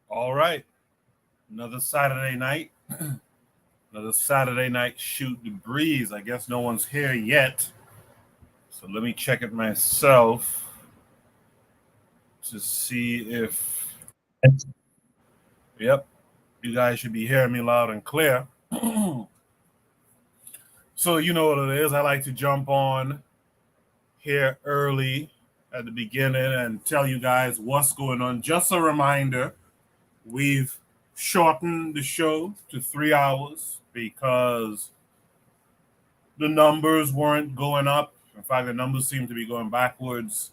All right. Another Saturday night. Another Saturday night shoot the breeze. I guess no one's here yet. So let me check it myself to see if. Yep. You guys should be hearing me loud and clear. So you know what it is. I like to jump on here early at the beginning and tell you guys what's going on. Just a reminder, we've shortened the show to 3 hours because the numbers weren't going up. In fact, the numbers seem to be going backwards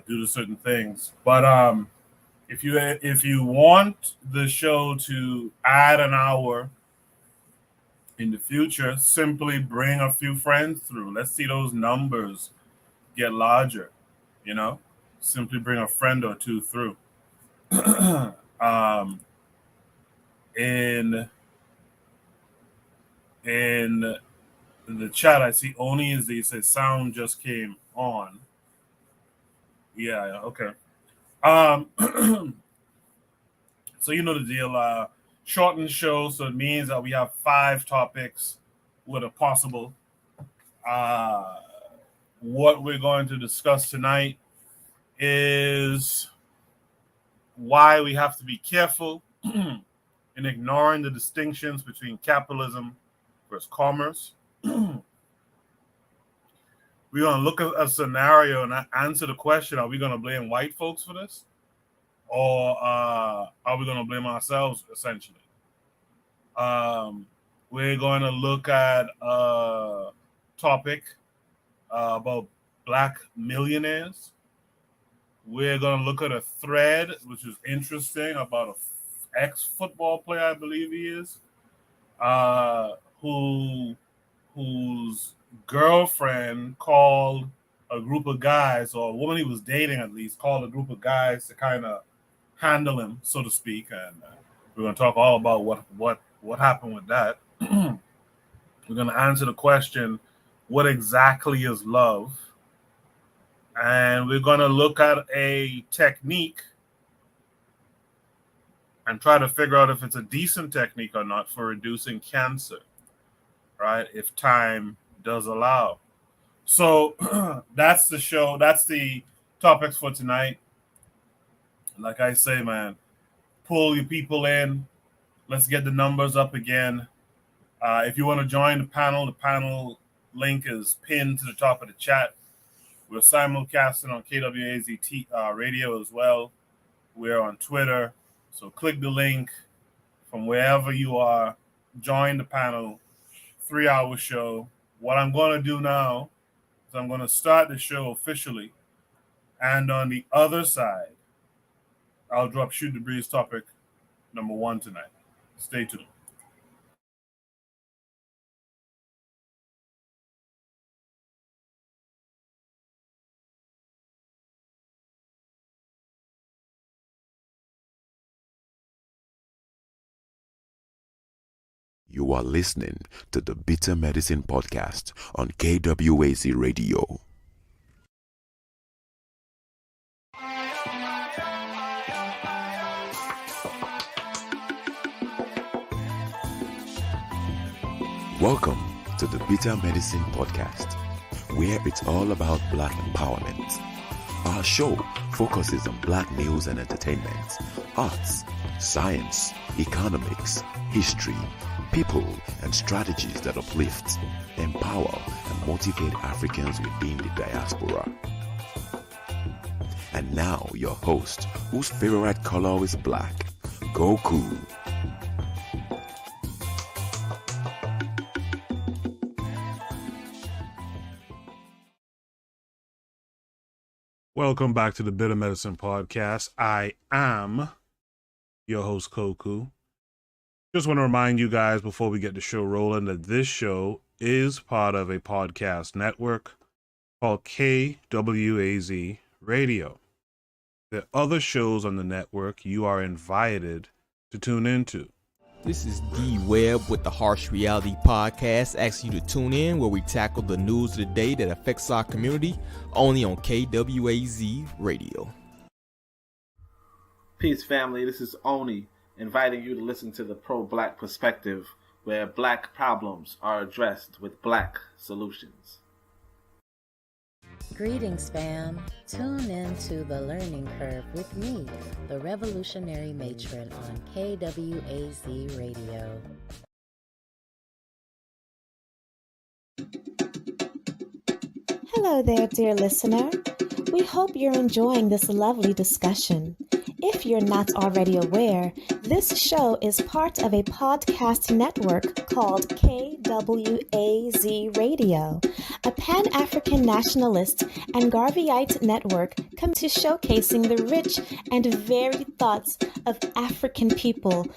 due to certain things. But if you want the show to add an hour in the future, simply bring a few friends through. Let's see those numbers get larger. You know, simply bring a friend or two through. um, in the chat, I see Oni is the says sound just came on. Yeah, okay. So you know the deal. Shortened show, so it means that we have 5 topics with a possible. What we're going to discuss tonight is why we have to be careful in ignoring the distinctions between capitalism versus commerce. We're going to look at a scenario and answer the question, are we going to blame white folks for this? Or are we going to blame ourselves, essentially? We're going to look at a topic about black millionaires. We're going to look at a thread, which is interesting, about an ex-football player, I believe he is, whose girlfriend called a group of guys, or a woman he was dating at least, called a group of guys to kind of handle him, so to speak. And we're going to talk all about what happened with that. We're going to answer the question, what exactly is love? And we're going to look at a technique and try to figure out if it's a decent technique or not for reducing cancer, right? If time does allow. So that's the show. That's the topics for tonight. Like I say, man, pull your people in. Let's get the numbers up again. If you want to join the panel link is pinned to the top of the chat. We're simulcasting on KWAZ radio as well. We're on Twitter. So click the link from wherever you are. Join the panel. 3-hour show. What I'm going to do now is I'm going to start the show officially. And on the other side, I'll drop Shoot the Breeze topic number 1 tonight. Stay tuned. You are listening to the Bitter Medicine Podcast on KWAZ Radio. Welcome to the Bitter Medicine Podcast, where it's all about Black empowerment. Our show focuses on Black news and entertainment, arts, science, economics, history, people, and strategies that uplift, empower, and motivate Africans within the diaspora. And now your host, whose favorite color is black, Goku. Welcome back to the Bitter Medicine Podcast. I am your host, Koku. Just want to remind you guys before we get the show rolling that this show is part of a podcast network called KWAZ Radio. There are other shows on the network you are invited to tune into. This is D Webb with the Harsh Reality Podcast, asking you to tune in where we tackle the news of the day that affects our community, only on KWAZ Radio. Peace, family. This is Oni, inviting you to listen to the pro-black perspective, where black problems are addressed with black solutions. Greetings, fam. Tune in to The Learning Curve with me, the revolutionary matron on KWAZ Radio. Hello there, dear listener. We hope you're enjoying this lovely discussion. If you're not already aware, this show is part of a podcast network called KWAZ Radio, a Pan-African nationalist and Garveyite network committed to showcasing the rich and varied thoughts of African people.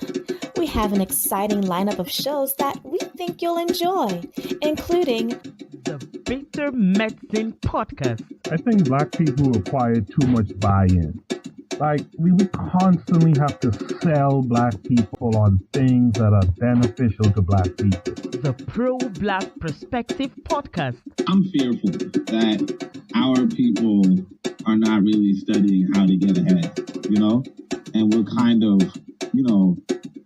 We have an exciting lineup of shows that we think you'll enjoy, including the Bitter Medicine Podcast. I think black people require too much buy-in. Like, we constantly have to sell black people on things that are beneficial to black people. The Pro-Black Perspective Podcast. I'm fearful that our people are not really studying how to get ahead, and we're kind of,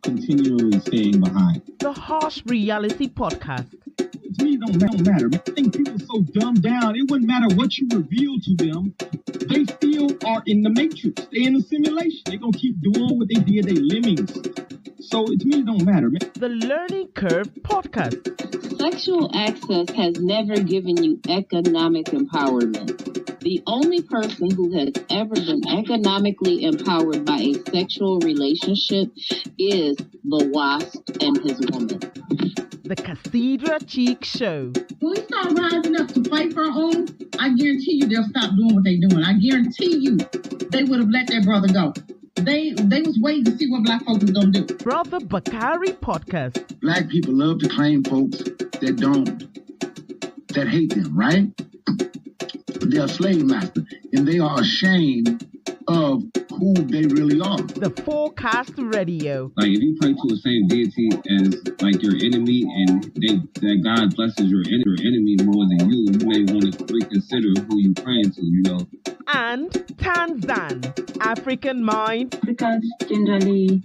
continually staying behind. The Harsh Reality Podcast. To me, it don't matter. I think people are so dumbed down, it wouldn't matter what you reveal to them. They still are in the matrix. They're in the simulation. They're going to keep doing what they did. They lemmings. So to me, it don't matter, man. The Learning Curve Podcast. Sexual access has never given you economic empowerment. The only person who has ever been economically empowered by a sexual relationship is the wasp and his woman. The Cassidra Cheek Show. When we start rising up to fight for our own, I guarantee you they'll stop doing what they're doing. I guarantee you they would have let their brother go. They was waiting to see what black folks was going to do. Brother Bakari Podcast. Black people love to claim folks that hate them, right? They're a slave master, and they are ashamed of who they really are. The 4Kast Radio. Like, if you pray to the same deity as like your enemy, and that God blesses your enemy more than you may want to reconsider who you praying to, And Tanzan, African Mind. Africans generally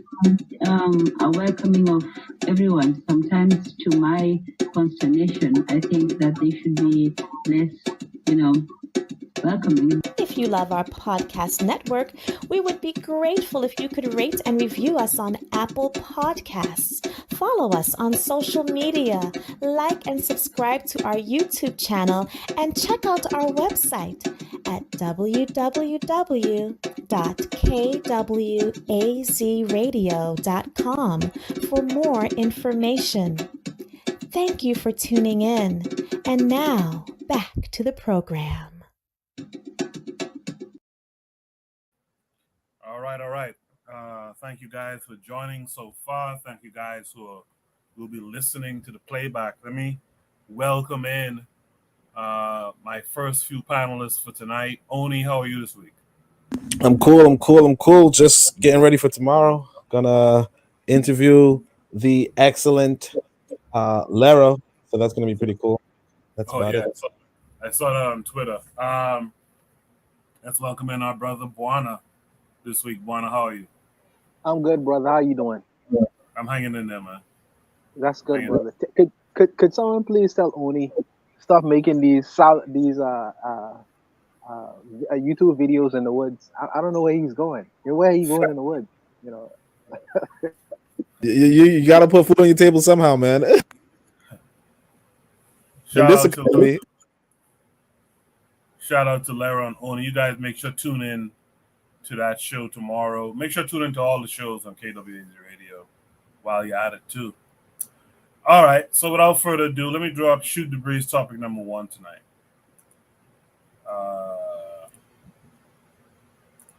are welcoming of everyone. Sometimes, to my consternation, I think that they should be less, welcoming. If you love our podcast network, we would be grateful if you could rate and review us on Apple Podcasts. Follow us on social media, like and subscribe to our YouTube channel, and check out our website at www.kwazradio.com for more information. Thank you for tuning in. And now, back to the program. All right. Thank you guys for joining so far. Thank you guys who will be listening to the playback. Let me welcome in my first few panelists for tonight. Oni, how are you this week? I'm cool. Just getting ready for tomorrow. Gonna interview the excellent Lera. So that's gonna be pretty cool. That's about it. I saw that on Twitter. Let's welcome in our brother Buana this week. Buana, how are you? I'm good, brother. How you doing? I'm hanging in there, man. That's good, brother. Could someone please tell Oni stop making these YouTube videos in the woods? I don't know where he's going. Where he's going in the woods? You got to put food on your table somehow, man. Shout out to Lara and Oni. You guys make sure to tune in to that show tomorrow. Make sure to tune into all the shows on KWAZ Radio while you're at it too. All right, so without further ado, let me drop Shoot Debris topic number 1 tonight.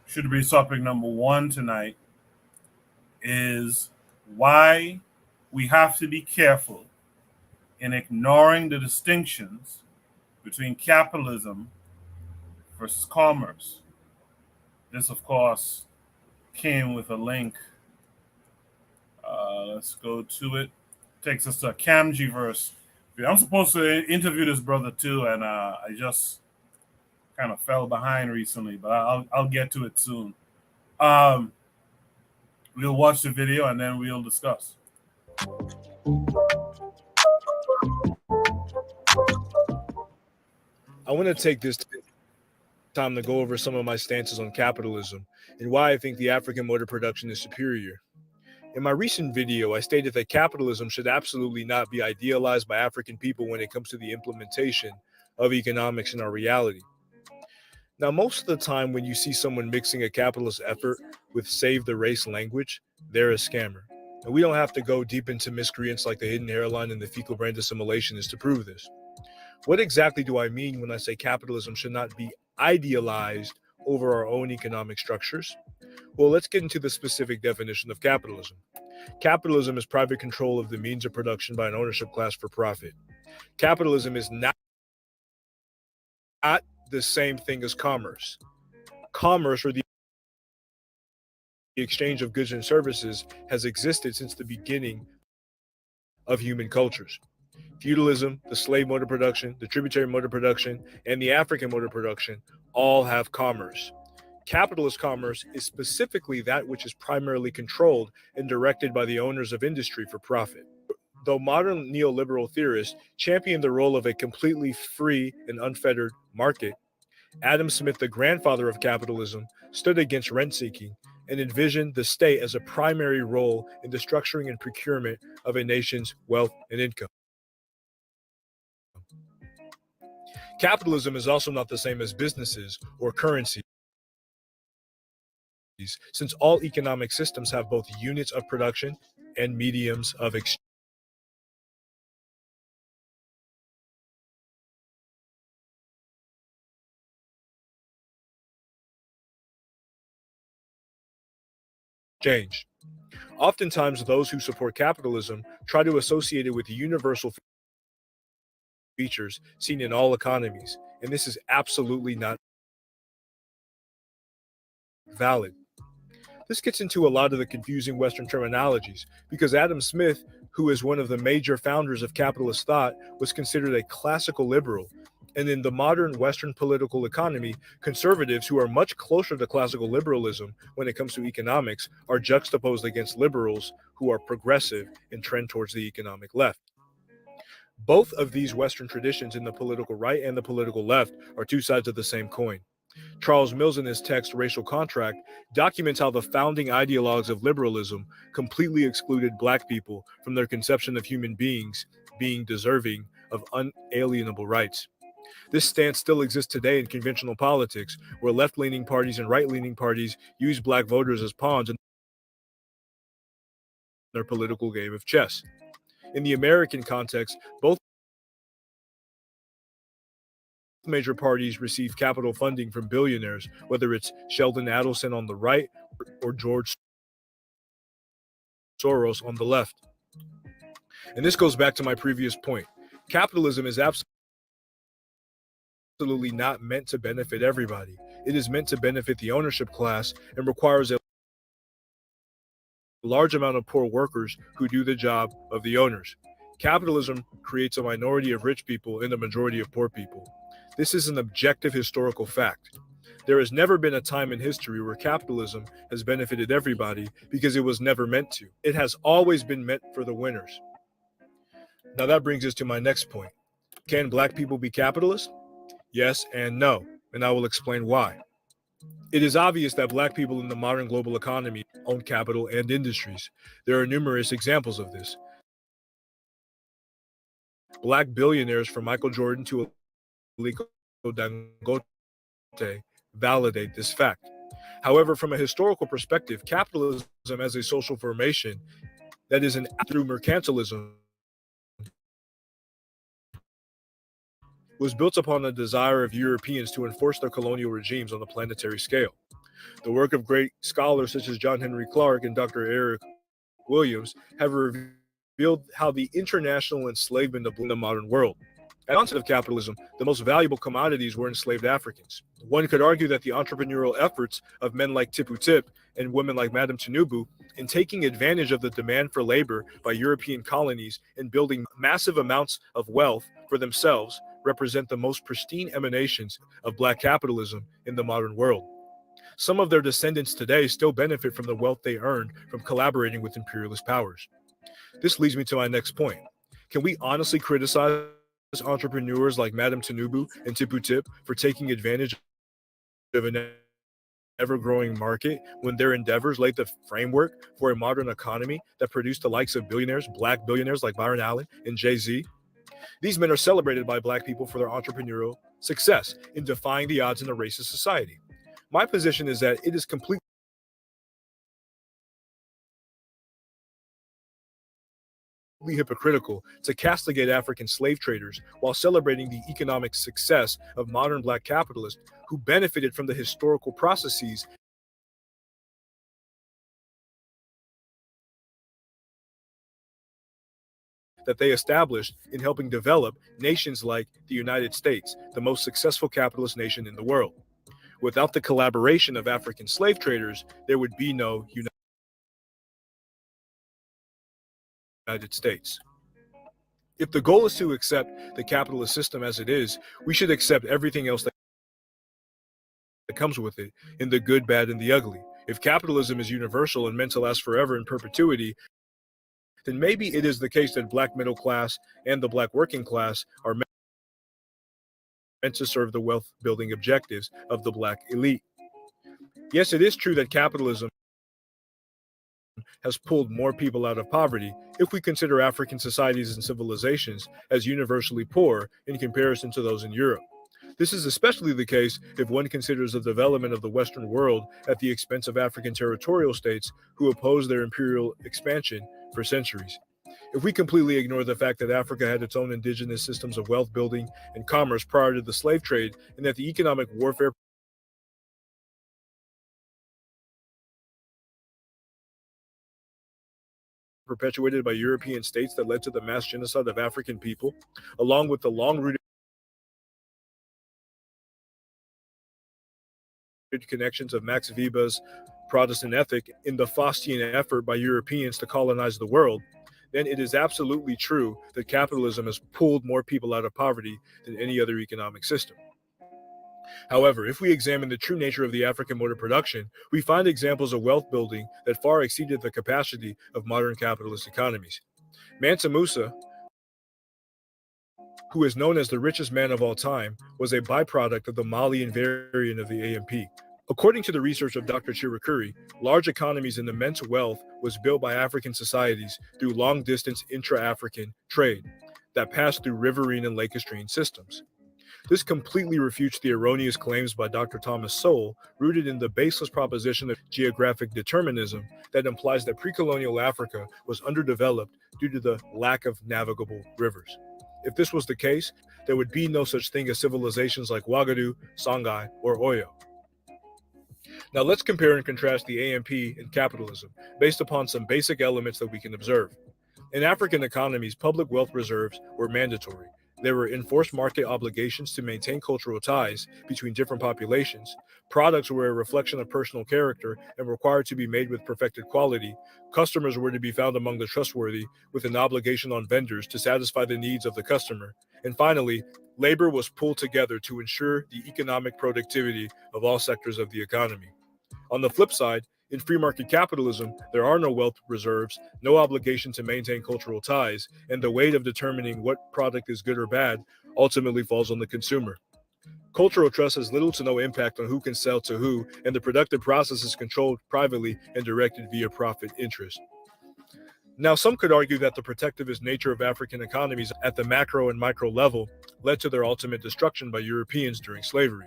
Shoot Debris topic number 1 tonight is why we have to be careful in ignoring the distinctions between capitalism versus commerce. This, of course, came with a link. Let's go to it. Takes us to a Kamji verse. I'm supposed to interview this brother too, and I just kind of fell behind recently, but I'll get to it soon. We'll watch the video and then we'll discuss. I want to take this time to go over some of my stances on capitalism and why I think the African mode of production is superior. In my recent video, I stated that capitalism should absolutely not be idealized by African people when it comes to the implementation of economics in our reality. Now, most of the time when you see someone mixing a capitalist effort with save the race language, they're a scammer. And we don't have to go deep into miscreants like the hidden hairline and the fecal brain assimilationists to prove this. What exactly do I mean when I say capitalism should not be idealized over our own economic structures? Well, let's get into the specific definition of capitalism. Capitalism is private control of the means of production by an ownership class for profit. Capitalism is not the same thing as commerce. Commerce, or the exchange of goods and services, has existed since the beginning of human cultures. Feudalism, the slave mode of production, the tributary mode of production, and the African mode of production all have commerce. Capitalist commerce is specifically that which is primarily controlled and directed by the owners of industry for profit. Though modern neoliberal theorists champion the role of a completely free and unfettered market, Adam Smith, the grandfather of capitalism, stood against rent-seeking and envisioned the state as a primary role in the structuring and procurement of a nation's wealth and income. Capitalism is also not the same as businesses or currencies, since all economic systems have both units of production and mediums of exchange. Oftentimes, those who support capitalism try to associate it with universal features seen in all economies, and this is absolutely not valid. This gets into a lot of the confusing Western terminologies, because Adam Smith, who is one of the major founders of capitalist thought, was considered a classical liberal. And in the modern Western political economy, conservatives, who are much closer to classical liberalism when it comes to economics, are juxtaposed against liberals who are progressive and trend towards the economic left. Both of these Western traditions in the political right and the political left are two sides of the same coin. Charles Mills, in his text Racial Contract, documents how the founding ideologues of liberalism completely excluded Black people from their conception of human beings being deserving of unalienable rights. This stance still exists today in conventional politics, where left-leaning parties and right-leaning parties use Black voters as pawns in their political game of chess. In the American context, both major parties receive capital funding from billionaires, whether it's Sheldon Adelson on the right or George Soros on the left. And this goes back to my previous point. Capitalism is absolutely not meant to benefit everybody. It is meant to benefit the ownership class and requires a large amount of poor workers who do the job of the owners. Capitalism creates a minority of rich people and a majority of poor people. This is an objective historical fact. There has never been a time in history where capitalism has benefited everybody because it was never meant to. It has always been meant for the winners. Now that brings us to my next point. Can Black people be capitalists? Yes and no, and I will explain why. It is obvious that Black people in the modern global economy own capital and industries. There are numerous examples of this. Black billionaires from Michael Jordan to Aliko Dangote validate this fact. However, from a historical perspective, capitalism as a social formation that is through mercantilism was built upon the desire of Europeans to enforce their colonial regimes on a planetary scale. The work of great scholars such as John Henry Clark and Dr. Eric Williams have revealed how the international enslavement of the modern world. At the onset of capitalism, the most valuable commodities were enslaved Africans. One could argue that the entrepreneurial efforts of men like Tipu Tip and women like Madame Tinubu in taking advantage of the demand for labor by European colonies and building massive amounts of wealth for themselves represent the most pristine emanations of Black capitalism in the modern world. Some of their descendants today still benefit from the wealth they earned from collaborating with imperialist powers. This leads me to my next point. Can we honestly criticize entrepreneurs like Madame Tinubu and Tipu Tip for taking advantage of an ever-growing market when their endeavors laid the framework for a modern economy that produced the likes of billionaires, black billionaires like Byron Allen and Jay-Z? These men are celebrated by black people for their entrepreneurial success in defying the odds in a racist society. My position is that it is completely hypocritical to castigate African slave traders while celebrating the economic success of modern black capitalists who benefited from the historical processes that they established in helping develop nations like the United States, the most successful capitalist nation in the world. Without the collaboration of African slave traders, there would be no United States. If the goal is to accept the capitalist system as it is, we should accept everything else that comes with it, in the good, bad, and the ugly. If capitalism is universal and meant to last forever in perpetuity, then maybe it is the case that black middle class and the black working class are meant to serve the wealth building objectives of the black elite. Yes, it is true that capitalism has pulled more people out of poverty if we consider African societies and civilizations as universally poor in comparison to those in Europe. This is especially the case if one considers the development of the Western world at the expense of African territorial states who opposed their imperial expansion for centuries. If we completely ignore the fact that Africa had its own indigenous systems of wealth building and commerce prior to the slave trade, and that the economic warfare perpetuated by European states that led to the mass genocide of African people, along with the long-rooted connections of Max Weber's Protestant ethic in the Faustian effort by Europeans to colonize the world, then it is absolutely true that capitalism has pulled more people out of poverty than any other economic system. However, if we examine the true nature of the African mode of production, we find examples of wealth building that far exceeded the capacity of modern capitalist economies. Mansa Musa, who is known as the richest man of all time, was a byproduct of the Malian variant of the AMP. According to the research of Dr. Chirukuri, large economies and immense wealth was built by African societies through long-distance intra-African trade that passed through riverine and lacustrine systems. This completely refutes the erroneous claims by Dr. Thomas Sowell, rooted in the baseless proposition of geographic determinism that implies that pre-colonial Africa was underdeveloped due to the lack of navigable rivers. If this was the case, there would be no such thing as civilizations like Ouagadougou, Songhai, or Oyo. Now let's compare and contrast the AMP and capitalism based upon some basic elements that we can observe. In African economies, public wealth reserves were mandatory. There were enforced market obligations to maintain cultural ties between different populations. Products were a reflection of personal character and required to be made with perfected quality. Customers were to be found among the trustworthy, with an obligation on vendors to satisfy the needs of the customer. And finally, labor was pulled together to ensure the economic productivity of all sectors of the economy. On the flip side, in free market capitalism, there are no wealth reserves, no obligation to maintain cultural ties, and the weight of determining what product is good or bad ultimately falls on the consumer. Cultural trust has little to no impact on who can sell to who, and the productive process is controlled privately and directed via profit interest. Now, some could argue that the protectivist nature of African economies at the macro and micro level led to their ultimate destruction by Europeans during slavery.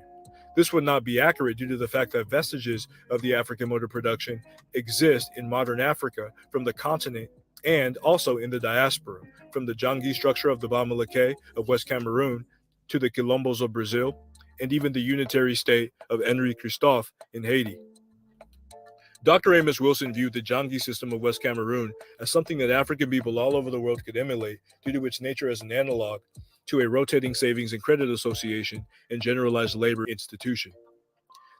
This would not be accurate due to the fact that vestiges of the African mode of production exist in modern Africa from the continent and also in the diaspora, from the Jangi structure of the Bamileke of West Cameroon to the Quilombos of Brazil, and even the unitary state of Henri Christophe in Haiti. Dr. Amos Wilson viewed the Jangi system of West Cameroon as something that African people all over the world could emulate due to its nature as an analog to a rotating savings and credit association and generalized labor institution.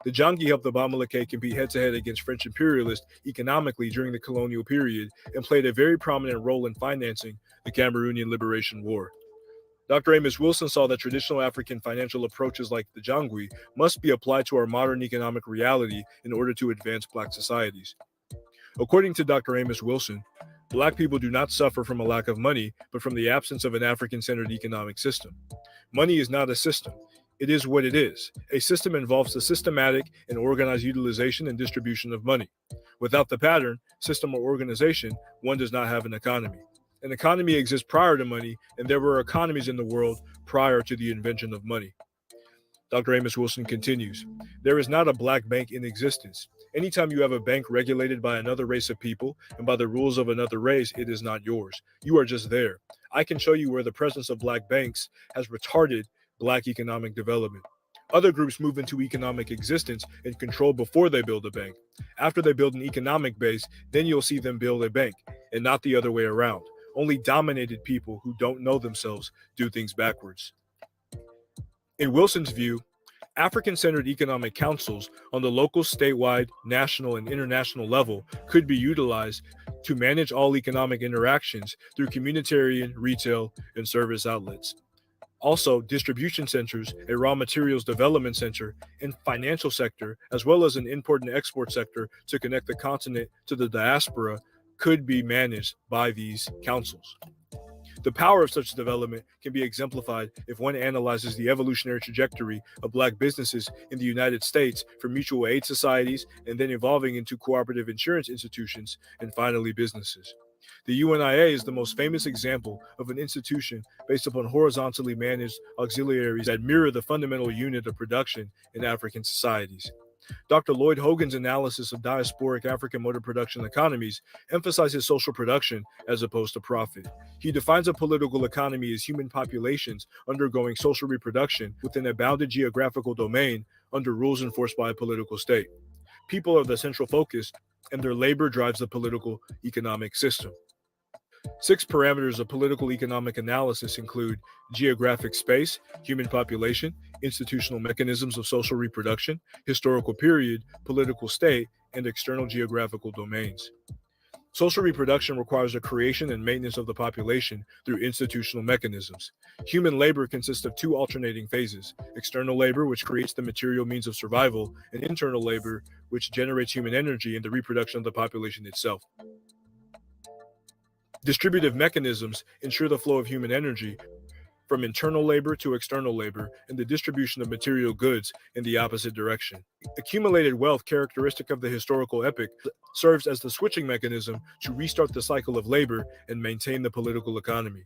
The Jangi helped the Bamileke compete head-to-head against French imperialists economically during the colonial period and played a very prominent role in financing the Cameroonian Liberation War. Dr. Amos Wilson saw that traditional African financial approaches like the Jangwi must be applied to our modern economic reality in order to advance Black societies. According to Dr. Amos Wilson, Black people do not suffer from a lack of money, but from the absence of an African-centered economic system. Money is not a system. It is what it is. A system involves the systematic and organized utilization and distribution of money. Without the pattern, system, or organization, one does not have an economy. An economy exists prior to money, and there were economies in the world prior to the invention of money. Dr. Amos Wilson continues, there is not a Black bank in existence. Anytime you have a bank regulated by another race of people and by the rules of another race, it is not yours. You are just there. I can show you where the presence of Black banks has retarded Black economic development. Other groups move into economic existence and control before they build a bank. After they build an economic base, then you'll see them build a bank, and not the other way around. Only dominated people who don't know themselves do things backwards. In Wilson's view, African-centered economic councils on the local, statewide, national, and international level could be utilized to manage all economic interactions through communitarian, retail, and service outlets. Also, distribution centers, a raw materials development center, and financial sector, as well as an import and export sector to connect the continent to the diaspora, could be managed by these councils. The power of such development can be exemplified if one analyzes the evolutionary trajectory of Black businesses in the United States from mutual aid societies and then evolving into cooperative insurance institutions and finally businesses. The UNIA is the most famous example of an institution based upon horizontally managed auxiliaries that mirror the fundamental unit of production in African societies. Dr. Lloyd Hogan's analysis of diasporic African motor production economies emphasizes social production as opposed to profit. He defines a political economy as human populations undergoing social reproduction within a bounded geographical domain under rules enforced by a political state. People are the central focus, and their labor drives the political economic system. 6 parameters of political economic analysis include geographic space, human population, institutional mechanisms of social reproduction, historical period, political state, and external geographical domains. Social reproduction requires the creation and maintenance of the population through institutional mechanisms. Human labor consists of 2 alternating phases: external labor, which creates the material means of survival, and internal labor, which generates human energy and the reproduction of the population itself. Distributive mechanisms ensure the flow of human energy from internal labor to external labor and the distribution of material goods in the opposite direction. Accumulated wealth, characteristic of the historical epoch, serves as the switching mechanism to restart the cycle of labor and maintain the political economy.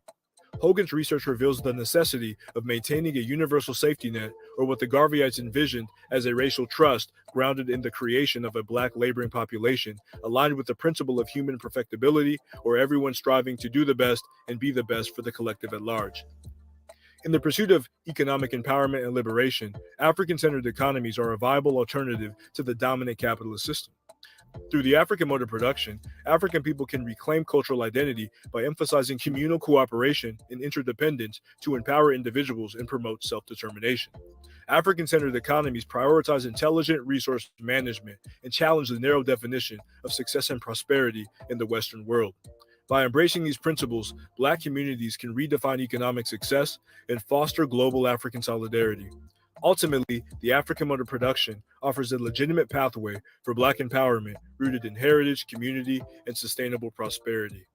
Hogan's research reveals the necessity of maintaining a universal safety net, or what the Garveyites envisioned as a racial trust grounded in the creation of a Black laboring population, aligned with the principle of human perfectibility, or everyone striving to do the best and be the best for the collective at large. In the pursuit of economic empowerment and liberation, African-centered economies are a viable alternative to the dominant capitalist system. Through the African mode of production, African people can reclaim cultural identity by emphasizing communal cooperation and interdependence to empower individuals and promote self-determination. African-centered economies prioritize intelligent resource management and challenge the narrow definition of success and prosperity in the Western world. By embracing these principles, Black communities can redefine economic success and foster global African solidarity. Ultimately, the African mode of production offers a legitimate pathway for Black empowerment rooted in heritage, community, and sustainable prosperity.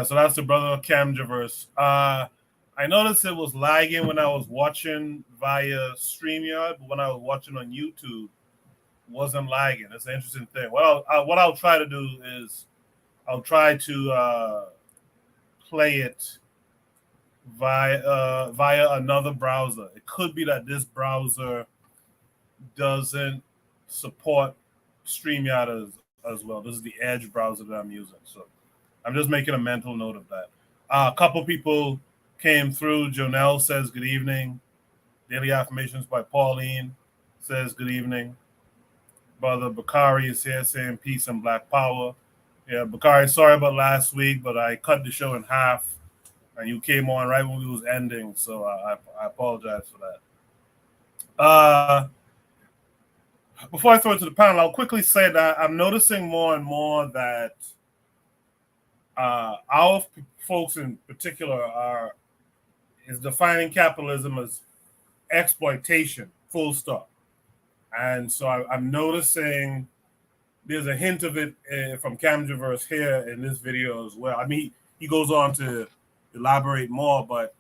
So that's the Brother Kamja verse. I noticed it was lagging when I was watching via StreamYard, but when I was watching on YouTube, wasn't lagging. It's an interesting thing. What I'll try to do is I'll try to play it via another browser. It could be that this browser doesn't support StreamYard as well. This is the Edge browser that I'm using, so I'm just making a mental note of that. A couple people came through. Jonelle says good evening. Daily Affirmations by Pauline says good evening. Brother Bakari is here saying peace and Black power. Yeah, Bakari, sorry about last week, but I cut the show in half, and you came on right when we was ending, so I apologize for that. before I throw it to the panel, I'll quickly say that I'm noticing more and more that our folks in particular is defining capitalism as exploitation, full stop. And so I'm noticing there's a hint of it from Camgiverse here in this video as well. I mean, he goes on to elaborate more, but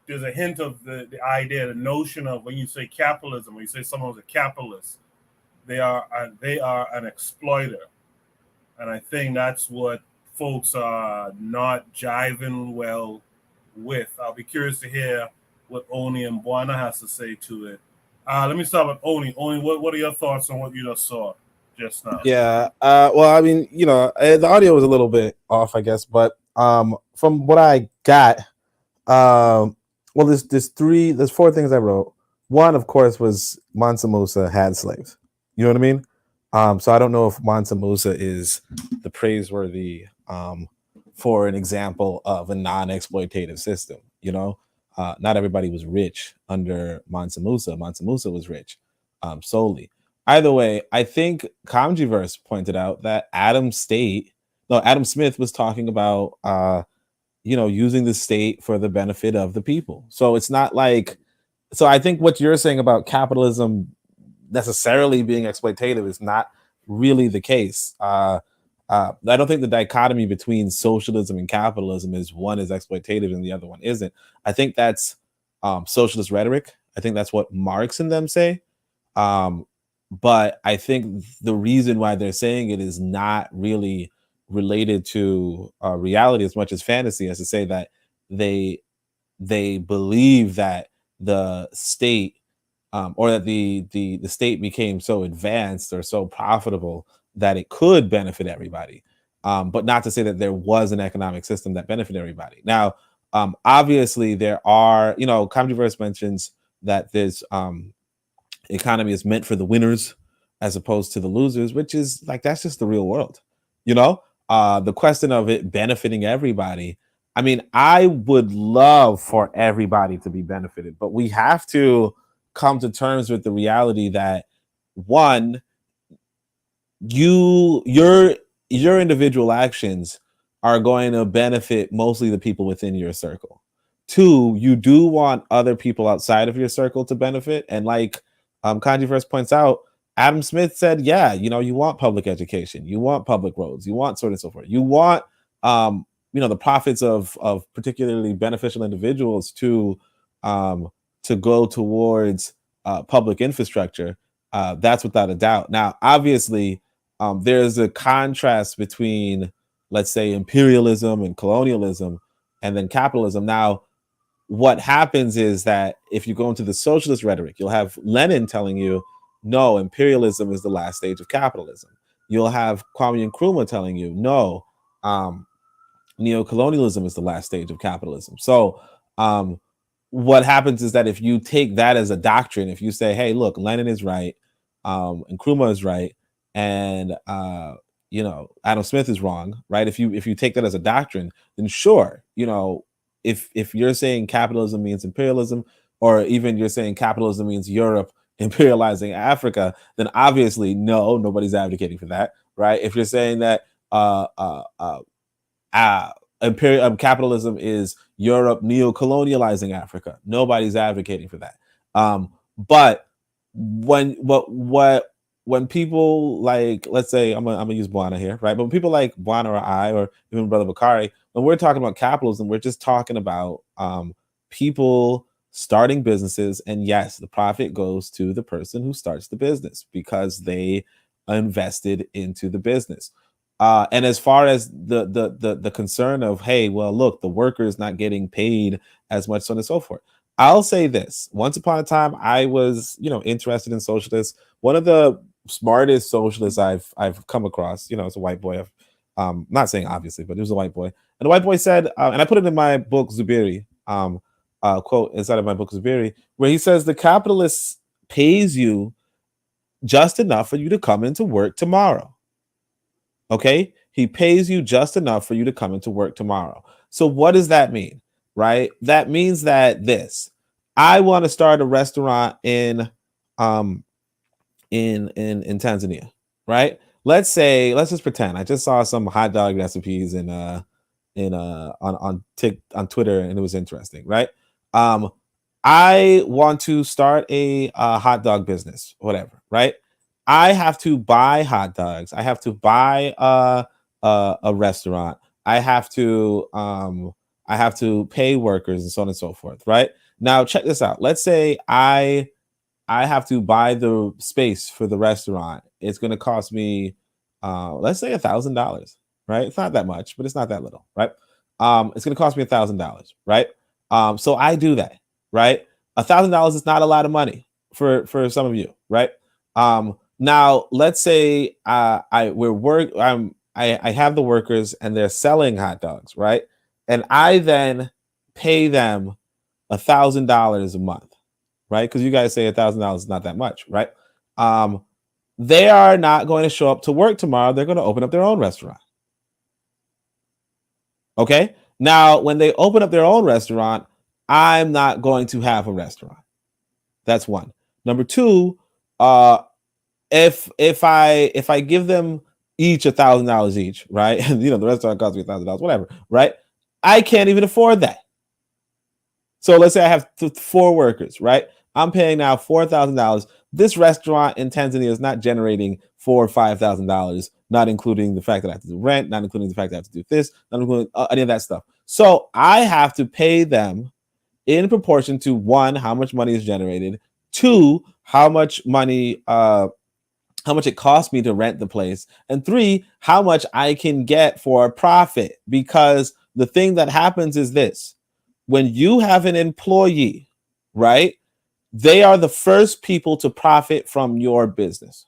there's a hint of the idea, the notion of when you say capitalism, when you say someone's a capitalist, they are an exploiter. And I think that's what folks are not jiving well with. I'll be curious to hear what Oni and Buana has to say to it. Let me start with Oni. Oni, what are your thoughts on what you just saw just now? Yeah. Well, I mean, the audio was a little bit off, I guess, but from what I got, well, there's four things I wrote. One, of course, was Mansa Musa had slaves. You know what I mean? So I don't know if Mansa Musa is the praiseworthy for an example of a non-exploitative system. Not everybody was rich under Mansa Musa. Mansa Musa was rich solely. Either way, I think Comgiverse pointed out that Adam Smith was talking about using the state for the benefit of the people. So it's not like, so I think what you're saying about capitalism necessarily being exploitative is not really the case. I don't think the dichotomy between socialism and capitalism is one is exploitative and the other one isn't. I think that's socialist rhetoric. I think that's what Marx and them say. But I think the reason why they're saying it is not really related to reality as much as fantasy, as to say that they believe that the state or that the state became so advanced or so profitable that it could benefit everybody, but not to say that there was an economic system that benefited everybody. Now, obviously, there are, Comgiverse mentions that this economy is meant for the winners as opposed to the losers, which is like, that's just the real world. The question of it benefiting everybody, I mean, I would love for everybody to be benefited, but we have to come to terms with the reality that, one, your individual actions are going to benefit mostly the people within your circle. Two, you do want other people outside of your circle to benefit. And like Kanji first points out, Adam Smith said, yeah, you want public education, you want public roads, you want so on and so forth. You want, the profits of particularly beneficial individuals to go towards public infrastructure. That's without a doubt. Now, obviously, there's a contrast between, let's say, imperialism and colonialism and then capitalism. Now, what happens is that if you go into the socialist rhetoric, you'll have Lenin telling you, no, imperialism is the last stage of capitalism. You'll have Kwame Nkrumah telling you, no, neocolonialism is the last stage of capitalism. So what happens is that if you take that as a doctrine, if you say, hey, look, Lenin is right, Nkrumah is right, and Adam Smith is wrong, right? If you take that as a doctrine, then sure, if you're saying capitalism means imperialism, or even you're saying capitalism means Europe imperializing Africa, then obviously nobody's advocating for that, right? If you're saying that capitalism is Europe neo-colonializing Africa, nobody's advocating for that. But when people like, let's say, I'm gonna use Buana here, right? But when people like Buana or I, or even Brother Bakari, when we're talking about capitalism, we're just talking about people starting businesses, and yes, the profit goes to the person who starts the business because they invested into the business. And as far as the concern of, hey, well, look, the worker is not getting paid as much, so on and so forth. I'll say this: once upon a time, I was, interested in socialists. One of the smartest socialists I've come across, it's a white boy. I'm not saying obviously, but it was a white boy, and the white boy said, and I put it in my book Zubiri, quote inside of my book Zubiri, where he says the capitalist pays you just enough for you to come into work tomorrow. Okay, he pays you just enough for you to come into work tomorrow. So what does that mean, right? That means that I want to start a restaurant in in Tanzania, right? Let's just pretend I just saw some hot dog recipes on Twitter, and it was interesting, right? I want to start a hot dog business, whatever, right? I have to buy hot dogs. I have to buy a restaurant. I have to pay workers and so on and so forth, right? Now check this out. Let's say I have to buy the space for the restaurant. It's going to cost me, let's say $1,000, right? It's not that much, but it's not that little, right? It's going to cost me $1,000, right? So I do that, right? $1,000 is not a lot of money for some of you, right? Now let's say I have the workers and they're selling hot dogs, right? And I then pay them $1,000 a month, right? Because you guys say $1,000 is not that much, right? They are not going to show up to work tomorrow. They're going to open up their own restaurant. Okay. Now, when they open up their own restaurant, I'm not going to have a restaurant. That's one. Number two, if I give them each $1,000 each, right? And the restaurant costs me $1,000, whatever, right? I can't even afford that. So let's say I have 4 workers, right? I'm paying now $4,000. This restaurant in Tanzania is not generating $4,000 or $5,000, not including the fact that I have to do rent, not including the fact that I have to do this, not including any of that stuff. So I have to pay them in proportion to 1, how much money is generated, 2, how much money, how much it costs me to rent the place, and 3, how much I can get for a profit. Because the thing that happens is this: when you have an employee, right, they are the first people to profit from your business.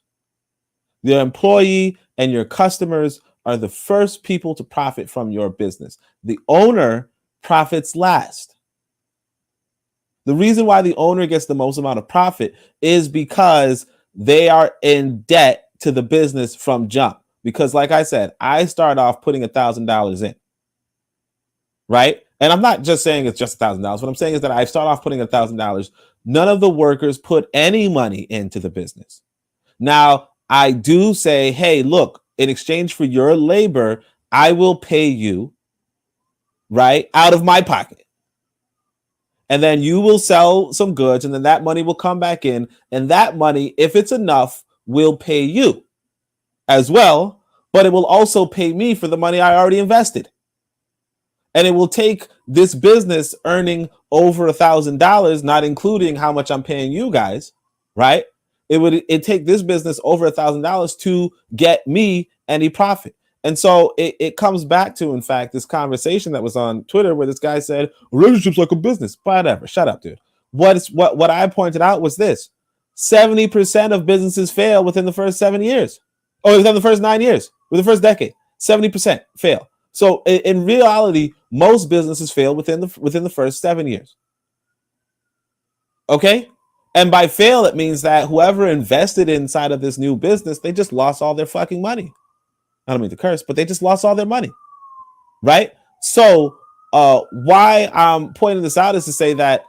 The employee and your customers are the first people to profit from your business. The owner profits last. The reason why the owner gets the most amount of profit is because they are in debt to the business from jump. Because like I said, I start off putting $1,000 in, right? And I'm not just saying it's just $1,000. What I'm saying is that I start off putting $1,000. None of the workers put any money into the business. Now, I do say, hey, look, in exchange for your labor, I will pay you, right, out of my pocket. And then you will sell some goods, and then that money will come back in. And that money, if it's enough, will pay you as well. But it will also pay me for the money I already invested. And it will take this business earning over $1,000, not including how much I'm paying you guys, right? It take this business over $1,000 to get me any profit. And so it comes back to, in fact, this conversation that was on Twitter where this guy said, a relationship's like a business. Whatever. Shut up, dude. What I pointed out was this: 70% of businesses fail within the first 7 years, or within the first 9 years, within the first decade. 70% fail. So in reality, most businesses fail within the first 7 years. Okay? And by fail, it means that whoever invested inside of this new business, they just lost all their fucking money. I don't mean to curse, but they just lost all their money. Right? So why I'm pointing this out is to say that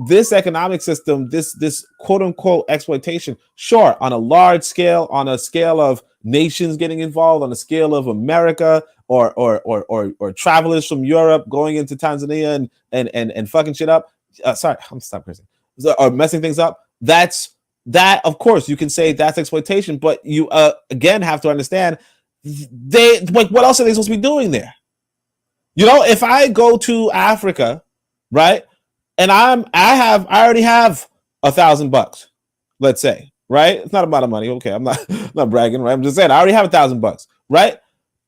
this economic system, this quote unquote exploitation, sure, on a large scale, on a scale of nations getting involved, on a scale of America or travelers from Europe going into Tanzania and fucking shit up. Sorry, I'm stop cursing. Or messing things up. That of course you can say that's exploitation, but you again have to understand what else are they supposed to be doing there? If I go to Africa, right, and I already have $1,000, let's say, right? It's not a lot of money. Okay, I'm not bragging, right? I'm just saying I already have $1,000, right?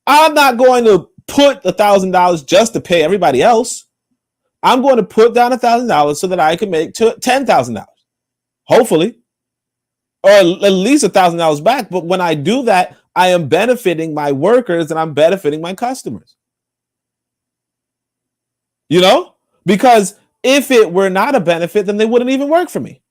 I'm not going to put $1,000 just to pay everybody else. I'm going to put down $1,000 so that I can make $10,000, hopefully, or at least $1,000 back. But when I do that, I am benefiting my workers and I'm benefiting my customers. Because if it were not a benefit, then they wouldn't even work for me.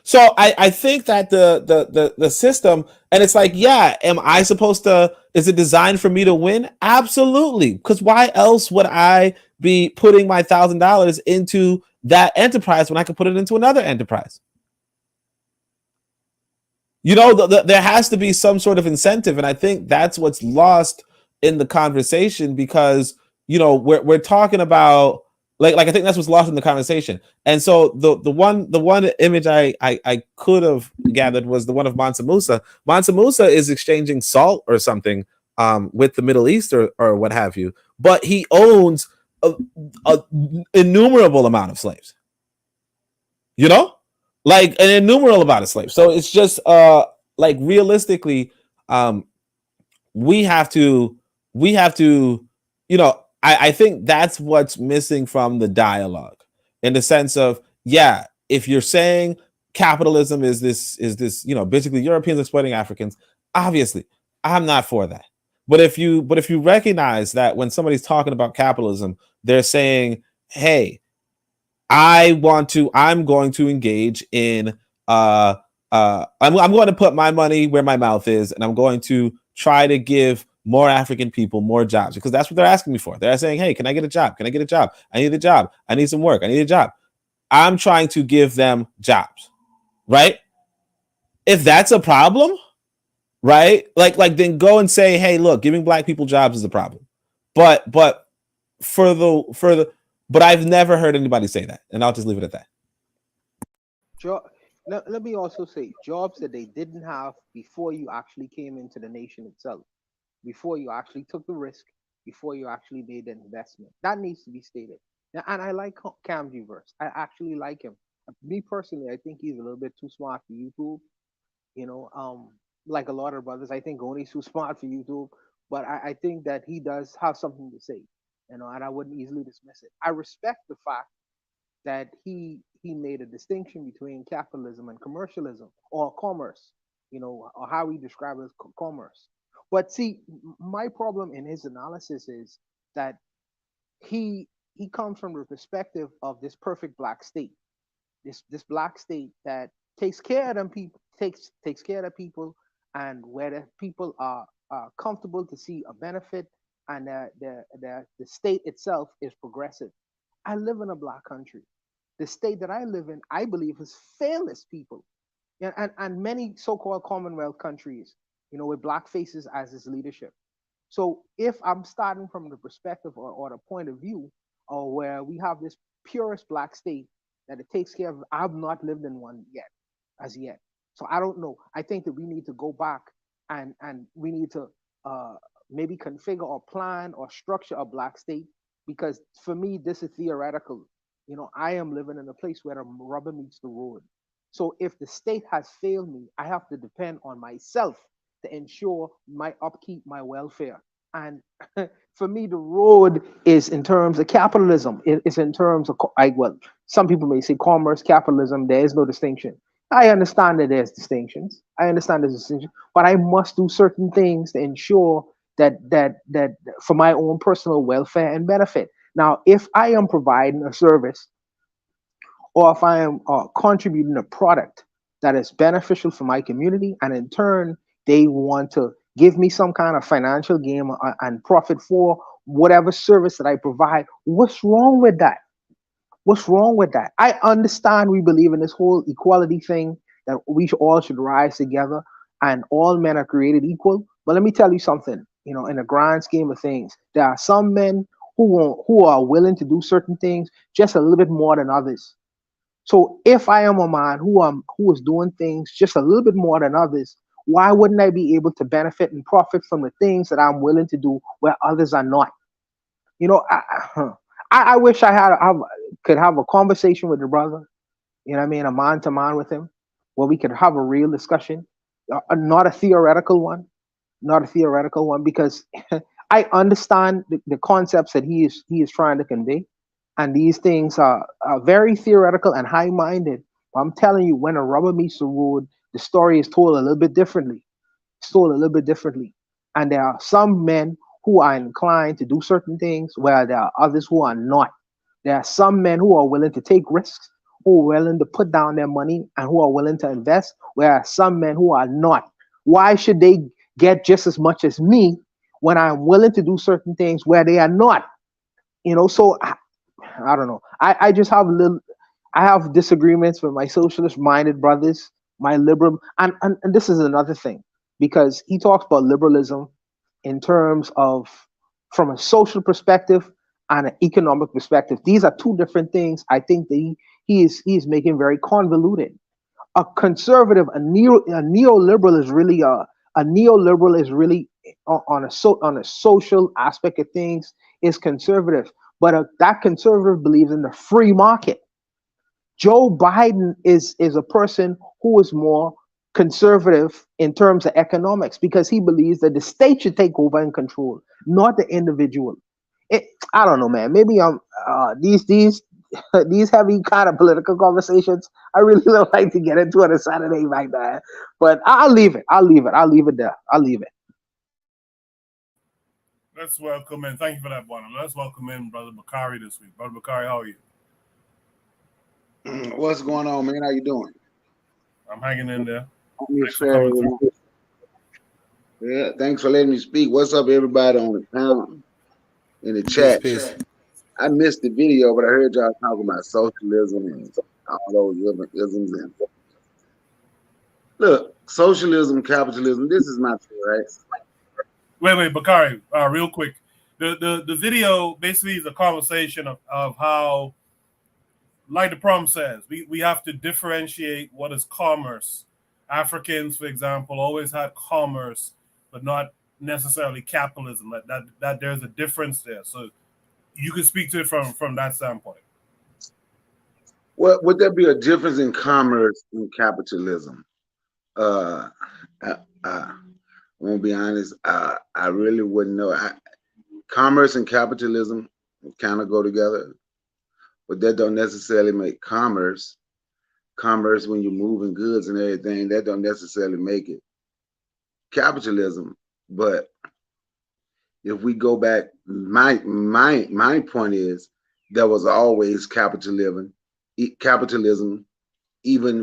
So I think that the system, and it's like, yeah, am I supposed to, is it designed for me to win? Absolutely. Because why else would I be putting my $1,000 into that enterprise when I could put it into another enterprise? You know, there has to be some sort of incentive, and I think that's what's lost in the conversation, because you know we're talking about like I think that's what's lost in the conversation. And so the one image I could have gathered was the one of Mansa Musa. Mansa Musa is exchanging salt or something with the Middle East or what have you, but he owns a innumerable amount of slaves. You know, like an innumerable amount of slaves. So it's just like realistically, we have to, you know, I think that's what's missing from the dialogue, in the sense of, yeah, if you're saying capitalism is this, you know, basically Europeans exploiting Africans, obviously I'm not for that. But if you recognize that when somebody's talking about capitalism, they're saying, hey, I'm going to engage in I'm going to put my money where my mouth is, and I'm going to try to give more African people more jobs, because that's what they're asking me for. They're saying, hey, can I get a job? Can I get a job? I need a job. I need some work. I need a job. I'm trying to give them jobs, right? If that's a problem, right? Like then go and say, hey, look, giving black people jobs is a problem. But I've never heard anybody say that, and I'll just leave it at that. Let me also say, jobs that they didn't have before you actually came into the nation itself, before you actually took the risk, before you actually made the investment. That needs to be stated. Now, and I like Camji Verse. I actually like him. Me personally, I think he's a little bit too smart for YouTube. You know, like a lot of brothers, I think Goni's too smart for YouTube. But I think that he does have something to say, you know, and I wouldn't easily dismiss it. I respect the fact that he made a distinction between capitalism and commercialism, or commerce, you know, or how we describe it as commerce. But see, my problem in his analysis is that he comes from the perspective of this perfect black state, this black state that takes care of them people, takes care of the people, and where the people are comfortable to see a benefit, and the state itself is progressive. I live in a black country. The state that I live in, I believe, has failed its people. And many so-called Commonwealth countries, you know, with black faces as its leadership. So if I'm starting from the perspective or the point of view, or where we have this purest black state that it takes care of, I've not lived in one yet, as yet. So I don't know. I think that we need to go back and we need to maybe configure or plan or structure a black state, because for me, this is theoretical. You know, I am living in a place where the rubber meets the road. So if the state has failed me, I have to depend on myself to ensure my upkeep, my welfare. And for me, the road is in terms of capitalism. It's in terms of, well, some people may say commerce, capitalism. There is no distinction. I understand that there's distinctions. I understand there's distinctions, but I must do certain things to ensure that for my own personal welfare and benefit. Now, if I am providing a service, or if I am contributing a product that is beneficial for my community, and in turn they want to give me some kind of financial gain and profit for whatever service that I provide, what's wrong with that? What's wrong with that? I understand we believe in this whole equality thing, that we all should rise together and all men are created equal. But let me tell you something, you know, in the grand scheme of things, there are some men who are willing to do certain things just a little bit more than others. So if I am a man who is doing things just a little bit more than others, why wouldn't I be able to benefit and profit from the things that I'm willing to do where others are not? You know, I wish I could have a conversation with the brother, you know what I mean, a man to man with him, where we could have a real discussion, not a theoretical one, because I understand the concepts that he is trying to convey, and these things are very theoretical and high-minded. But I'm telling you, when a rubber meets the road, the story is told a little bit differently. And there are some men who are inclined to do certain things, where there are others who are not. There are some men who are willing to take risks, who are willing to put down their money, and who are willing to invest, whereas some men who are not. Why should they get just as much as me when I'm willing to do certain things where they are not? You know, so I don't know. I just have I have disagreements with my socialist-minded brothers, my liberal, and this is another thing, because he talks about liberalism in terms of from a social perspective and an economic perspective. These are two different things. I think that he is making very convoluted. A conservative, a neoliberal is really a neoliberal is really on a social aspect of things is conservative, but that conservative believes in the free market. Joe Biden is a person who is more conservative in terms of economics because he believes that the state should take over and control, not the individual. I don't know, man. Maybe I'm these heavy kind of political conversations. I really don't like to get into on a Saturday like that. But I'll leave it. I'll leave it there. I'll leave it. Let's welcome in. Thank you for that, Bonham. Let's welcome in Brother Bakari this week. Brother Bakari, how are you? What's going on, man? How you doing? I'm hanging in there. Yeah, thanks for letting me speak. What's up, everybody on the panel, in the chat? Peace. I missed the video, but I heard y'all talking about socialism and all those isms. And look, socialism, capitalism. This is my thing, right? Wait, Bakari, real quick. The video basically is a conversation of how, like the problem says, we have to differentiate what is commerce. Africans, for example, always had commerce, but not necessarily capitalism. That there's a difference there. So you can speak to it from that standpoint. Well, would there be a difference in commerce and capitalism? I won't be honest. I really wouldn't know. Commerce and capitalism kind of go together, but that don't necessarily make commerce. Commerce, when you're moving goods and everything, that don't necessarily make it capitalism. But if we go back, my point is there was always capitalism. Even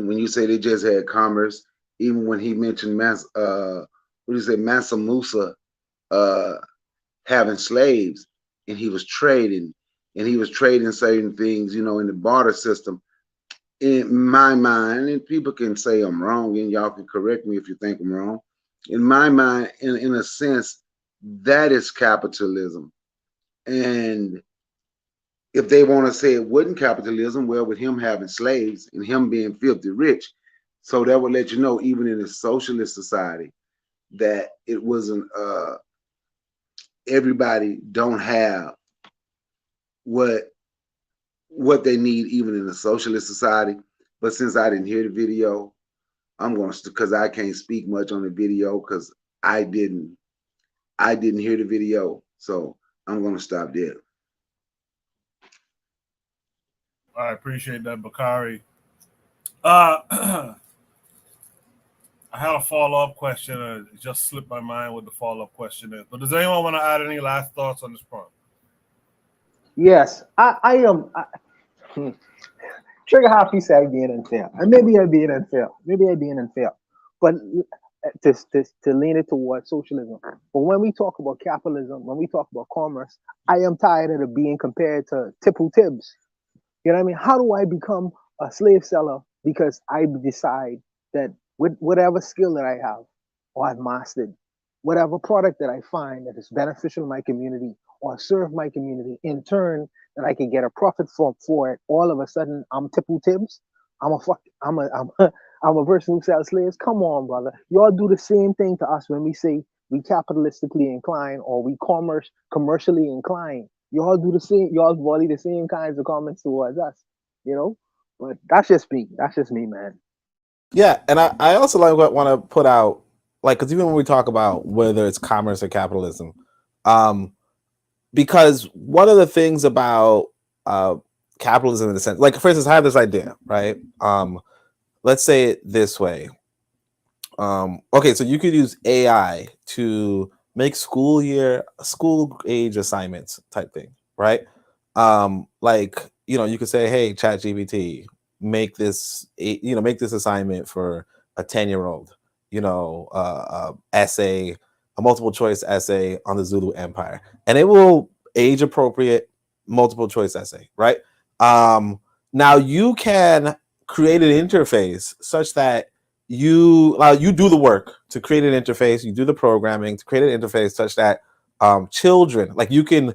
when you say they just had commerce, even when he mentioned Mansa Musa having slaves, and he was trading certain things, in the barter system. In my mind, and people can say I'm wrong, and y'all can correct me if you think I'm wrong. In my mind, in a sense, that is capitalism. And if they want to say it wasn't capitalism, well, with him having slaves and him being filthy rich, so that would let you know, even in a socialist society, that it wasn't everybody don't have what they need, even in a socialist society. But since I didn't hear the video, I'm going to, because I can't speak much on the video because I didn't hear the video, so I'm going to stop there. I appreciate that, Bakari. I had a follow-up question. It just slipped my mind what the follow-up question is. But does anyone want to add any last thoughts on this point? Yes, I am. Trigger Happy said I'm being unfair, and maybe I'm being unfair. But to lean it towards socialism. But when we talk about capitalism, when we talk about commerce, I am tired of being compared to Tipple Tibbs. You know what I mean? How do I become a slave seller because I decide that with whatever skill that I have or I've mastered, whatever product that I find that is beneficial to my community or serve my community, in turn that I can get a profit for it, all of a sudden I'm Tipple Tibbs. I'm a person who sells slaves. Come on, brother. Y'all do the same thing to us when we say we capitalistically inclined or we commercially inclined. Y'all do the same. Y'all volley the same kinds of comments towards us, But that's just me. That's just me, man. Yeah, and I also want to put out, because even when we talk about whether it's commerce or capitalism, because one of the things about capitalism in the sense, for instance, I have this idea, right? Let's say it this way. Okay, so you could use AI to make school age assignments type thing, right? You could say, hey, ChatGPT, make this assignment for a 10-year-old, essay, a multiple choice essay on the Zulu Empire, and it will age appropriate multiple choice essay, right? Now you can create an interface such that you do the work to create an interface. You do the programming to create an interface such that children, like you can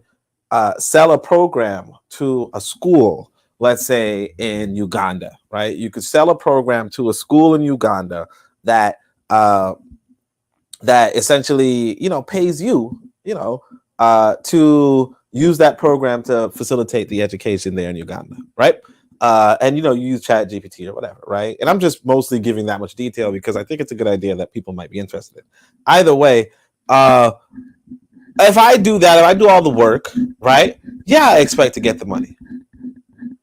sell a program to a school, let's say in Uganda, right? You could sell a program to a school in Uganda that that essentially, pays you, to use that program to facilitate the education there in Uganda, right? And you use Chat GPT or whatever, right? And I'm just mostly giving that much detail because I think it's a good idea that people might be interested in. Either way, if I do that, if I do all the work, right? Yeah, I expect to get the money.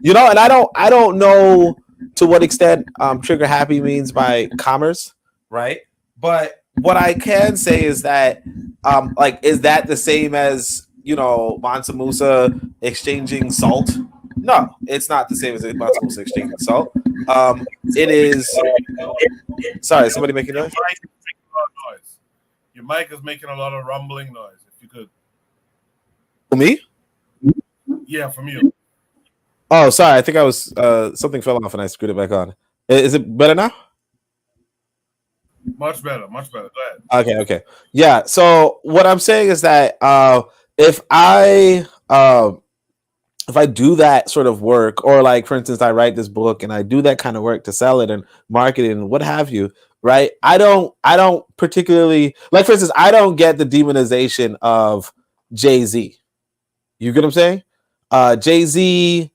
And I don't know to what extent trigger happy means by commerce, right? But what I can say is that is that the same as Mansa Musa exchanging salt? No, it's not the same as Mansa Musa exchanging salt. It is. Sorry, somebody making noise? Your mic is making a lot of rumbling noise. If you could. For me? Yeah, from you. Oh, sorry. I think I was something fell off and I screwed it back on. Is it better now? Much better. Go ahead. Okay. Yeah. So what I'm saying is that if I do that sort of work, or like for instance, I write this book and I do that kind of work to sell it and market it and what have you, right? I don't particularly, like for instance, I don't get the demonization of Jay-Z. You get what I'm saying? Jay-Z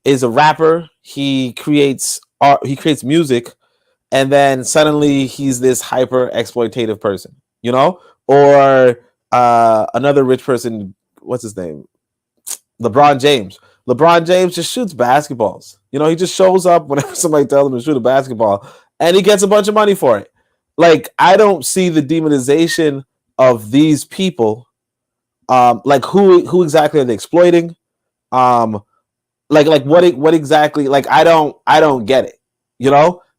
is a rapper. He creates art, he creates music, and then suddenly he's this hyper exploitative person, or another rich person. What's his name? LeBron James. LeBron James just shoots basketballs. He just shows up whenever somebody tells him to shoot a basketball, and he gets a bunch of money for it. Like, I don't see the demonization of these people. Like who exactly are they exploiting? Like what exactly? Like, I don't get it.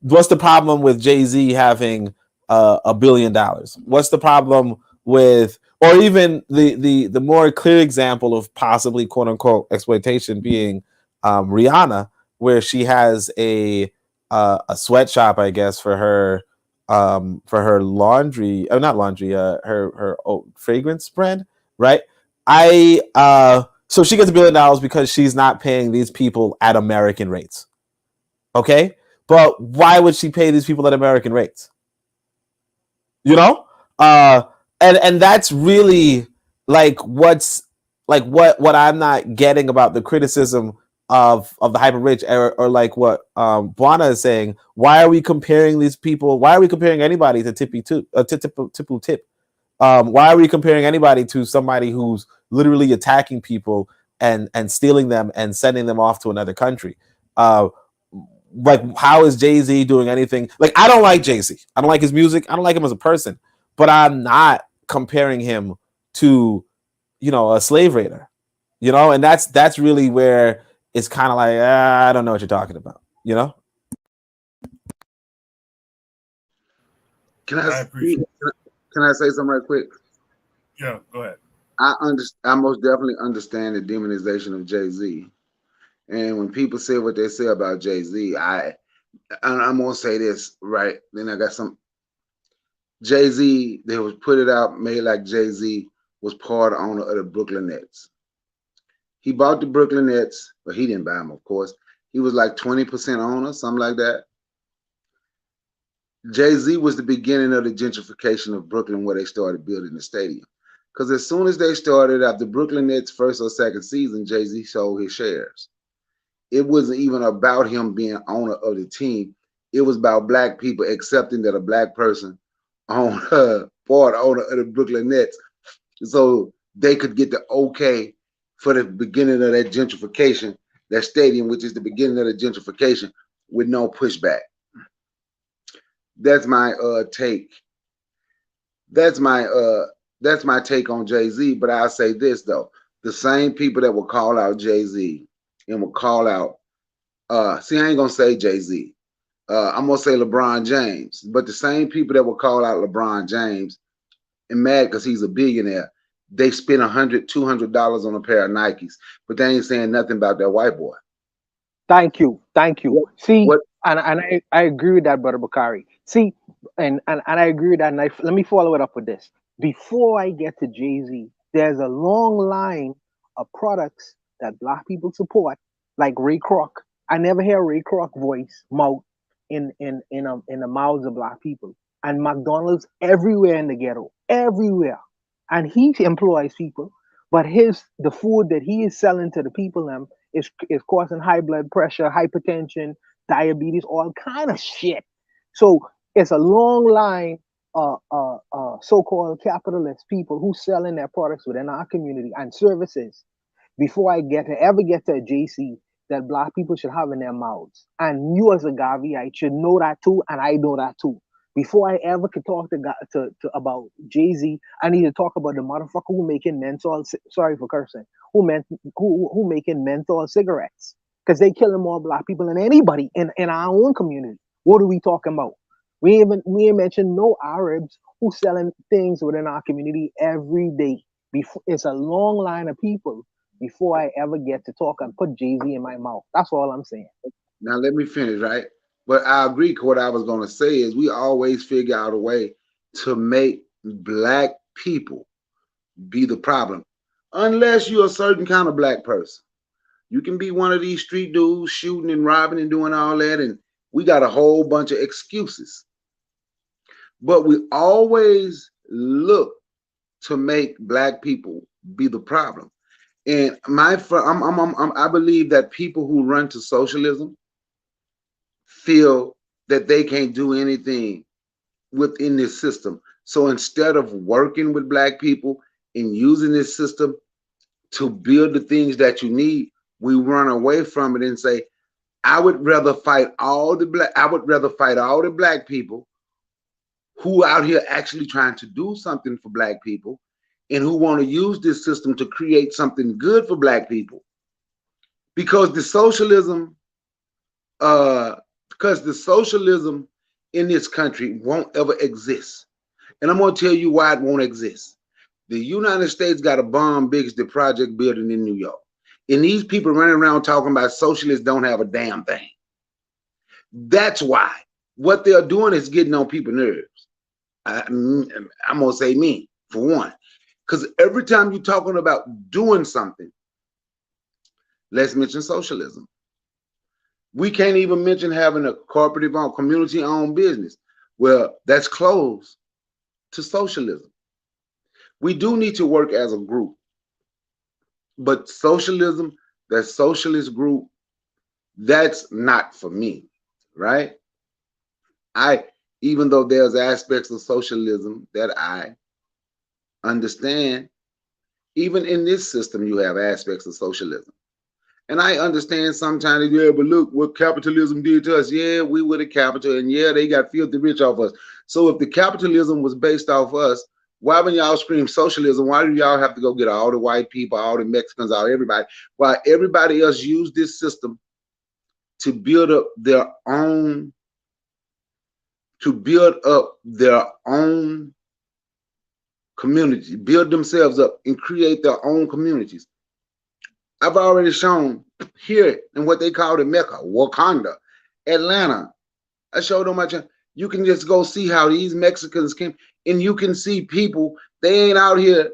What's the problem with Jay-Z having $1 billion? What's the problem with, or even the more clear example of possibly quote unquote exploitation being Rihanna, where she has a sweatshop, I guess, for her laundry, not laundry, her fragrance brand, right? So she gets $1 billion because she's not paying these people at American rates. Okay, but why would she pay these people at American rates? And that's really like what I'm not getting about the criticism of the hyper rich, or like what Buana is saying. Why are we comparing these people? Why are we comparing anybody to Tipu Tip? Why are we comparing anybody to somebody who's literally attacking people and stealing them and sending them off to another country? Like, how is Jay-Z doing anything? Like, I don't like Jay-Z. I don't like his music. I don't like him as a person. But I'm not comparing him to, a slave raider. And that's really where it's kind of like, I don't know what you're talking about. Can I say something right quick? Yeah, go ahead. I most definitely understand the demonization of Jay-Z. And when people say what they say about Jay-Z, I'm gonna say this, right? Then I got some Jay-Z, they was put it out, made like Jay-Z was part owner of the Brooklyn Nets. He bought the Brooklyn Nets, but he didn't buy them, of course. He was like 20% owner, something like that. Jay-Z was the beginning of the gentrification of Brooklyn, where they started building the stadium. Because as soon as they started after Brooklyn Nets' first or second season, Jay-Z sold his shares. It wasn't even about him being owner of the team. It was about black people accepting that a black person owned part owner of the Brooklyn Nets, so they could get the okay for the beginning of that gentrification, that stadium, which is the beginning of the gentrification, with no pushback. That's my take. That's my take on Jay-Z. But I'll say this though: the same people that will call out Jay-Z and will call out, I ain't gonna say Jay-Z. I'm gonna say LeBron James. But the same people that will call out LeBron James and mad because he's a billionaire, they spend $100, $200 on a pair of Nikes, but they ain't saying nothing about that white boy. Thank you. See, What? and I agree with that, Brother Bakari. See, and I agree with that. And let me follow it up with this. Before I get to Jay-Z, there's a long line of products that Black people support, like Ray Kroc. I never hear Ray Kroc voice mouth in the mouths of Black people. And McDonald's everywhere in the ghetto, everywhere, and he employs people, but the food that he is selling to the people is causing high blood pressure, hypertension, diabetes, all kind of shit. So it's a long line so-called capitalist people who selling their products within our community and services before I ever get to a JC that Black people should have in their mouths. And you as a Gaviite should know that too, and I know that too. Before I ever could talk to about Jay-Z, I need to talk about the motherfucker who making menthol. Sorry for cursing. Who making menthol cigarettes? Because they killing more Black people than anybody in our own community. What are we talking about? We ain't mentioned no Arabs who selling things within our community every day. It's a long line of people before I ever get to talk and put Jay-Z in my mouth. That's all I'm saying. Now let me finish, right? But I agree. What I was going to say is we always figure out a way to make Black people be the problem, unless you're a certain kind of Black person. You can be one of these street dudes shooting and robbing and doing all that, and we got a whole bunch of excuses. But we always look to make Black people be the problem. And I believe that people who run to socialism feel that they can't do anything within this system. So instead of working with Black people and using this system to build the things that you need, we run away from it and say, I would rather fight all the Black people who out here actually trying to do something for Black people and who want to use this system to create something good for Black people. Because the socialism in this country won't ever exist. And I'm going to tell you why it won't exist. The United States got a bomb biggest the project building in New York. And these people running around talking about socialists don't have a damn thing. That's why. What they're doing is getting on people's nerves. I'm going to say me, for one. Because every time you're talking about doing something, let's mention socialism. We can't even mention having a cooperative-owned, community-owned business. Well, that's close to socialism. We do need to work as a group. But socialism, that socialist group, that's not for me, right? Even though there's aspects of socialism that I understand, even in this system, you have aspects of socialism. And I understand sometimes, yeah, but look what capitalism did to us. Yeah, we were the capital, and yeah, they got filthy rich off us. So if the capitalism was based off us, why when y'all scream socialism, why do y'all have to go get all the white people, all the Mexicans, all everybody? While everybody else used this system to build up their own, community, build themselves up and create their own communities. I've already shown here in what they call the Mecca, Wakanda, Atlanta. I showed them much. You can just go see how these Mexicans came, and you can see people, they ain't out here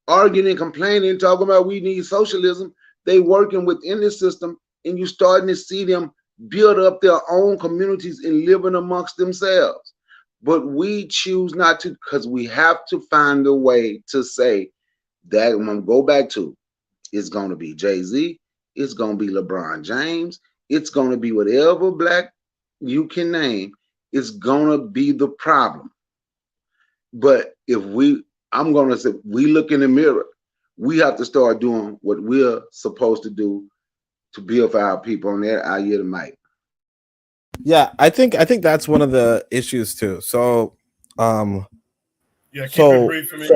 arguing and complaining, talking about we need socialism. They working within the system, and you starting to see them build up their own communities and living amongst themselves. But we choose not to, because we have to find a way to say that, I'm going to go back to, it's going to be Jay-Z, it's going to be LeBron James, it's going to be whatever Black you can name, it's going to be the problem. But if I'm going to say, we look in the mirror, we have to start doing what we're supposed to do to build for our people. On there, I hear the mic. Yeah, I think that's one of the issues too. So, yeah, keep it brief for me.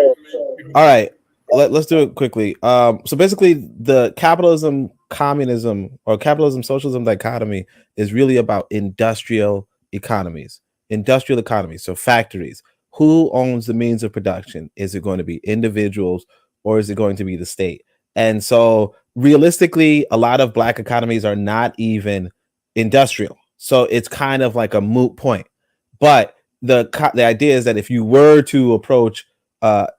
All right, let's do it quickly. So basically, the capitalism, communism, or capitalism socialism dichotomy is really about industrial economies. So factories. Who owns the means of production? Is it going to be individuals or is it going to be the state? And so realistically, a lot of black economies are not even industrial, so it's kind of like a moot point. But the idea is that if you were to approach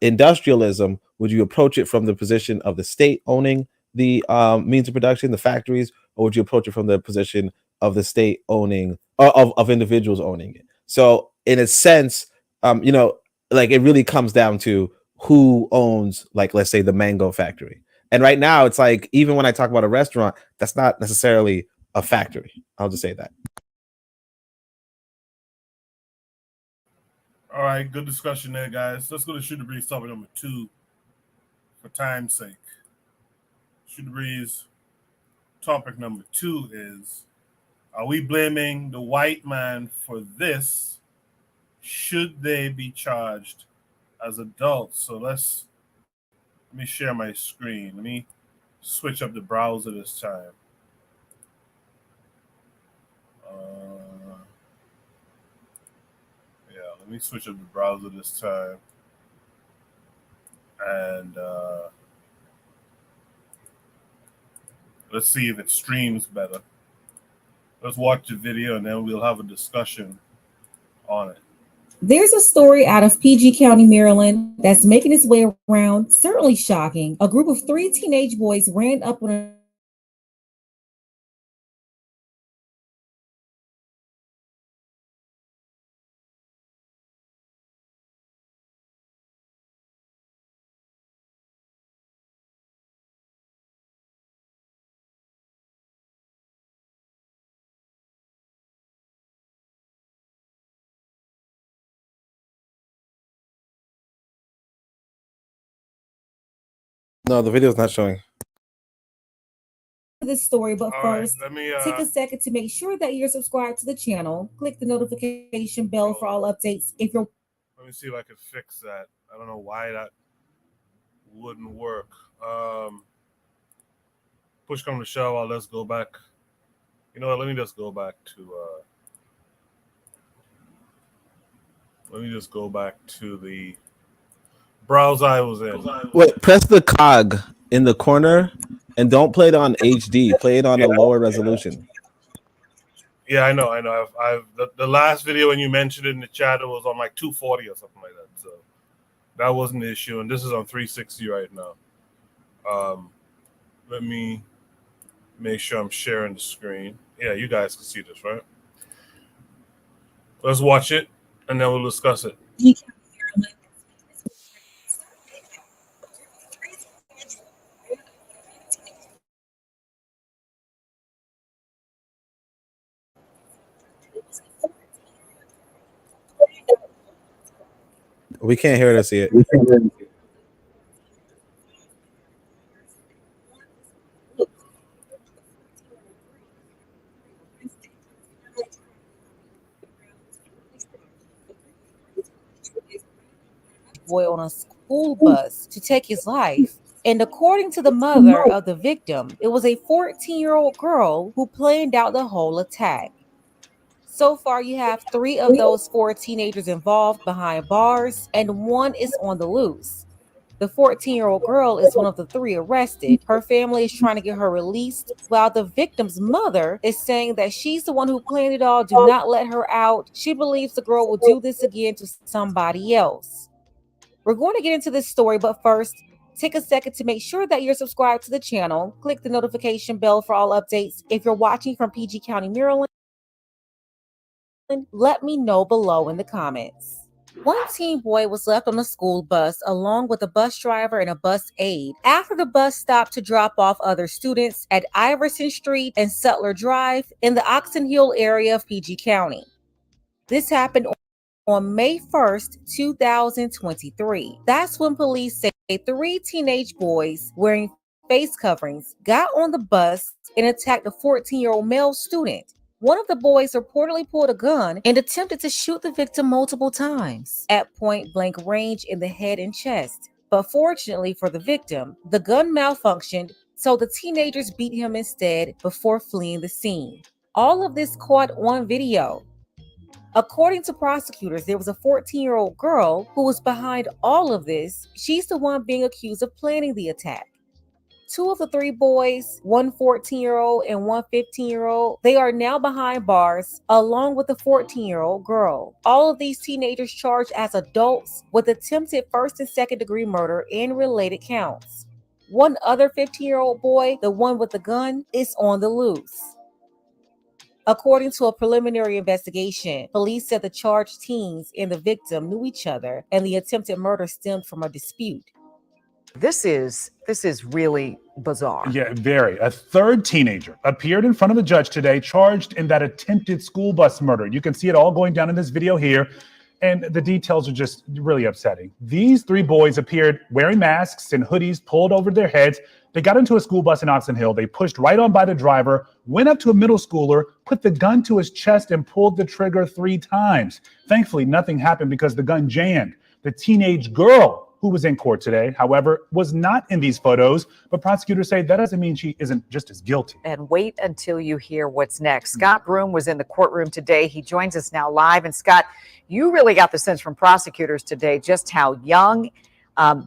industrialism, would you approach it from the position of the state owning the means of production, the factories, or would you approach it from the position of the state owning, of individuals owning it? So in a sense, you know, like it really comes down to who owns, like, let's say the mango factory. And right now it's like, even when I talk about a restaurant, that's not necessarily a factory. I'll just say that. All right, good discussion there, guys. Let's go to Shoot the Breeze topic number 2 for time's sake. Shoot the Breeze topic number 2 is, are we blaming the white man for this? Should they be charged as adults? So let me share my screen. Let me switch up the browser this time. Let me switch up the browser this time. And let's see if it streams better. Let's watch the video and then we'll have a discussion on it. There's a story out of PG County, Maryland that's making its way around, certainly shocking. A group of 3 teenage boys ran up on a No, the video's not showing this story, but first, let me take a second to make sure that you're subscribed to the channel. Click the notification bell for all updates. If you're Let me see if I can fix that. I don't know why that wouldn't work. Push come to shove, let's go back. You know what? Let me just go back to the browser I was in. Wait, press the cog in the corner and don't play it on HD. Play it on a lower resolution. Yeah, I know. I've the last video when you mentioned it in the chat, it was on like 240 or something like that. So that wasn't the issue, and this is on 360 right now. Let me make sure I'm sharing the screen. Yeah, you guys can see this, right? Let's watch it, and then we'll discuss it. We can't hear it or see it. boy on a school bus to take his life. And according to the mother of the victim, it was a 14-year-old girl who planned out the whole attack. So far, you have 3 of those 4 teenagers involved behind bars, and 1 is on the loose. The 14-year-old girl is one of the 3 arrested. Her family is trying to get her released, while the victim's mother is saying that she's the one who planned it all. Do not let her out. She believes the girl will do this again to somebody else. We're going to get into this story, but first, take a second to make sure that you're subscribed to the channel. Click the notification bell for all updates. If you're watching from PG County, Maryland, let me know below in the comments. One teen boy was left on a school bus along with a bus driver and a bus aide after the bus stopped to drop off other students at Iverson Street and Sutler Drive in the Oxon Hill area of PG County. This happened on May 1st, 2023. That's when police say 3 teenage boys wearing face coverings got on the bus and attacked a 14-year-old male student. One of the boys reportedly pulled a gun and attempted to shoot the victim multiple times at point-blank range in the head and chest. But fortunately for the victim, the gun malfunctioned, so the teenagers beat him instead before fleeing the scene. All of this caught on video. According to prosecutors, there was a 14-year-old girl who was behind all of this. She's the one being accused of planning the attack. Two of the three boys, one 14-year-old and one 15-year-old, they are now behind bars, along with the 14-year-old girl. All of these teenagers charged as adults with attempted first and second degree murder and related counts. One other 15-year-old boy, the one with the gun, is on the loose. According to a preliminary investigation, police said the charged teens and the victim knew each other, and the attempted murder stemmed from a dispute. This is really bizarre. Yeah, very. A third teenager appeared in front of the judge today, charged in that attempted school bus murder. You can see it all going down in this video here, and the details are just really upsetting. These three boys appeared wearing masks and hoodies pulled over their heads. They got into a school bus in Oxon Hill. They pushed right on by the driver, went up to a middle schooler, put the gun to his chest, and pulled the trigger 3 times. Thankfully, nothing happened because the gun jammed. The teenage girl who was in court today, however, was not in these photos, but prosecutors say that doesn't mean she isn't just as guilty. And wait until you hear what's next. Scott Broom was in the courtroom today. He joins us now live. And Scott, you really got the sense from prosecutors today just how young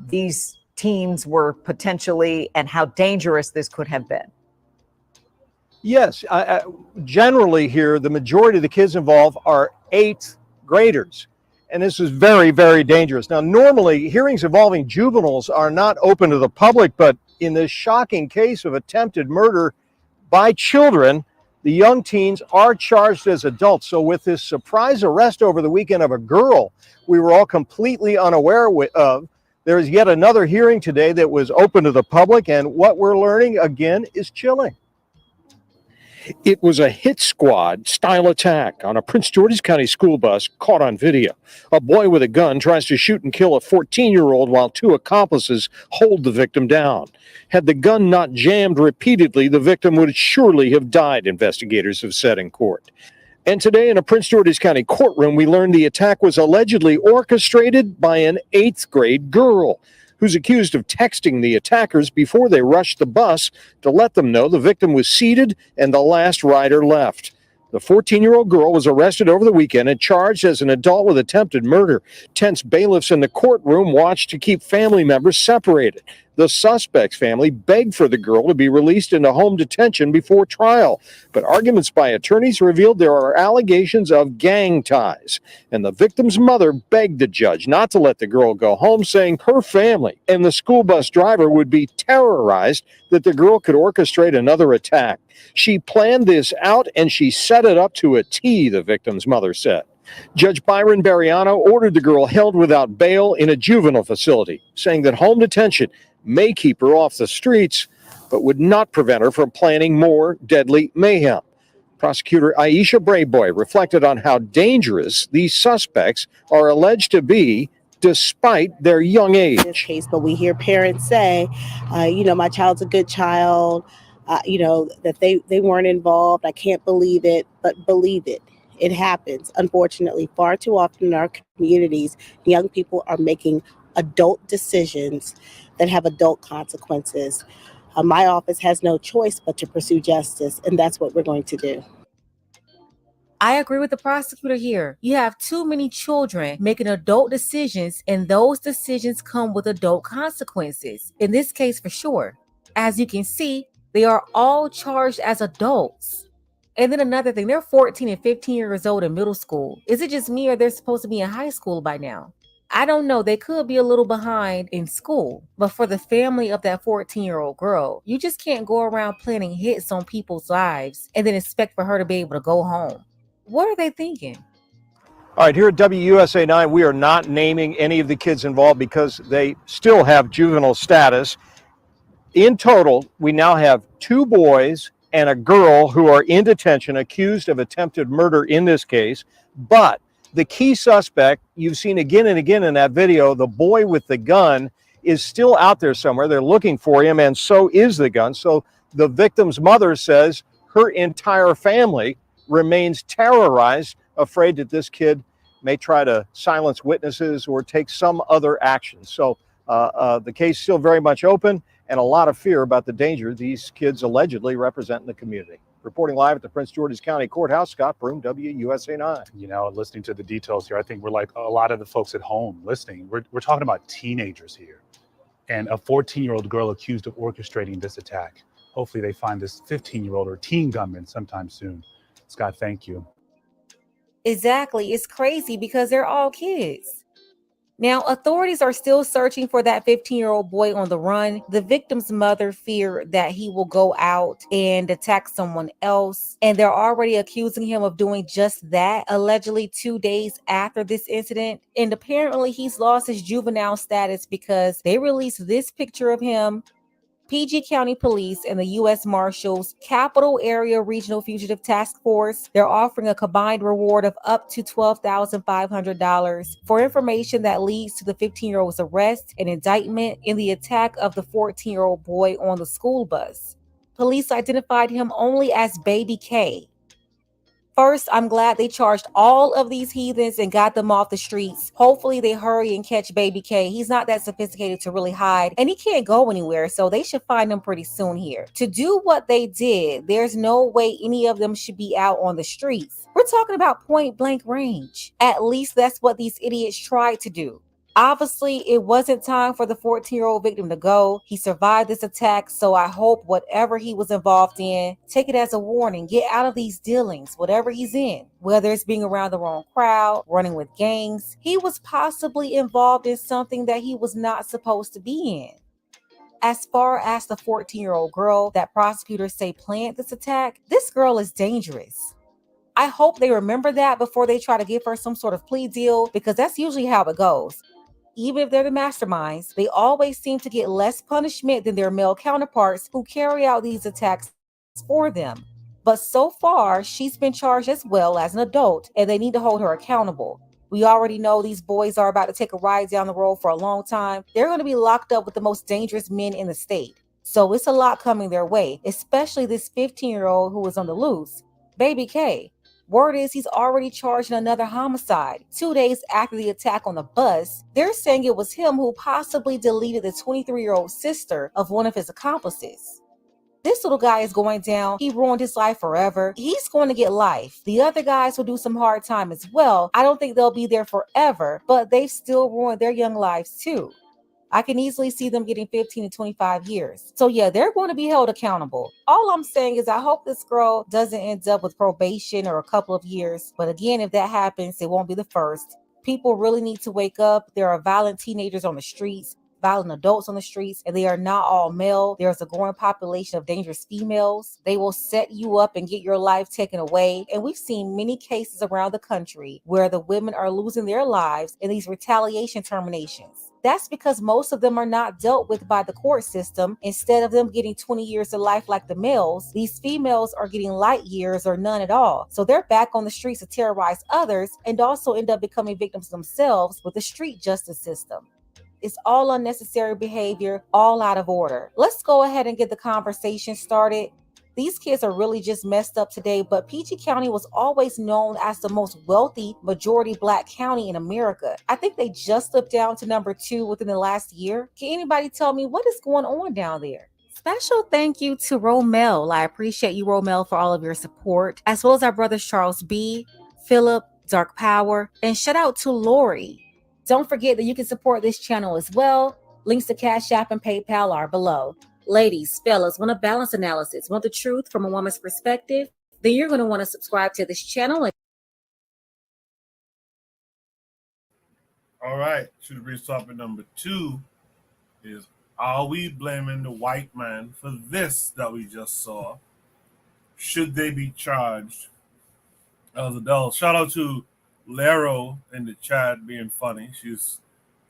these teens were potentially and how dangerous this could have been. Yes, generally here, the majority of the kids involved are 8th graders. And this is very, very dangerous. Now, normally, hearings involving juveniles are not open to the public, but in this shocking case of attempted murder by children, the young teens are charged as adults. So with this surprise arrest over the weekend of a girl we were all completely unaware of, there's yet another hearing today that was open to the public, and what we're learning, again, is chilling. It was a hit squad style attack on a Prince George's County school bus caught on video. A boy with a gun tries to shoot and kill a 14-year-old while 2 accomplices hold the victim down. Had the gun not jammed repeatedly, the victim would surely have died, investigators have said in court. And today in a Prince George's County courtroom, we learned the attack was allegedly orchestrated by an 8th grade girl who's accused of texting the attackers before they rushed the bus to let them know the victim was seated and the last rider left. The 14-year-old girl was arrested over the weekend and charged as an adult with attempted murder. Tense bailiffs in the courtroom watched to keep family members separated. The suspect's family begged for the girl to be released into home detention before trial, but arguments by attorneys revealed there are allegations of gang ties, and the victim's mother begged the judge not to let the girl go home, saying her family and the school bus driver would be terrorized that the girl could orchestrate another attack. She planned this out and she set it up to a T, the victim's mother said. Judge Byron Bariano ordered the girl held without bail in a juvenile facility, saying that home detention may keep her off the streets, but would not prevent her from planning more deadly mayhem. Prosecutor Aisha Brayboy reflected on how dangerous these suspects are alleged to be despite their young age. This case, but we hear parents say, my child's a good child, that they weren't involved. I can't believe it, but believe it. It happens. Unfortunately, far too often in our communities, young people are making adult decisions that have adult consequences. My office has no choice but to pursue justice, and that's what we're going to do. I agree with the prosecutor here. You have too many children making adult decisions, and those decisions come with adult consequences. In this case, for sure. As you can see, they are all charged as adults. And then another thing, they're 14 and 15 years old in middle school. Is it just me or they're supposed to be in high school by now? I don't know. They could be a little behind in school. But for the family of that 14-year-old girl, you just can't go around planning hits on people's lives and then expect for her to be able to go home. What are they thinking? All right, here at WUSA 9, we are not naming any of the kids involved because they still have juvenile status. In total, we now have 2 boys and a girl who are in detention accused of attempted murder in this case. But the key suspect, you've seen again and again in that video, the boy with the gun is still out there somewhere. They're looking for him, and so is the gun. So the victim's mother says her entire family remains terrorized, afraid that this kid may try to silence witnesses or take some other action. So the case is still very much open, and a lot of fear about the danger these kids allegedly represent in the community. Reporting live at the Prince George's County Courthouse, Scott Broom, WUSA 9. Listening to the details here, I think we're like a lot of the folks at home listening. We're talking about teenagers here. and a 14-year-old girl accused of orchestrating this attack. Hopefully they find this 15-year-old or teen gunman sometime soon. Scott, thank you. Exactly. It's crazy because they're all kids. Now, authorities are still searching for that 15-year-old boy on the run. The victim's mother feared that he will go out and attack someone else, and they're already accusing him of doing just that, allegedly 2 days after this incident. And apparently he's lost his juvenile status because they released this picture of him. PG County Police and the U.S. Marshals Capital Area Regional Fugitive Task Force, they're offering a combined reward of up to $12,500 for information that leads to the 15-year-old's arrest and indictment in the attack of the 14-year-old boy on the school bus. Police identified him only as Baby K. First, I'm glad they charged all of these heathens and got them off the streets. Hopefully they hurry and catch Baby K. He's not that sophisticated to really hide, and he can't go anywhere, so they should find him pretty soon here. To do what they did, there's no way any of them should be out on the streets. We're talking about point blank range. At least that's what these idiots tried to do. Obviously, it wasn't time for the 14-year-old victim to go. He survived this attack, so I hope whatever he was involved in, take it as a warning. Get out of these dealings, whatever he's in. Whether it's being around the wrong crowd, running with gangs, he was possibly involved in something that he was not supposed to be in. As far as the 14-year-old girl that prosecutors say planned this attack, this girl is dangerous. I hope they remember that before they try to give her some sort of plea deal, because that's usually how it goes. Even if they're the masterminds, they always seem to get less punishment than their male counterparts who carry out these attacks for them. But so far, she's been charged as well as an adult, and they need to hold her accountable. We already know these boys are about to take a ride down the road for a long time. They're going to be locked up with the most dangerous men in the state. So it's a lot coming their way, especially this 15-year-old who is on the loose, Baby K. Word is he's already charged in another homicide. 2 days after the attack on the bus, they're saying it was him who possibly deleted the 23-year-old sister of one of his accomplices. This little guy is going down. He ruined his life forever. He's going to get life. The other guys will do some hard time as well. I don't think they'll be there forever, but they've still ruined their young lives too. I can easily see them getting 15 to 25 years. So yeah, they're going to be held accountable. All I'm saying is I hope this girl doesn't end up with probation or a couple of years. But again, if that happens, it won't be the first. People really need to wake up. There are violent teenagers on the streets, violent adults on the streets, and they are not all male. There's a growing population of dangerous females. They will set you up and get your life taken away. And we've seen many cases around the country where the women are losing their lives in these retaliation terminations. That's because most of them are not dealt with by the court system. Instead of them getting 20 years to life like the males, these females are getting light years or none at all. So they're back on the streets to terrorize others and also end up becoming victims themselves with the street justice system. It's all unnecessary behavior, all out of order. Let's go ahead and get the conversation started. These kids are really just messed up today, but PG County was always known as the most wealthy majority Black county in America. I think they just slipped down to number 2 within the last year. Can anybody tell me what is going on down there? Special thank you to Romel. I appreciate you, Romel, for all of your support, as well as our brothers Charles B., Philip, Dark Power, and shout out to Lori. Don't forget that you can support this channel as well. Links to Cash App and PayPal are below. Ladies, fellas, want a balanced analysis, want the truth from a woman's perspective? Then you're going to want to subscribe to this channel. All right, should reach topic number 2 is, are we blaming the white man for this that we just saw? Should they be charged as adults? Shout out to Lero in the chat being funny. She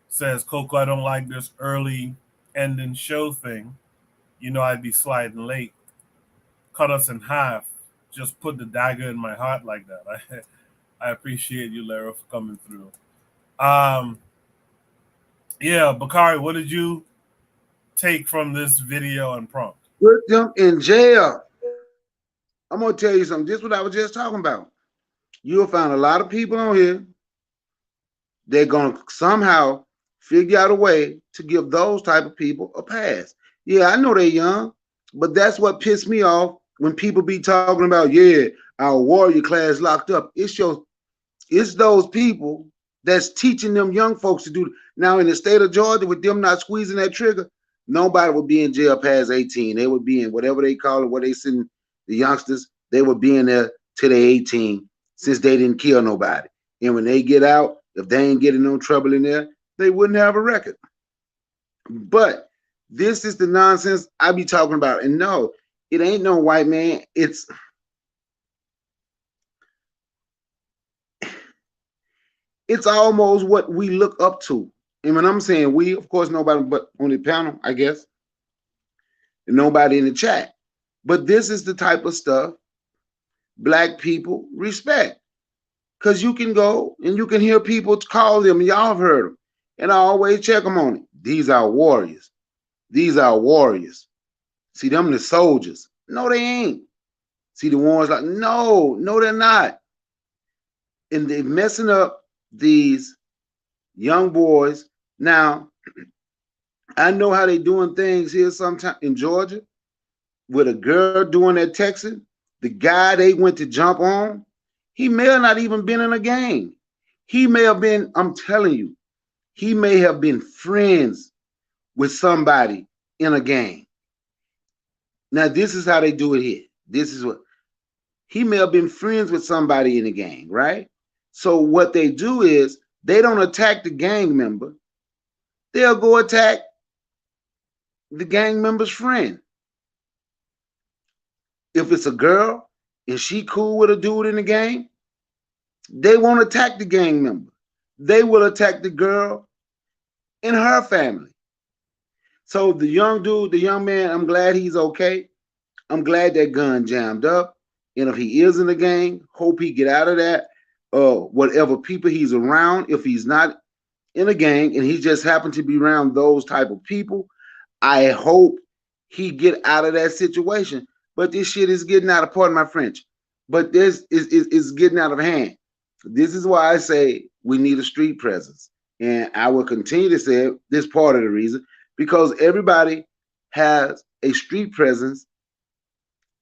says, Coco, I don't like this early ending show thing. You know I'd be sliding late. Cut us in half. Just put the dagger in my heart like that. I appreciate you, Lero, for coming through. Yeah, Bakari, what did you take from this video and prompt? Put them in jail. I'm going to tell you something. This is what I was just talking about. You'll find a lot of people on here. They're going to somehow figure out a way to give those type of people a pass. Yeah, I know they're young, but that's what pissed me off when people be talking about, yeah, our warrior class locked up. It's those people that's teaching them young folks to do. Now in the state of Georgia, with them not squeezing that trigger, nobody would be in jail past 18. They would be in whatever they call it, what they send the youngsters, they would be in there till they 18, since they didn't kill nobody. And when they get out, if they ain't getting no trouble in there, they wouldn't have a record. But this is the nonsense I be talking about. And no, it ain't no white man. It's almost what we look up to. And when I'm saying we, of course, nobody but on the panel, I guess, and nobody in the chat. But this is the type of stuff Black people respect. Because you can go and you can hear people call them, y'all have heard them, and I always check them on it. These are warriors. These are warriors. See, them the soldiers. No, they ain't. See, the ones like, no, they're not. And they're messing up these young boys. Now, I know how they doing things here sometimes in Georgia with a girl doing that texting. The guy they went to jump on, he may have not even been in a gang. He may have been, I'm telling you, he may have been friends with somebody in a gang. Now, this is how they do it here. This is what, he may have been friends with somebody in the gang, right? So what they do is they don't attack the gang member. They'll go attack the gang member's friend. If it's a girl and she cool with a dude in the gang, they won't attack the gang member. They will attack the girl and her family. So the young dude, the young man, I'm glad he's okay. I'm glad that gun jammed up. And if he is in the gang, hope he get out of that. Whatever people he's around, if he's not in a gang and he just happened to be around those type of people, I hope he get out of that situation. But this shit is getting out of, pardon my French, but this is getting out of hand. This is why I say we need a street presence. And I will continue to say this part of the reason, because everybody has a street presence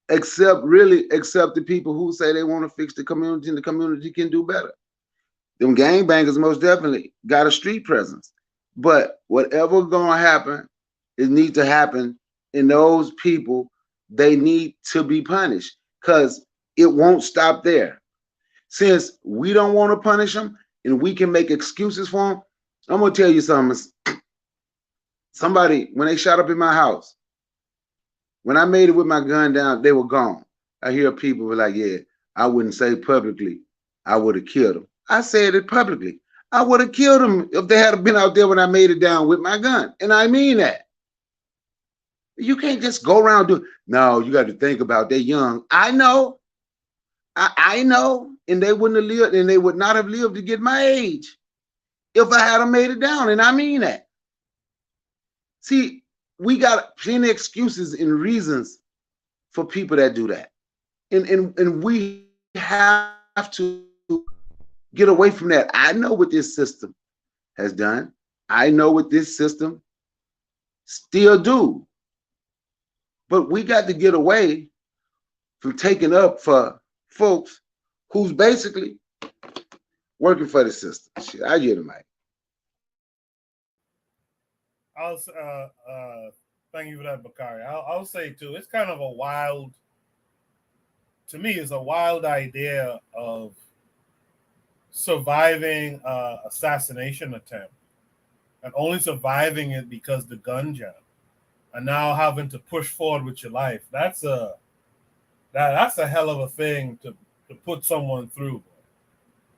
except the people who say they want to fix the community and the community can do better. Them gangbangers most definitely got a street presence. But whatever gonna happen, it needs to happen. And those people, they need to be punished because it won't stop there. Since we don't want to punish them and we can make excuses for them, I'm gonna tell you something. Somebody, when they shot up in my house, when I made it with my gun down, they were gone. I hear people were like, yeah, I wouldn't say publicly, I would have killed them. I said it publicly. I would have killed them if they had been out there when I made it down with my gun. And I mean that. You can't just go around doing, no, you got to think about they're young. I know. I know. And they wouldn't have lived, and they would not have lived to get my age if I had made it down. And I mean that. See, we got plenty of excuses and reasons for people that do that. And we have to get away from that. I know what this system has done. I know what this system still do. But we got to get away from taking up for folks who's basically working for the system. Shit, I get it, Mike. Thank you for that, Bakari. I'll say too, it's kind of a wild, to me, it's a wild idea of surviving an assassination attempt and only surviving it because the gun jammed, and now having to push forward with your life. That's a hell of a thing to put someone through.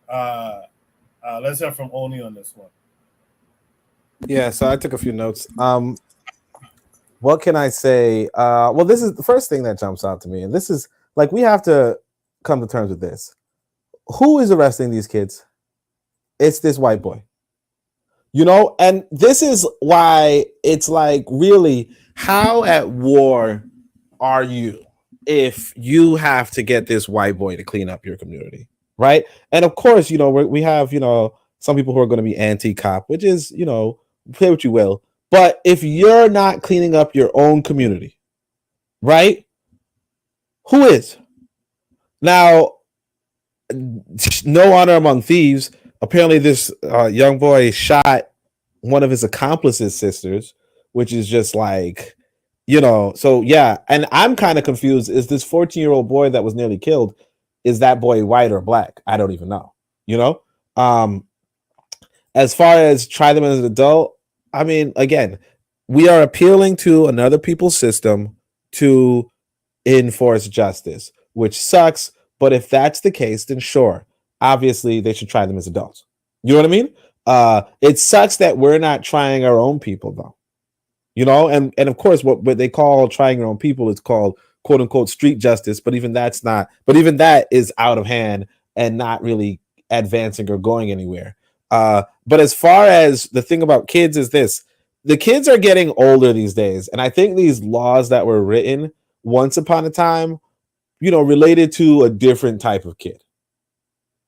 Let's hear from Oni on this one. Yeah, so I took a few notes. What can I say? Well, this is the first thing that jumps out to me, and this is like we have to come to terms with this. Who is arresting these kids? It's this white boy. You know, and this is why it's like, really, how at war are you if you have to get this white boy to clean up your community, right? And of course, you know, we have, you know, some people who are going to be anti-cop, which is, you know, play what you will. But if you're not cleaning up your own community, right? Who is? Now, no honor among thieves, apparently this young boy shot one of his accomplice's sisters, which is just like, so yeah. And I'm kind of confused. Is this 14-year-old boy that was nearly killed, is that boy white or black? I don't even know. As far as try them as an adult, I mean, again, we are appealing to another people's system to enforce justice, which sucks. But if that's the case, then sure, obviously they should try them as adults. You know what I mean? It sucks that we're not trying our own people, though. And of course, what they call trying your own people is called quote unquote street justice. But even that is out of hand and not really advancing or going anywhere. But as far as the thing about kids is this, the kids are getting older these days. And I think these laws that were written once upon a time, related to a different type of kid,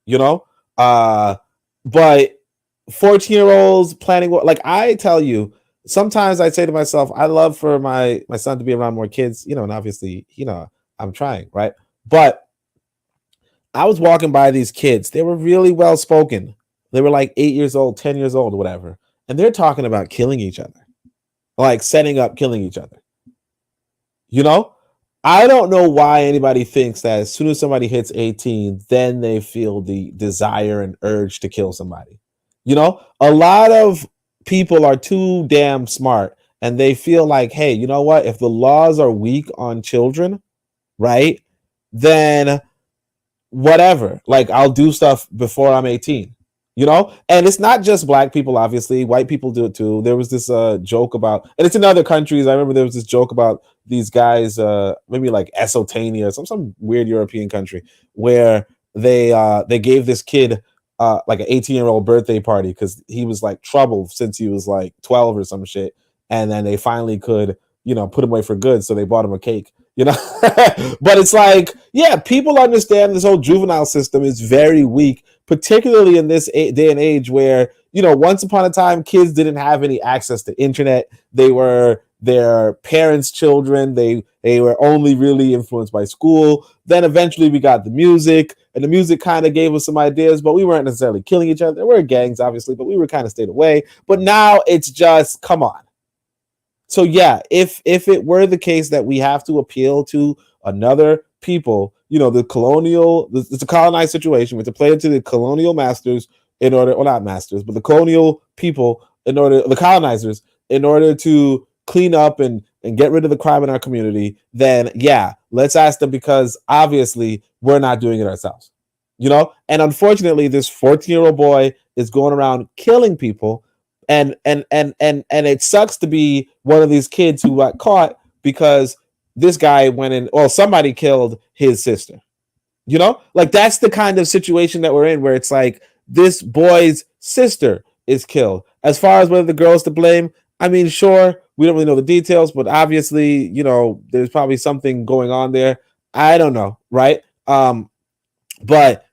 but 14-year-olds planning, like I tell you, sometimes I say to myself, I love for my son to be around more kids, and obviously, I'm trying, right? But I was walking by these kids. They were really well spoken. They were like 8 years old, 10 years old, whatever. And they're talking about killing each other, like setting up killing each other. I don't know why anybody thinks that as soon as somebody hits 18, then they feel the desire and urge to kill somebody. A lot of people are too damn smart and they feel like, hey, you know what? If the laws are weak on children, right, then whatever, like I'll do stuff before I'm 18. And it's not just black people, obviously, white people do it too. There was this joke about, and it's in other countries. I remember there was this joke about these guys, maybe like Esotania or some weird European country, where they gave this kid like an 18-year-old birthday party because he was like troubled since he was like 12 or some shit. And then they finally could, put him away for good. So they bought him a cake. But it's like, yeah, people understand this whole juvenile system is very weak, particularly in this day and age where, once upon a time, kids didn't have any access to internet. They were their parents' children. They were only really influenced by school. Then eventually we got the music, and the music kind of gave us some ideas, but we weren't necessarily killing each other. There were gangs, obviously, but we were kind of stayed away. But now it's just, come on. So yeah, if it were the case that we have to appeal to another people, it's a colonized situation. We have to play into the colonial masters in order, or not masters, but the colonial people the colonizers, in order to clean up and get rid of the crime in our community, then yeah, let's ask them, because obviously we're not doing it ourselves. And unfortunately, this 14-year-old boy is going around killing people. And it sucks to be one of these kids who got caught because this guy went in, well, somebody killed his sister. Like that's the kind of situation that we're in, where it's like this boy's sister is killed. As far as whether the girl's to blame, I mean, sure, we don't really know the details, but obviously, there's probably something going on there. I don't know, right? But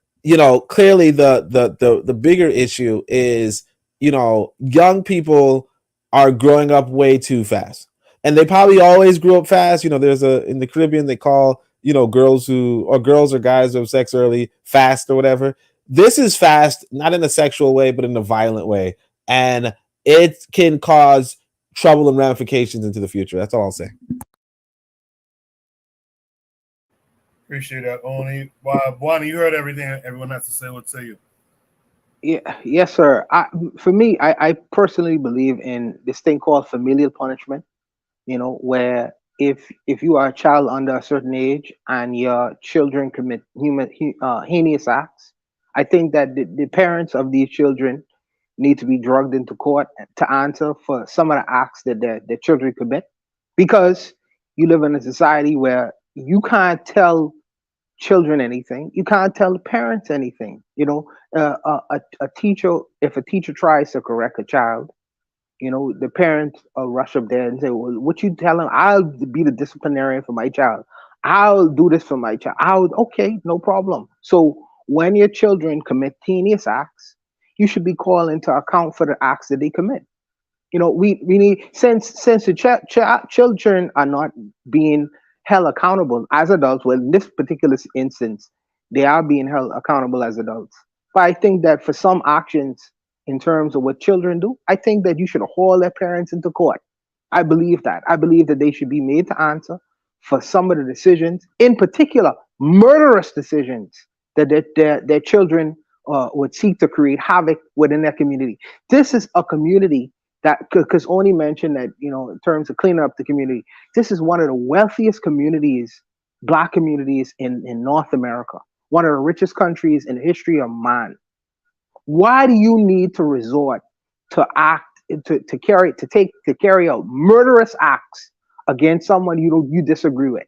clearly the bigger issue is, young people are growing up way too fast, and they probably always grew up fast. There's in the Caribbean, they call, girls or guys who have sex early fast or whatever. This is fast, not in a sexual way, but in a violent way. And it can cause trouble and ramifications into the future. That's all I'll say. Appreciate that, Oni. Bonnie, you heard everything everyone has to say. What say you? Yeah, yes, sir. For me, I personally believe in this thing called familial punishment. Where if you are a child under a certain age and your children commit heinous acts, I think that the parents of these children need to be drugged into court to answer for some of the acts that their children commit, because you live in a society where you can't tell children anything. You can't tell the parents anything. A teacher, if a teacher tries to correct a child, the parents will rush up there and say, well, what you tell them? I'll be the disciplinarian for my child. I'll do this for my child. Okay, no problem. So when your children commit heinous acts, you should be called into account for the acts that they commit. We need, since the children are not being held accountable as adults. Well, in this particular instance, they are being held accountable as adults But I think that for some actions in terms of what children do, I think that you should haul their parents into court. I believe that. I believe that they should be made to answer for some of the decisions, in particular, murderous decisions that their children would seek to create havoc within their community. This is a community that, because Oni mentioned that, in terms of cleaning up the community, this is one of the wealthiest communities, Black communities in North America, one of the richest countries in the history of man. Why do you need to resort to carry out murderous acts against someone you disagree with?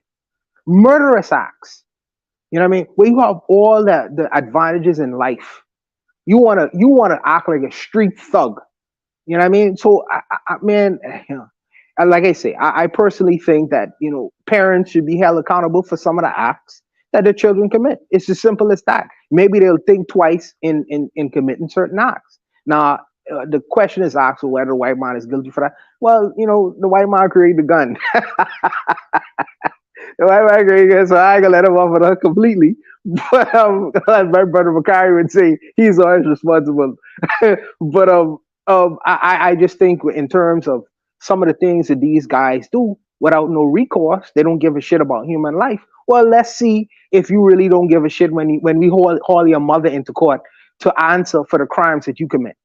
Murderous acts. You know what I mean? Where you have all the advantages in life, you wanna act like a street thug. You know what I mean? So, man, like I say, I personally think that parents should be held accountable for some of the acts that their children commit. It's as simple as that. Maybe they'll think twice in committing certain acts. Now, the question is asked whether the white man is guilty for that. Well, the white man created the gun. The white man created it, so I ain't gonna let him off of that completely. But as my brother Bakari would say, he's always responsible. But I just think in terms of some of the things that these guys do without no recourse, they don't give a shit about human life. Well, let's see if you really don't give a shit when we haul your mother into court to answer for the crimes that you commit.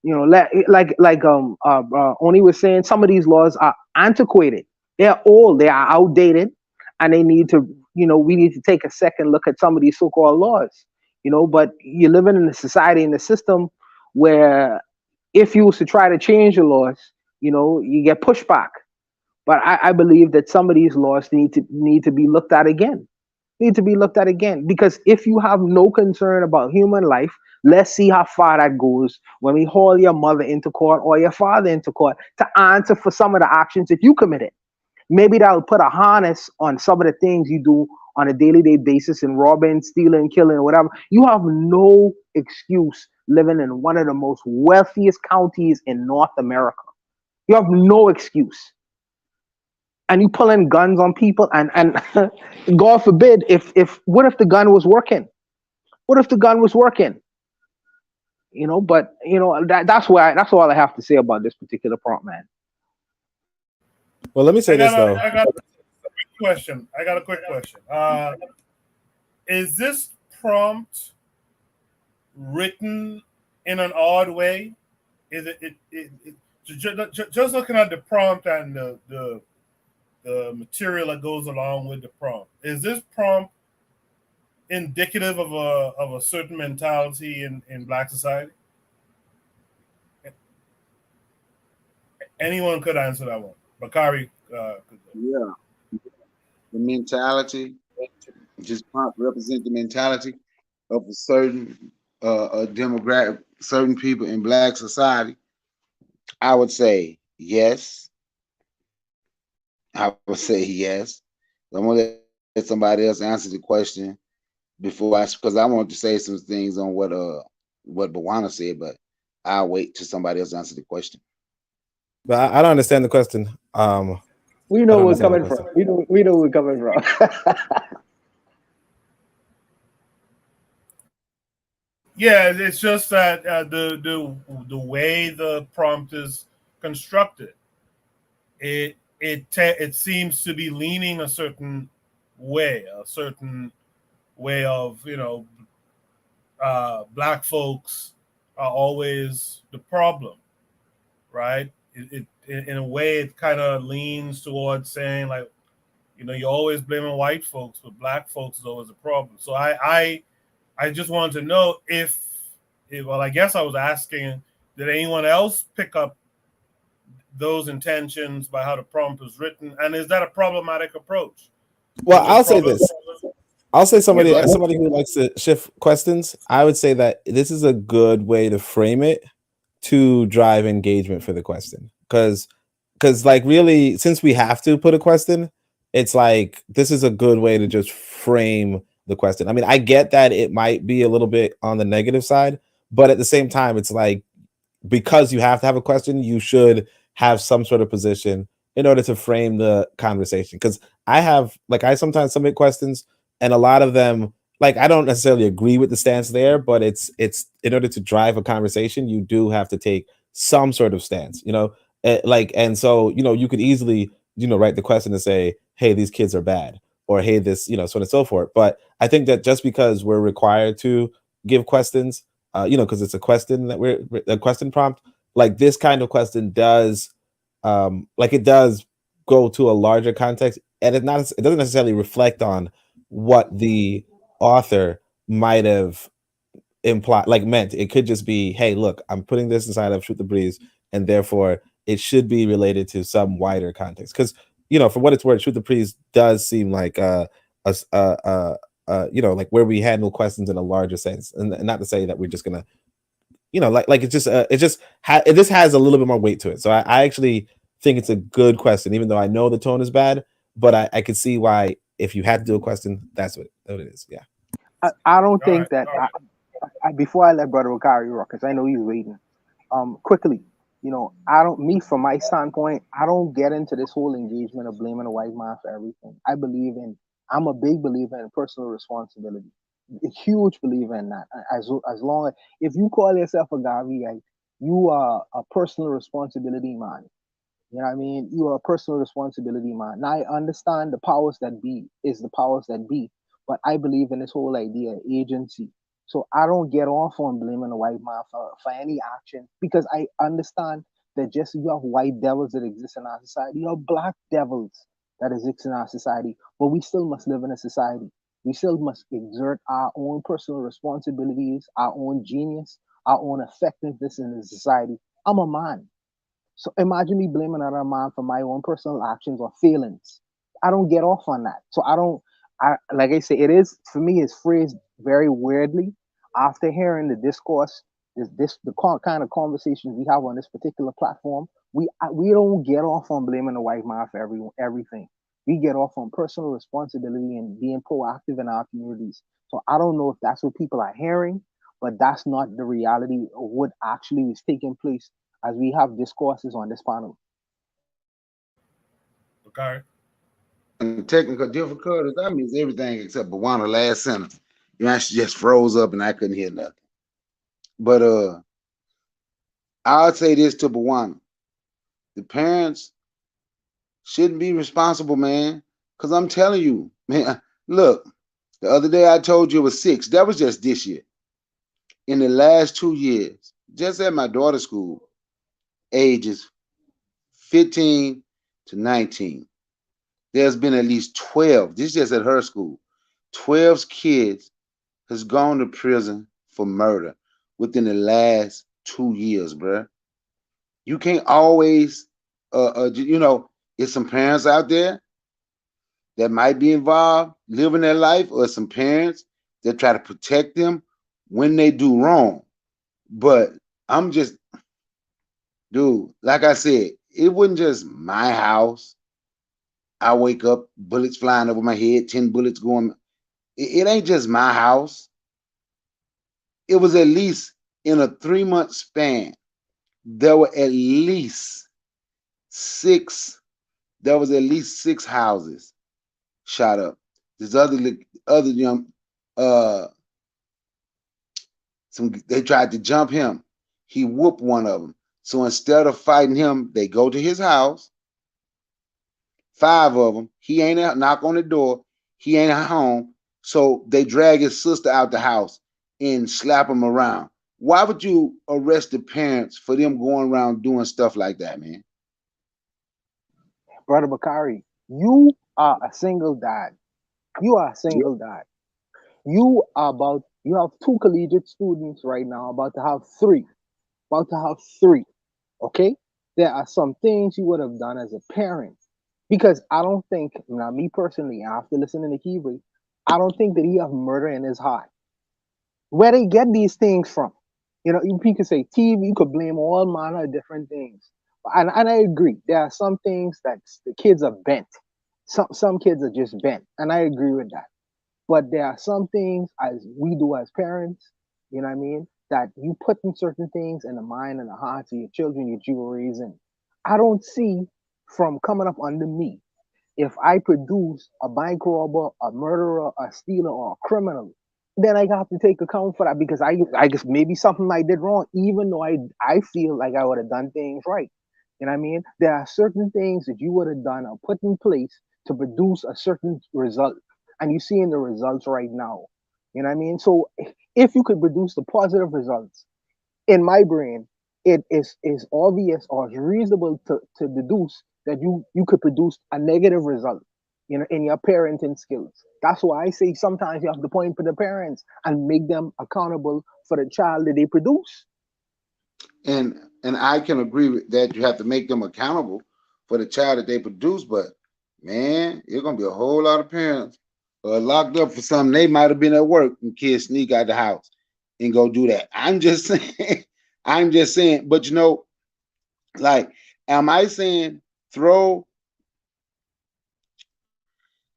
Like Oni was saying, some of these laws are antiquated. They're old. They are outdated, and they need to. We need to take a second look at some of these so-called laws. But you're living in a society, in a system where if you was to try to change the laws, you get pushback. But I believe that some of these laws need to be looked at again. Because if you have no concern about human life, let's see how far that goes when we haul your mother into court or your father into court to answer for some of the actions that you committed. Maybe that'll put a harness on some of the things you do on a daily basis in robbing, stealing, killing, whatever. You have no excuse living in one of the most wealthiest counties in North America. You have no excuse. And you pulling guns on people, and God forbid, what if the gun was working? What if the gun was working? But that's all I have to say about this particular prompt, man. Well, let me say this though. I got a quick question. Is this prompt written in an odd way? Is it just looking at the prompt and the material that goes along with the prompt? Is this prompt indicative of a certain mentality in Black society? Anyone could answer that one. Bakari. Yeah, the mentality, just represent the mentality of a certain demographic, certain people in Black society. I would say yes. I'm gonna let somebody else answer the question because I want to say some things on what Bawana said, but I'll wait till somebody else answer the question. But I don't understand the question. We know where we're coming from. We know where we're coming from. Yeah, it's just that the way the prompt is constructed, it seems to be leaning a certain way of Black folks are always the problem, right? It in a way it kind of leans towards saying like, you're always blaming white folks, but Black folks is always a problem. So I just wanted to know if I guess I was asking, did anyone else pick up those intentions by how the prompt was written, and is that a problematic approach? Well, I'll say this. I'll say somebody who likes to shift questions. I would say that this is a good way to frame it to drive engagement for the question, because like really, since we have to put a question, it's like this is a good way to just frame the question. I mean, I get that it might be a little bit on the negative side, but at the same time, it's like because you have to have a question, you should have some sort of position in order to frame the conversation. Because I sometimes submit questions, and a lot of them like I don't necessarily agree with the stance there, but it's in order to drive a conversation, you do have to take some sort of stance, like, and so you could easily write the question and say, hey, these kids are bad, or hey, this, so on and so forth. But I think that just because we're required to give questions, because it's a question that we're a question prompt, like this kind of question does, like it does go to a larger context, and it doesn't necessarily reflect on what the author might have implied, like meant. It could just be, hey, look, I'm putting this inside of Shoot the Breeze, and therefore it should be related to some wider context. Because for what it's worth, Shoot the Breeze does seem like like where we handle questions in a larger sense, and not to say that we're just gonna like it just has a little bit more weight to it. So I actually think it's a good question, even though I know the tone is bad, but I could see why if you had to do a question, that's what it is. Yeah. I don't think that before I let Brother Bakari rock, because I know he's waiting. Quickly, I don't, me from my standpoint, I don't get into this whole engagement of blaming the white man for everything. I'm a big believer in personal responsibility. A huge believer in that. As long as, if you call yourself a Garveyite, you are a personal responsibility man. You know what I mean? You are a personal responsibility man. Now I understand the powers that be is the powers that be, but I believe in this whole idea of agency. So I don't get off on blaming the white man for any action, because I understand that just you have white devils that exist in our society, you have black devils that exist in our society, but we still must live in a society. We still must exert our own personal responsibilities, our own genius, our own effectiveness in the society. I'm a man. So imagine me blaming another man for my own personal actions or feelings. I don't get off on that. So like I say, it is, for me, it's phrased very weirdly. After hearing the discourse, kind of conversations we have on this particular platform, we don't get off on blaming the white man for everything. We get off on personal responsibility and being proactive in our communities. So I don't know if that's what people are hearing, but that's not the reality of what actually is taking place as we have discourses on this panel. Okay. And technical difficulties, that means everything except Bawana last sentence. You actually just froze up and I couldn't hear nothing. But I'll say this to Bawana. The parents shouldn't be responsible, man. Because I'm telling you, man, look, the other day I told you it was 6. That was just this year. In the last 2 years, just at my daughter's school, ages 15 to 19, there's been at least 12, this is just at her school, 12 kids has gone to prison for murder within the last 2 years, bruh. You can't always, there's some parents out there that might be involved living their life, or some parents that try to protect them when they do wrong. But I'm just, dude, like I said, it wasn't just my house. I wake up, bullets flying over my head, 10 bullets going. It ain't just my house. It was at least in a 3-month span, there were at least 6 houses shot up. There's other young, they tried to jump him. He whooped one of them. So instead of fighting him, they go to his house. 5 of them. He ain't out. Knock on the door. He ain't at home. So they drag his sister out the house and slap him around. Why would you arrest the parents for them going around doing stuff like that, man? Brother Bakari, you are a single dad. You are a single dad. You have 2 collegiate students right now, about to have 3. Okay? There are some things you would have done as a parent. Because I don't think, now me personally, after listening to Kiwi, I don't think that he have murder in his heart. Where they get these things from? You can say TV, you could blame all manner of different things. And I agree. There are some things that the kids are bent. Some kids are just bent. And I agree with that. But there are some things as we do as parents, you know what I mean, that you put in certain things in the mind and the hearts of your children, your jewelries. And I don't see from coming up under me, if I produce a bank robber, a murderer, a stealer, or a criminal, then I have to take account for that because I guess maybe something I did wrong, even though I feel like I would have done things right. You know what I mean? There are certain things that you would have done or put in place to produce a certain result, and you're seeing the results right now. You know what I mean? So if you could produce the positive results, in my brain, it is obvious or it's reasonable to deduce that you could produce a negative result in your parenting skills. That's why I say sometimes you have to point for the parents and make them accountable for the child that they produce. And I can agree with that. You have to make them accountable for the child that they produce. But man, it's gonna be a whole lot of parents locked up for something they might have been at work and kids sneak out the house and go do that. I'm just saying. I'm just saying. But you know, like, am I saying throw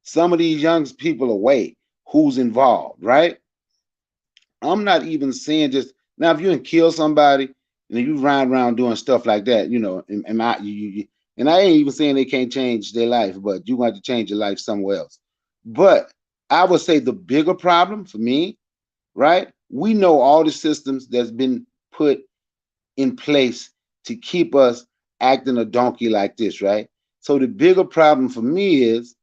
some of these young people away? Who's involved, right? I'm not even saying just now. If you can kill somebody and you ride around doing stuff like that, you know, and I ain't even saying they can't change their life, but you want to change your life somewhere else. But I would say the bigger problem for me, right? We know all the systems that's been put in place to keep us acting a donkey like this, right? So the bigger problem for me is,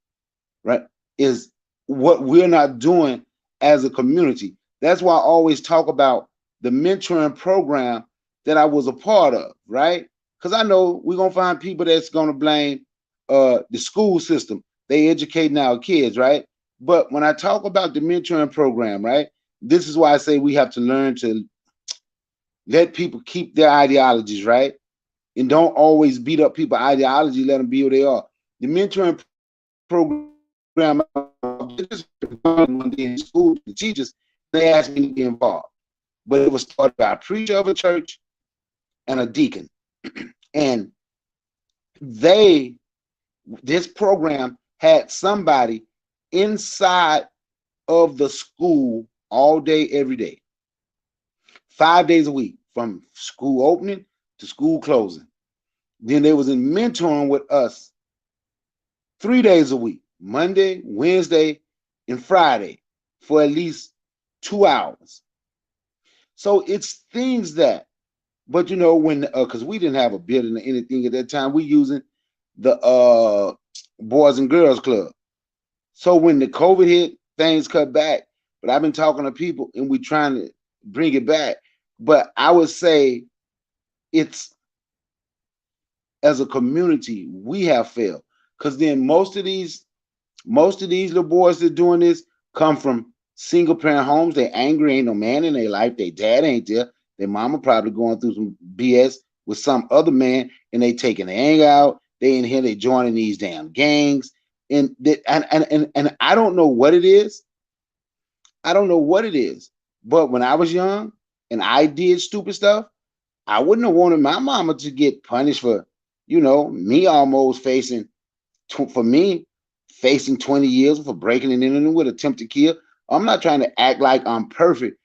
right, is what we're not doing as a community. That's why I always talk about the mentoring program that I was a part of, right? Because I know we're gonna find people that's gonna blame the school system. They educating our kids, right? But when I talk about the mentoring program, right, this is why I say we have to learn to let people keep their ideologies, right? And don't always beat up people's ideology, let them be who they are. The mentoring program one day in school, the teachers, they asked me to be involved. But it was started by a preacher of a church and a deacon. And this program had somebody inside of the school all day, every day, 5 days a week, from school opening to school closing. Then they was in mentoring with us 3 days a week, Monday, Wednesday, and Friday, for at least 2 hours. So it's things that, but you know, when because we didn't have a building or anything at that time, we using the Boys and Girls Club. So when the COVID hit, things cut back. But I've been talking to people and we trying to bring it back. But I would say it's, as a community, we have failed. Because then most of these little boys that are doing this come from single parent homes. They angry, ain't no man in their life. Their dad ain't there. Their mama probably going through some BS with some other man, and they taking the anger out. They in here, they joining these damn gangs. And I don't know what it is. I don't know what it is. But when I was young and I did stupid stuff, I wouldn't have wanted my mama to get punished for, me almost facing 20 years for breaking and entering with attempt to kill. I'm not trying to act like I'm perfect,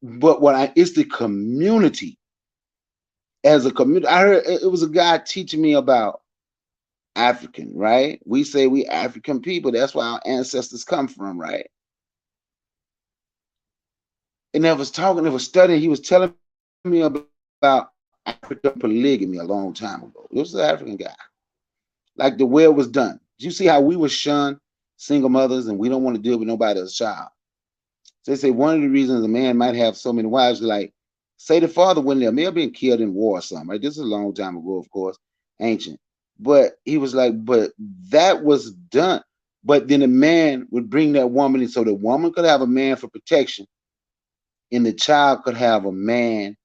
but it's the community. As a community, I heard it was a guy teaching me about African, right? We say we African people. That's where our ancestors come from, right? And I was studying. He was telling me about African polygamy a long time ago. This was an African guy. Like the way it was done. Did you see how we were shunned, single mothers, and we don't want to deal with nobody else's child? So they say one of the reasons a man might have so many wives, like, say the father wasn't there, may have been killed in war or something, right? This is a long time ago, of course, ancient. But he was like, but that was done. But then a man would bring that woman in, so the woman could have a man for protection, and the child could have a man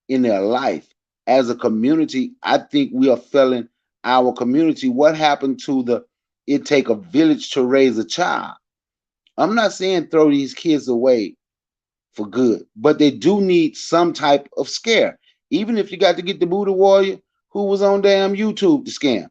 in their life. As a community, I think we are failing our community. What happened to it take a village to raise a child? I'm not saying throw these kids away for good, but they do need some type of scare. Even if you got to get the Buddha warrior who was on damn YouTube to scam.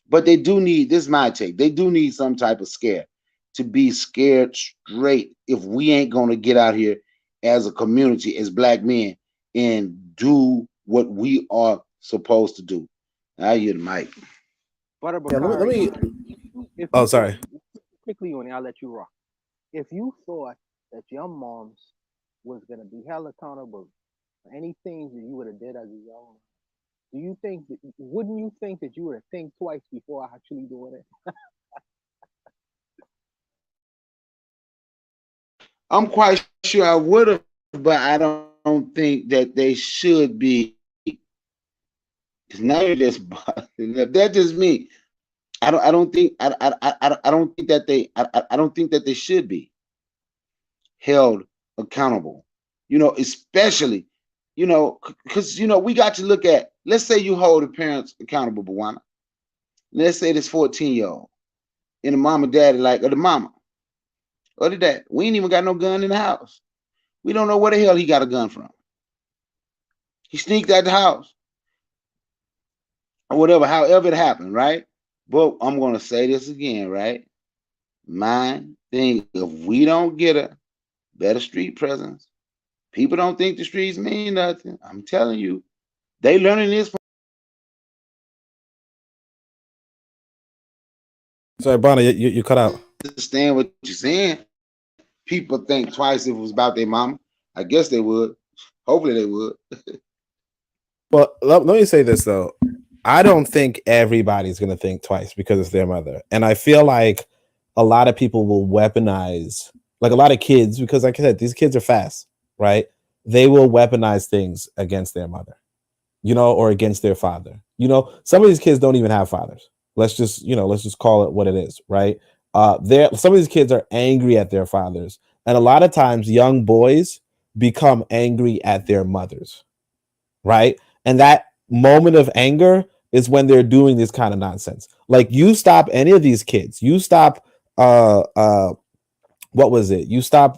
But they do need, this is my take, they do need some type of scare to be scared straight if we ain't going to get out here as a community, as black men, and do what we are supposed to do. Now you the mic. Brother Yeah, Bakari, let me. Oh, sorry. Quickly, I'll let you rock. If you thought that your moms was gonna be held accountable for any things that you would have did as a young man, do you think that, wouldn't you think that you would have think twice before actually doing it? I'm quite sure I would have, but I don't think that they should be. Because now you're just that's just me. I don't think I don't think that I don't think that they should be held accountable. Especially, because we got to look at, let's say you hold the parents accountable, Bwana. Let's say this 14-year-old and the mom and daddy, or the mama or the dad, we ain't even got no gun in the house. We don't know where the hell he got a gun from. He sneaked out the house or whatever, however it happened, right? But I'm going to say this again, right? My thing, if we don't get a better street presence, people don't think the streets mean nothing. I'm telling you, they learning this. Sorry, Bonnie, you cut out. Understand what you're saying? People think twice if it was about their mama. I guess they would. Hopefully they would. Well, let me say this though. I don't think everybody's going to think twice because it's their mother. And I feel like a lot of people will weaponize, like a lot of kids, because like I said, these kids are fast, right? They will weaponize things against their mother, or against their father. Some of these kids don't even have fathers. Let's just call it what it is, right? Some of these kids are angry at their fathers. And a lot of times young boys become angry at their mothers, right? And that moment of anger is when they're doing this kind of nonsense. Like, you stop any of these kids, you stop what was it? You stop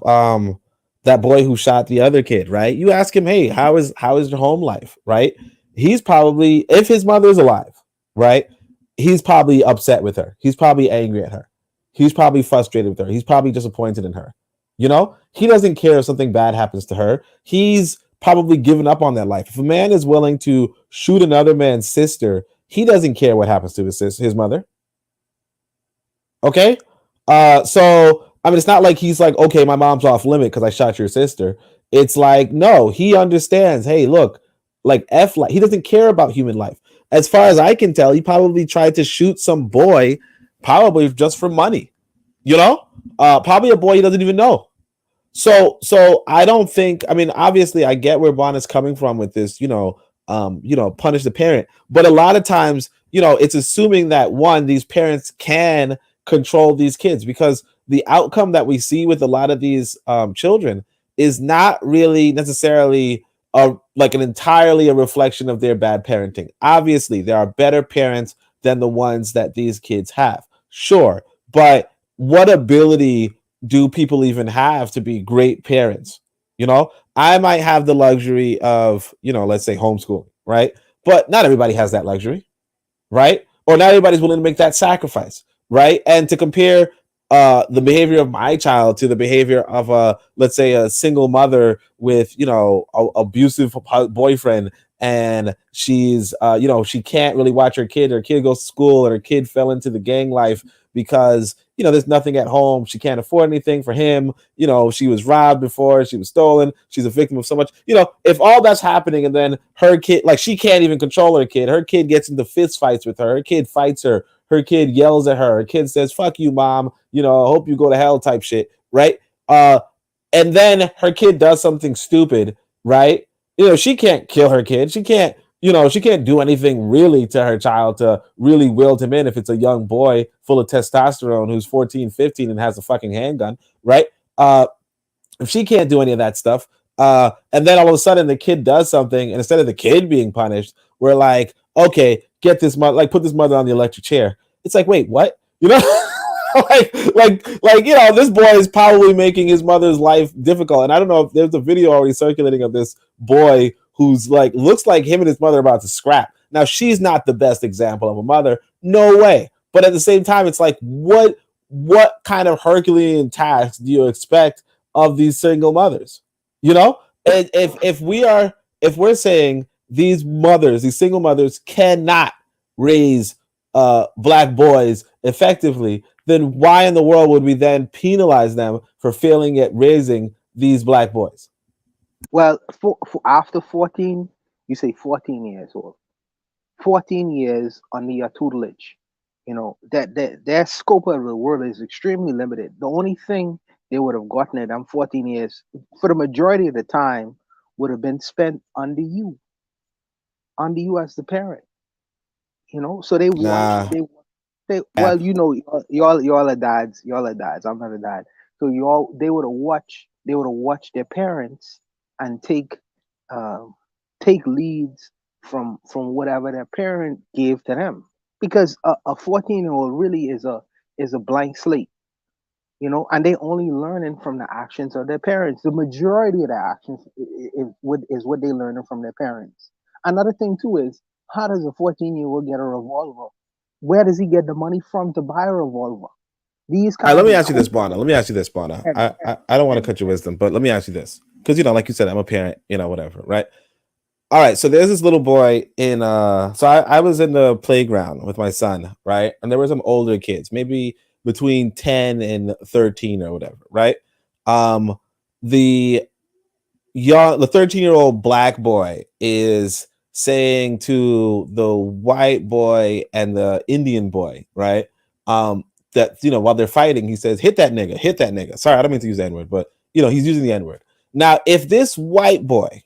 that boy who shot the other kid, right? You ask him, hey, how is your home life, right? He's probably, if his mother's alive, right, he's probably upset with her. He's probably angry at her. He's probably frustrated with her. He's probably disappointed in her. He doesn't care if something bad happens to her. He's probably given up on that life. If a man is willing to shoot another man's sister, he doesn't care what happens to his mother. Okay? So, I mean, it's not like he's like, okay, my mom's off limit because I shot your sister. It's like, no, he understands, hey, look, like he doesn't care about human life. As far as I can tell, he probably tried to shoot some boy, probably just for money, probably a boy he doesn't even know. So I don't think, I mean, obviously I get where Bon is coming from with this, punish the parent. But a lot of times, it's assuming that these parents can control these kids, because the outcome that we see with a lot of these children is not really necessarily entirely a reflection of their bad parenting. Obviously, there are better parents than the ones that these kids have. Sure. But what ability do people even have to be great parents? I might have the luxury of, let's say homeschooling, right? But not everybody has that luxury, right? Or not everybody's willing to make that sacrifice, right? And to compare the behavior of my child to the behavior of let's say a single mother with, a abusive boyfriend, and she's, she can't really watch her kid goes to school, and her kid fell into the gang life because, there's nothing at home. She can't afford anything for him. She was robbed before, she was stolen. She's a victim of so much, if all that's happening, and then her kid, like, she can't even control her kid gets into fist fights with her kid fights her kid yells at her kid says, fuck you, mom, I hope you go to hell type shit, right? And then her kid does something stupid, right? She can't kill her kid. She can't, she can't do anything really to her child to really wield him in if it's a young boy full of testosterone who's 14, 15 and has a fucking handgun, right? If she can't do any of that stuff, and then all of a sudden the kid does something, and instead of the kid being punished, we're like, okay, get this mother, like, put this mother on the electric chair. It's like, wait, what? like, this boy is probably making his mother's life difficult. And I don't know if there's a video already circulating of this boy who's like, looks like him and his mother are about to scrap. Now, she's not the best example of a mother. No way. But at the same time, it's like, what kind of Herculean task do you expect of these single mothers? And if we're saying these single mothers cannot raise black boys effectively, then why in the world would we then penalize them for failing at raising these black boys? Well, for after 14, you say 14 years old. 14 years under your tutelage, that their scope of the world is extremely limited. The only thing they would have gotten at them 14 years, for the majority of the time, would have been spent under you as the parent. So they watch. Well, y'all are dads. Y'all are dads. I'm not a dad. So they would have watched their parents and take leads from whatever their parent gave to them, because a 14-year-old really is a blank slate, and they only learning from the actions of their parents. The majority of the actions is what they learning from their parents. Another thing too is, how does a 14-year-old get a revolver? Where does he get the money from to buy a revolver? Let me ask you this, Bonner. I don't want to cut your wisdom, but let me ask you this, because like you said, I'm a parent, whatever, right? All right, so there's this little boy in so I was in the playground with my son, right? And there were some older kids, maybe between 10 and 13 or whatever, right? The 13-year-old black boy is saying to the white boy and the Indian boy, right? That while they're fighting, he says, hit that nigga. Sorry, I don't mean to use the N-word, but he's using the N-word. Now, if this white boy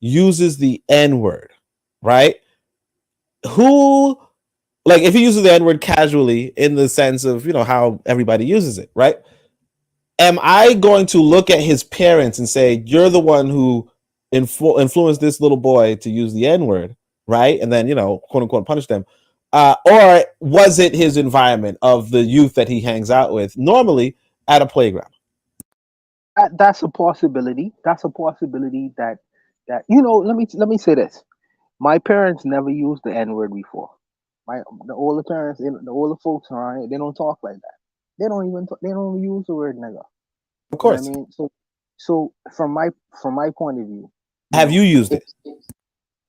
uses the N-word, right? If he uses the N-word casually in the sense of, how everybody uses it, right? Am I going to look at his parents and say, you're the one who influenced this little boy to use the N-word, right? And then, quote unquote, punish them. Or was it his environment of the youth that he hangs out with normally at a playground? That's a possibility. That's a possibility that let me say this. My parents never used the N-word before. The older parents, the older folks around, they don't talk like that. They don't even use the word nigga. Of course. I mean, so from my point of view, have you used it?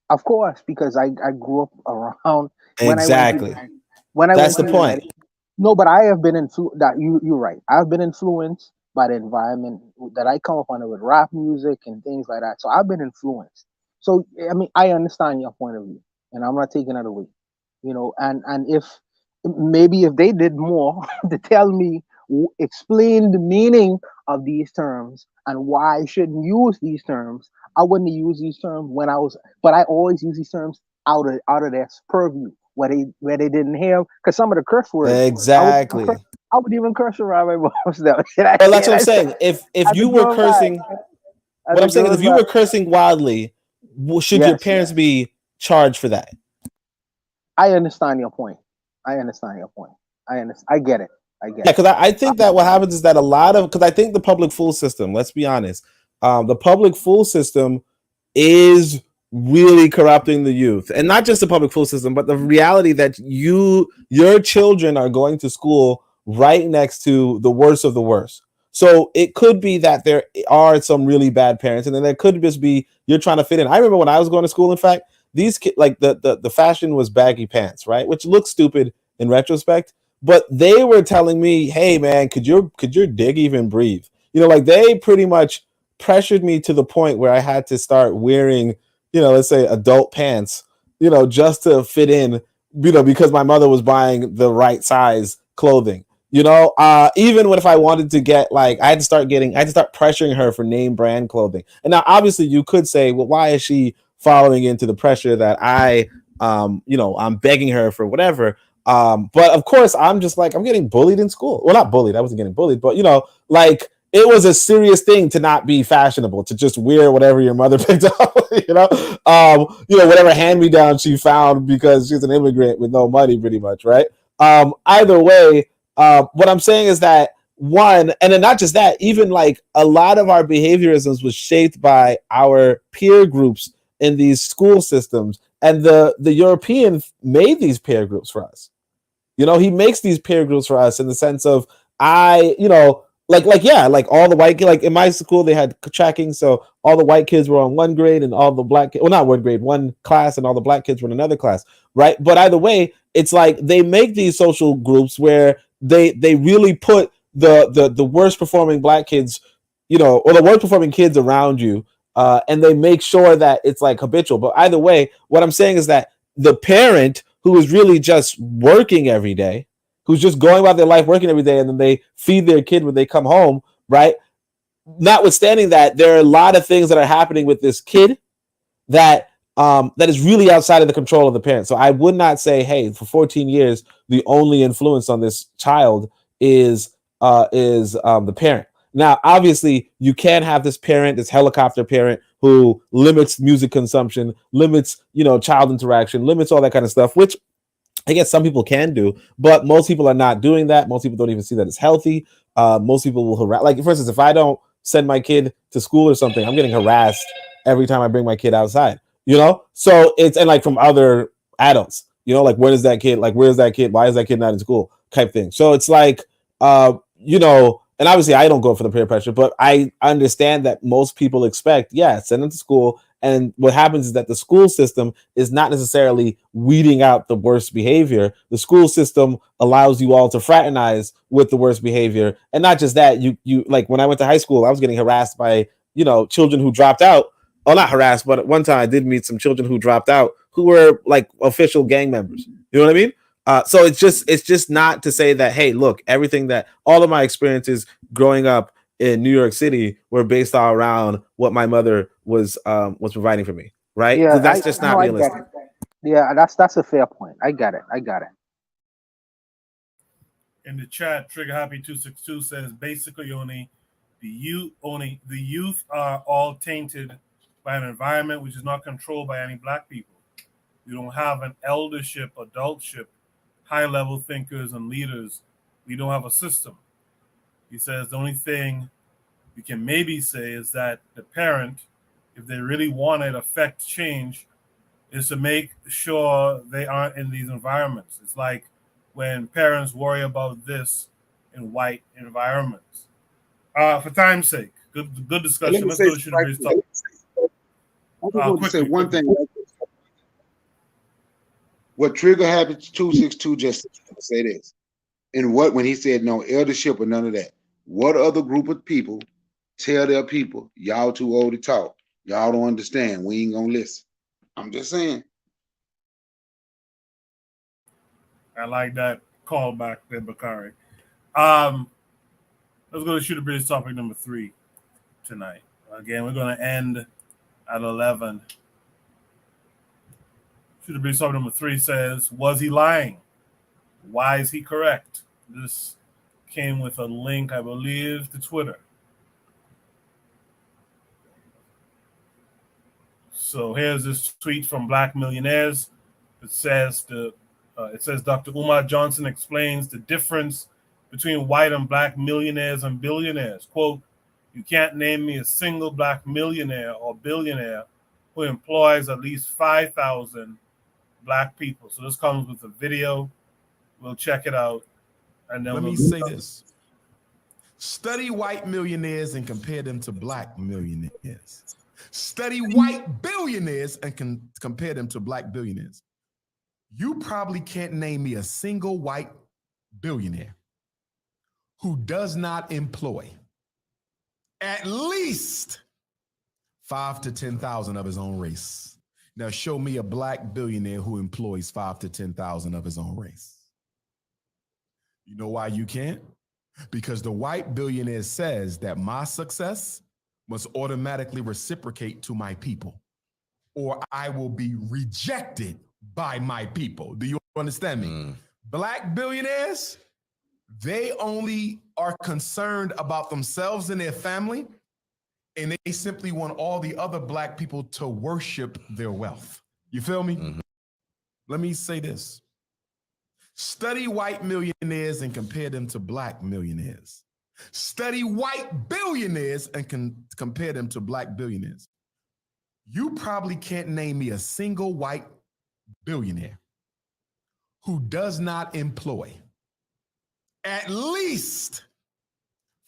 Of course, because I grew up around. Exactly. That's the point. No, but I have been influenced. You're right. I've been influenced by the environment that I come up under with rap music and things like that. So I've been influenced. So I mean, I understand your point of view, and I'm not taking it away. And if they did more to tell me, explain the meaning of these terms and why I shouldn't use these terms, I wouldn't use these terms but I always use these terms out of their purview where they didn't have, because some of the curse words. Exactly. I would even curse around my boss. Well, that's what I'm saying. If you were cursing, what I'm saying is, if you were cursing wildly, should your parents be charged for that? I understand your point. I get it. Yeah, because I think that what happens is that because I think the public school system, let's be honest, the public school system is really corrupting the youth, and not just the public school system, but the reality that your children are going to school right next to the worst of the worst. So it could be that there are some really bad parents, and then there could just be you're trying to fit in. I remember when I was going to school, in fact, these kids, like the fashion was baggy pants, right? Which looks stupid in retrospect, but they were telling me, hey man, could your dick even breathe? They pretty much pressured me to the point where I had to start wearing, let's say adult pants, just to fit in, because my mother was buying the right size clothing. Even if I wanted to get, I had to start pressuring her for name brand clothing. And now obviously you could say, well, why is she following into the pressure that I'm begging her for whatever. But of course I'm just I'm getting bullied in school. Well, not bullied. I wasn't getting bullied, but it was a serious thing to not be fashionable, to just wear whatever your mother picked up, whatever hand-me-down she found because she's an immigrant with no money, pretty much, right? Either way, what I'm saying is that one, and then not just that, even a lot of our behaviorisms was shaped by our peer groups in these school systems, and the European made these peer groups for us. He makes these peer groups for us in the sense of all the white, in my school they had tracking, so all the white kids were on one grade and all the black, not one grade, one class, and all the black kids were in another class, right? But either way, it's they make these social groups where they really put the worst performing black kids, or the worst performing kids around you, and they make sure that it's like habitual. But either way, what I'm saying is that the parent who is really just working every day, who's just going about their life working every day, and then they feed their kid when they come home, right? Notwithstanding that, there are a lot of things that are happening with this kid that is really outside of the control of the parent. So I would not say, hey, for 14 years, the only influence on this child is the parent. Now, obviously, you can have this parent, this helicopter parent, who limits music consumption, limits, child interaction, limits all that kind of stuff, which I guess some people can do, but most people are not doing that. Most people don't even see that as healthy. Most people will harass. Like, for instance, if I don't send my kid to school or something, I'm getting harassed every time I bring my kid outside. So it's, and like from other adults, like, when is that kid? Like, where is that kid? Why is that kid not in school? Type thing. So it's like, and obviously I don't go for the peer pressure, but I understand that most people expect, send them to school. And what happens is that the school system is not necessarily weeding out the worst behavior. The school system allows you all to fraternize with the worst behavior. And not just that, you like, when I went to high school, I was getting harassed by, children who dropped out. Oh, not harassed, but at one time I did meet some children who dropped out who were like official gang members. You know what I mean? So it's just not to say that, hey, look, all of my experiences growing up in New York City were based all around what my mother was providing for me, right? Yeah, So that's just not realistic. Yeah, that's a fair point. I got it. In the chat, Trigger Happy 262 says basically the youth are all tainted by an environment which is not controlled by any black people. You don't have an eldership, adultship, high-level thinkers and leaders. We don't have a system. He says the only thing you can maybe say is that the parent, if they really want to affect change, is to make sure they aren't in these environments. It's like when parents worry about this in white environments. For time's sake, good discussion. Let's go to Shooter Breeze Talk. I just want to say one thing. What Trigger Happy 262 just say this, and when he said no eldership or none of that, what other group of people tell their people, y'all too old to talk, y'all don't understand, we ain't gonna listen? I'm just saying. I like that callback there, Bakari. Let's go to Shooter Breeze topic number 3 tonight. Again, we're going to end at 11. Shooter Breeze topic number 3 says, was he lying? Why is he correct? This came with a link, I believe, to Twitter. So here's this tweet from Black Millionaires. It says Dr. Umar Johnson explains the difference between white and black millionaires and billionaires. Quote, you can't name me a single black millionaire or billionaire who employs at least 5,000 black people. So this comes with a video. We'll check it out. And then Let me say this. Study white millionaires and compare them to black millionaires. Study white billionaires and compare them to black billionaires. You probably can't name me a single white billionaire who does not employ at least 5,000 to 10,000 of his own race. Now show me a black billionaire who employs 5,000 to 10,000 of his own race. You know why you can't? Because the white billionaire says that my success must automatically reciprocate to my people, or I will be rejected by my people. Do you understand me? Black billionaires, they only are concerned about themselves and their family, and they simply want all the other black people to worship their wealth. You feel me? Mm-hmm. Let me say this. Study white millionaires and compare them to black millionaires. Study white billionaires and compare them to black billionaires. You probably can't name me a single white billionaire who does not employ at least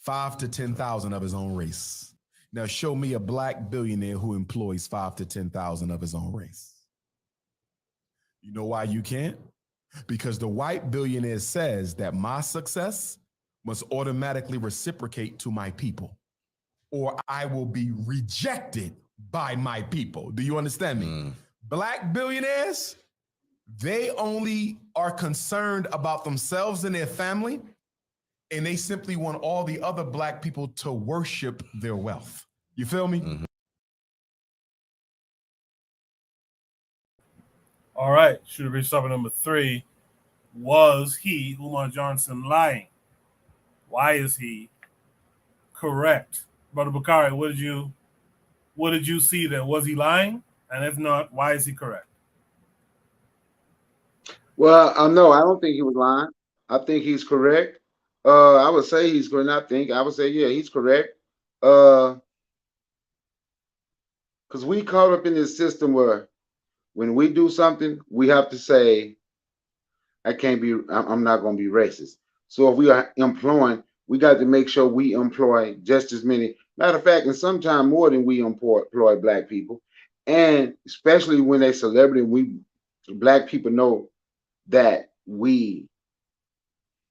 5,000 to 10,000 of his own race. Now show me a black billionaire who employs 5,000 to 10,000 of his own race. You know why you can't? Because the white billionaire says that my success must automatically reciprocate to my people, or I will be rejected by my people. Do you understand me? Black billionaires, they only are concerned about themselves and their family, and they simply want all the other black people to worship their wealth. You feel me? All right, should have reached topic number 3. Was he, Umar Johnson, lying? Why is he correct? Brother Bakari, what did you see there? Was he lying? And if not, why is he correct? Well, no, I don't think he was lying. I think he's correct. I would say he's correct. I would say, yeah, he's correct. Because we caught up in this system where when we do something, we have to say, I'm not going to be racist. So if we are employing, we got to make sure we employ just as many. Matter of fact, and sometimes more than we employ black people. And especially when they're celebrity, black people know that we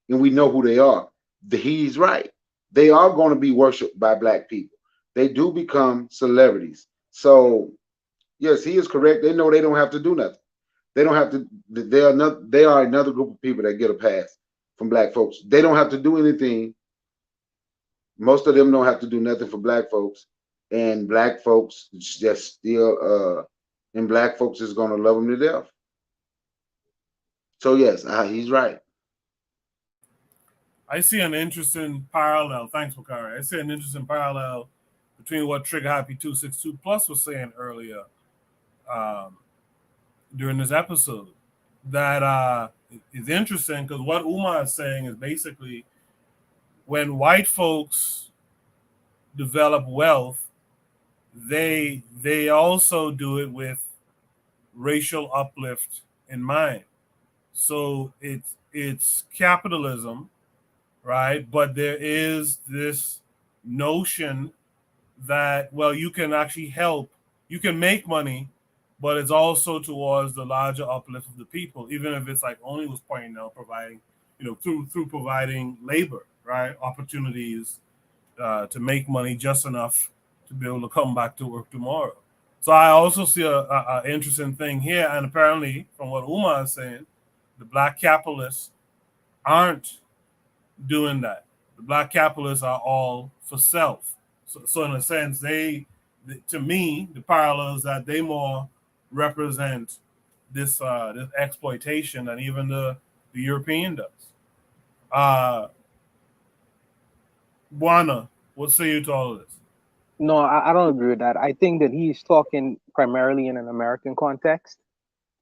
know who they are. He's right. They are going to be worshipped by black people. They do become celebrities. So yes, he is correct. They know they don't have to do nothing. They don't have to. They are another group of people that get a pass from black folks. They don't have to do anything. Most of them don't have to do nothing for black folks, and black folks just still. And black folks is going to love them to death. So yes, he's right. I see an interesting parallel. Thanks, Bakari. I see an interesting parallel between what Trigger Happy 262 Plus was saying earlier during this episode. That is interesting because what Umar is saying is basically when white folks develop wealth, they also do it with racial uplift in mind. So it's capitalism, right? But there is this notion that, well, you can actually help, you can make money, but it's also towards the larger uplift of the people, even if it's like Oni was pointing out, providing, through providing labor, right? Opportunities to make money just enough to be able to come back to work tomorrow. So I also see a interesting thing here, and apparently, from what Umar is saying, the black capitalists aren't doing that. The black capitalists are all for self. So in a sense, to me, the parallel is that they more represent this exploitation than even the European does. Buana, what say you to all of this? No, I don't agree with that. I think that he's talking primarily in an American context.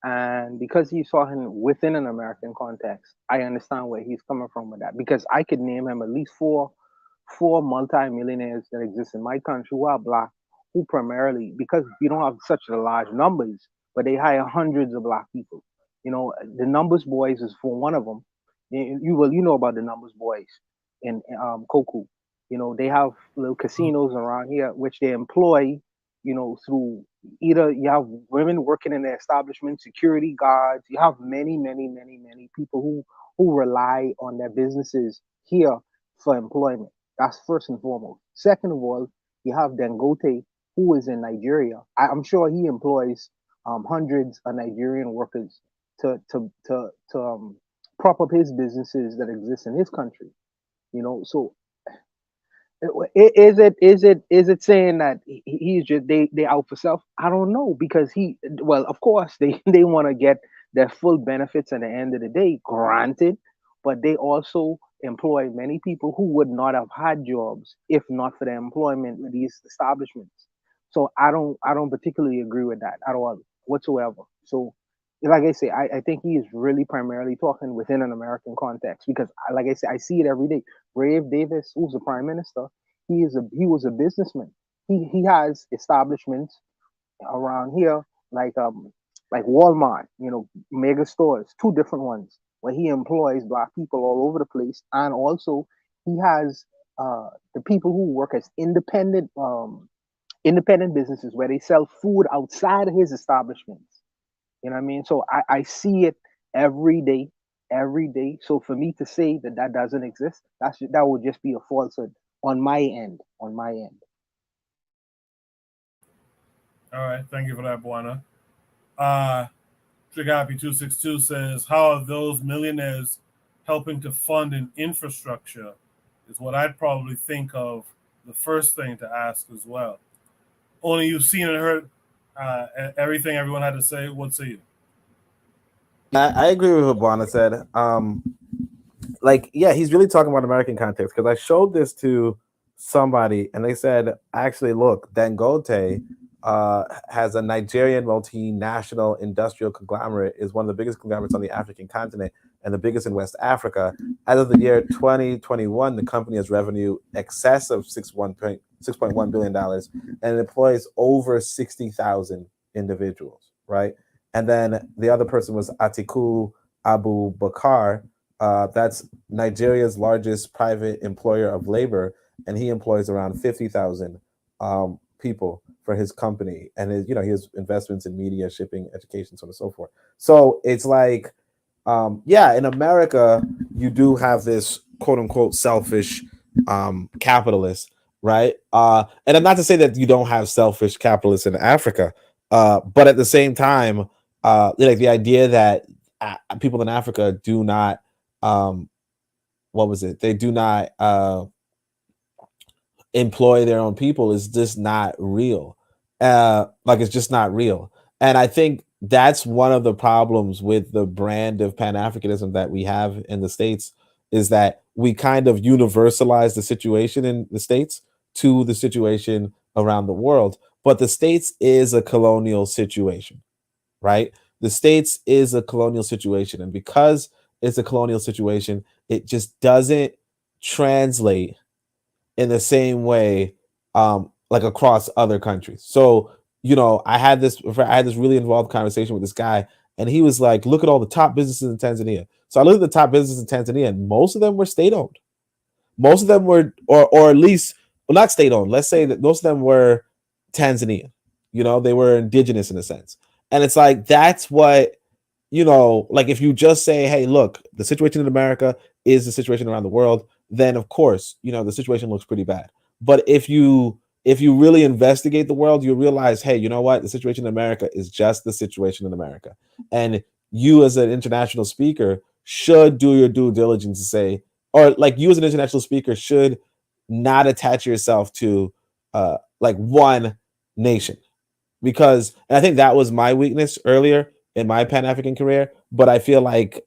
And because he's talking within an American context, I understand where he's coming from with that. Because I could name him at least four multi-millionaires that exist in my country who are black, who primarily, because we don't have such large numbers, but they hire hundreds of black people. The Numbers Boys is for one of them. You know about the Numbers Boys in Koku. They have little casinos around here, which they employ, through either you have women working in the establishment, security guards. You have many, many, many, many people who rely on their businesses here for employment. That's first and foremost. Second of all, you have Dangote, who is in Nigeria. I'm sure he employs hundreds of Nigerian workers to prop up his businesses that exist in his country. So is it saying that he's just they out for self? I don't know, because of course they want to get their full benefits at the end of the day, granted, but they also employ many people who would not have had jobs if not for their employment with these establishments. So I don't particularly agree with that at all whatsoever. So like I say, I think he is really primarily talking within an American context, because like I say, I see it every day. Brave Davis, who's the prime minister, he was a businessman. He has establishments around here like Walmart, mega stores, 2 different ones where he employs black people all over the place, and also he has the people who work as independent businesses where they sell food outside of his establishments. You know what I mean? So I see it every day, every day. So for me to say that that doesn't exist, that would just be a falsehood on my end. On my end. All right, thank you for that, Buana. Trigapi262 says, how are those millionaires helping to fund an infrastructure is what I'd probably think of the first thing to ask as well. Only you've seen and heard everything everyone had to say. What say you? I agree with what Buana said. Yeah, he's really talking about American context, because I showed this to somebody and they said, actually, look, Dangote has a Nigerian multinational industrial conglomerate, is one of the biggest conglomerates on the African continent and the biggest in West Africa. As of the year 2021, the company has revenue excess of $6.1 billion and it employs over 60,000 individuals, right? And then the other person was Atiku Abu Bakar. That's Nigeria's largest private employer of labor, and he employs around 50,000 people for his company. And he has investments in media, shipping, education, so on and so forth. So it's like, in America, you do have this quote unquote selfish capitalist, right? And I'm not to say that you don't have selfish capitalists in Africa, but at the same time, the idea that people in Africa do not, they do not employ their own people is just not real. It's just not real. And I think that's one of the problems with the brand of Pan-Africanism that we have in the States, is that we kind of universalize the situation in the States to the situation around the world. But the States is a colonial situation, right? The States is a colonial situation. And because it's a colonial situation, it just doesn't translate in the same way across other countries. So, I had this really involved conversation with this guy, and he was like, look at all the top businesses in Tanzania. So I looked at the top businesses in Tanzania, and most of them were state-owned. Most of them were, or at least, well, not state-owned. Let's say that most of them were Tanzanian. They were indigenous in a sense. And it's like, that's what, if you just say, hey, look, the situation in America is the situation around the world, then of course, the situation looks pretty bad. But if you really investigate the world, you realize, hey, you know what? The situation in America is just the situation in America. And you as an international speaker should do your due diligence to say, or you as an international speaker should not attach yourself to one nation. Because, and I think that was my weakness earlier in my Pan-African career, but I feel like,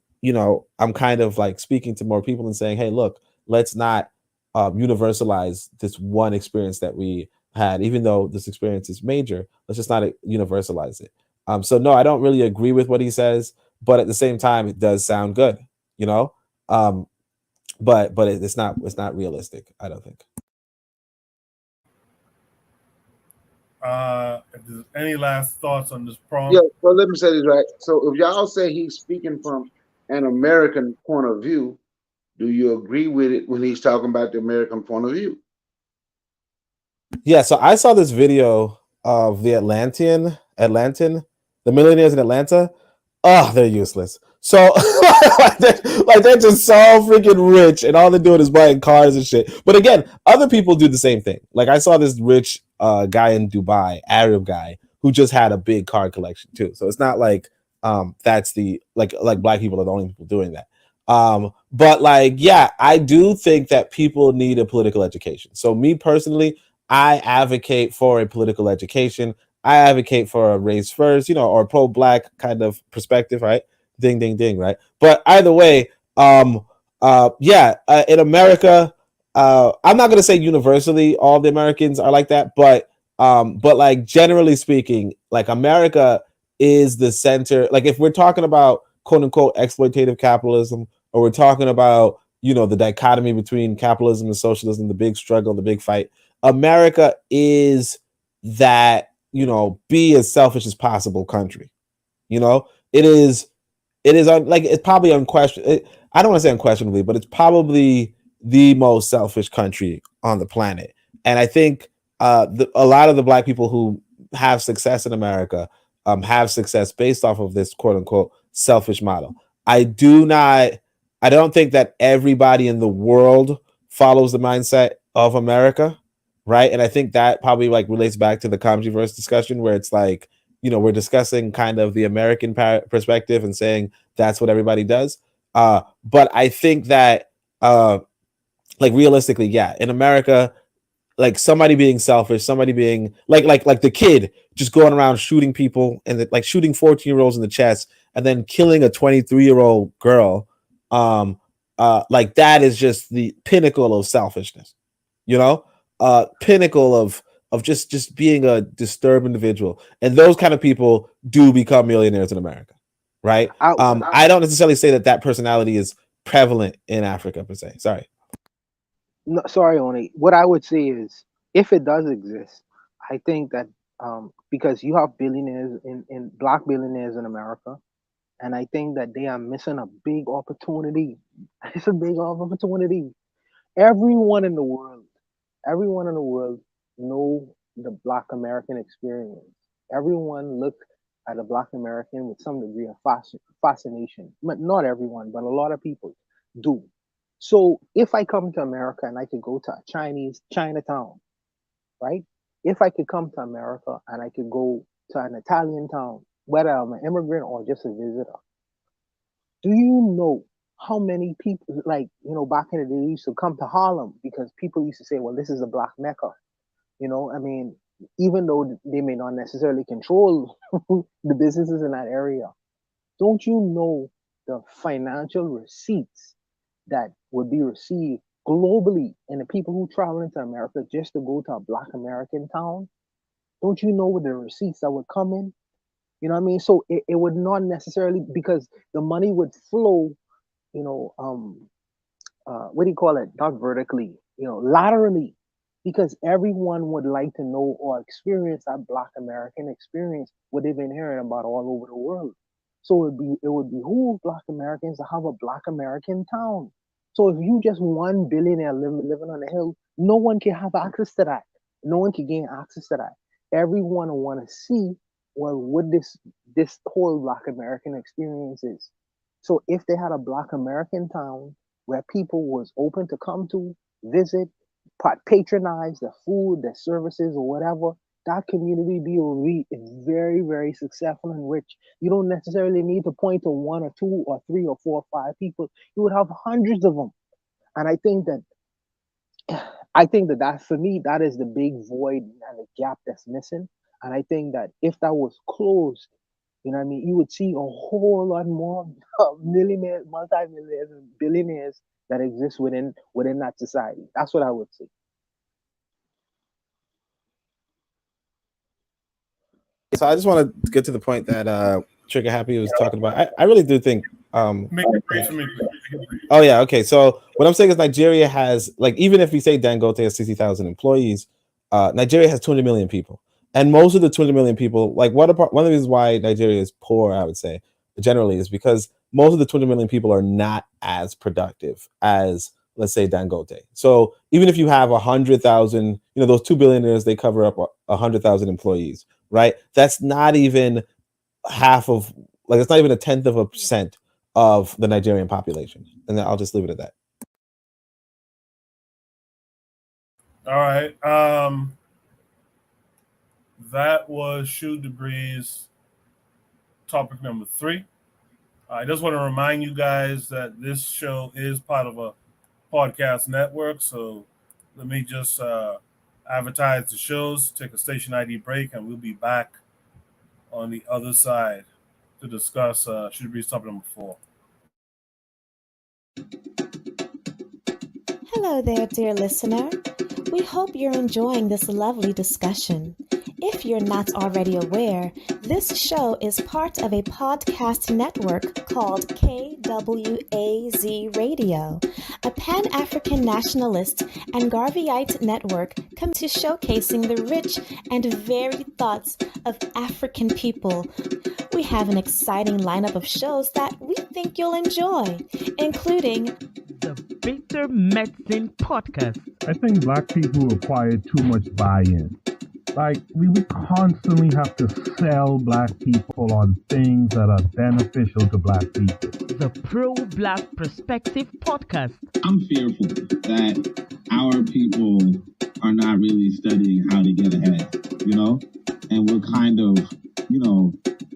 I'm kind of speaking to more people and saying, hey, look, let's not universalize this one experience that we had, even though this experience is major. Let's just not universalize it. So no, I don't really agree with what he says, but at the same time, it does sound good, but it's not realistic, I don't think. If there's any last thoughts on this prompt? Yeah, well, let me say this right. So if y'all say he's speaking from an American point of view, do you agree with it when he's talking about the American point of view? Yeah, so I saw this video of the Atlantean, the millionaires in Atlanta. Oh, they're useless. So they're just so freaking rich, and all they're doing is buying cars and shit. But again, other people do the same thing. I saw this rich guy in Dubai, Arab guy, who just had a big car collection too. So it's not like that's the like black people are the only people doing that. But I do think that people need a political education. So me personally, I advocate for a political education. I advocate for a race first, or pro-black kind of perspective, right? Ding, ding, ding, right? But either way, in America, I'm not gonna say universally all the Americans are like that, but generally speaking, America is the center. If we're talking about quote unquote exploitative capitalism, or we're talking about the dichotomy between capitalism and socialism, the big struggle, the big fight, America is that be as selfish as possible country. It is it's probably unquestionably, I don't want to say unquestionably, but it's probably the most selfish country on the planet. And I think a lot of the black people who have success in America have success based off of this quote unquote selfish model. I don't think that everybody in the world follows the mindset of America, right? And I think that probably like relates back to the Comgyverse discussion, where it's like, you know, we're discussing kind of the American perspective and saying that's what everybody does. But I think that like realistically, yeah, in America, like somebody being selfish, somebody being like the kid just going around shooting people and like shooting 14-year-olds in the chest and then killing a 23-year-old girl, like that is just the pinnacle of selfishness, you know, pinnacle of just being a disturbed individual. And those kind of people do become millionaires in America, right? I don't necessarily say that personality is prevalent in Africa per se. Sorry. No, sorry, Oni. What I would say is, if it does exist, I think that because you have billionaires in black billionaires in America, and I think that they are missing a big opportunity. It's a big opportunity. Everyone in the world know the Black American experience. Everyone look at a Black American with some degree of fascination. But not everyone, but a lot of people do. So if I come to America and I could go to a Chinatown, right? If I could come to America and I could go to an Italian town, whether I'm an immigrant or just a visitor, do you know how many people, like, you know, back in the day, used to come to Harlem because people used to say, well, this is a Black Mecca. You know, I mean, even though they may not necessarily control the businesses in that area, don't you know the financial receipts that would be received globally and the people who travel into America just to go to a Black American town? Don't you know what the receipts that would come in? You know what I mean? So it would not necessarily, because the money would flow, you know, what do you call it? Not vertically, you know, laterally, because everyone would like to know or experience that Black American experience, what they've been hearing about all over the world. So it would behoove Black Americans to have a Black American town. So if you just one billionaire living on the hill, no one can have access to that. No one can gain access to that. Everyone want to see, well, what this whole Black American experience is. So if they had a Black American town where people was open to come to, visit, patronize the food, the services, or whatever, that community will be very, very successful and rich. You don't necessarily need to point to one or two or three or four or five people. You would have hundreds of them. And I think that for me, that is the big void and the gap that's missing. And I think that if that was closed, you know what I mean, you would see a whole lot more millionaires, multi-millionaires, and billionaires that exist within that society. That's what I would say. So I just want to get to the point that Trigger Happy was talking about. I really do think. Make it brief for me. Oh yeah, okay. So what I'm saying is Nigeria has, like, even if we say Dangote has 60,000 employees, Nigeria has 200 million people, and most of the 200 million people, like one of the reasons why Nigeria is poor, I would say, generally, is because most of the 200 million people are not as productive as, let's say, Dangote. So even if you have 100,000, you know, those 2 billionaires, they cover up 100,000 employees, right? That's not even half of, like, it's not even 0.1% of the Nigerian population. And then I'll just leave it at that. All right. That was Shoe Debris' topic number 3. I just want to remind you guys that this show is part of a podcast network. So let me just advertise the shows, take a station ID break, and we'll be back on the other side to discuss Shoe Debris' topic number 4. Hello there, dear listener. We hope you're enjoying this lovely discussion. If you're not already aware, this show is part of a podcast network called KWAZ Radio, a Pan-African nationalist and Garveyite network committed to showcasing the rich and varied thoughts of African people. We have an exciting lineup of shows that we think you'll enjoy, including the Bitter Medicine Podcast. I think black people acquired too much buy-in. Like, we constantly have to sell black people on things that are beneficial to black people. The Pro-Black Perspective Podcast. I'm fearful that our people are not really studying how to get ahead, and we're kind of,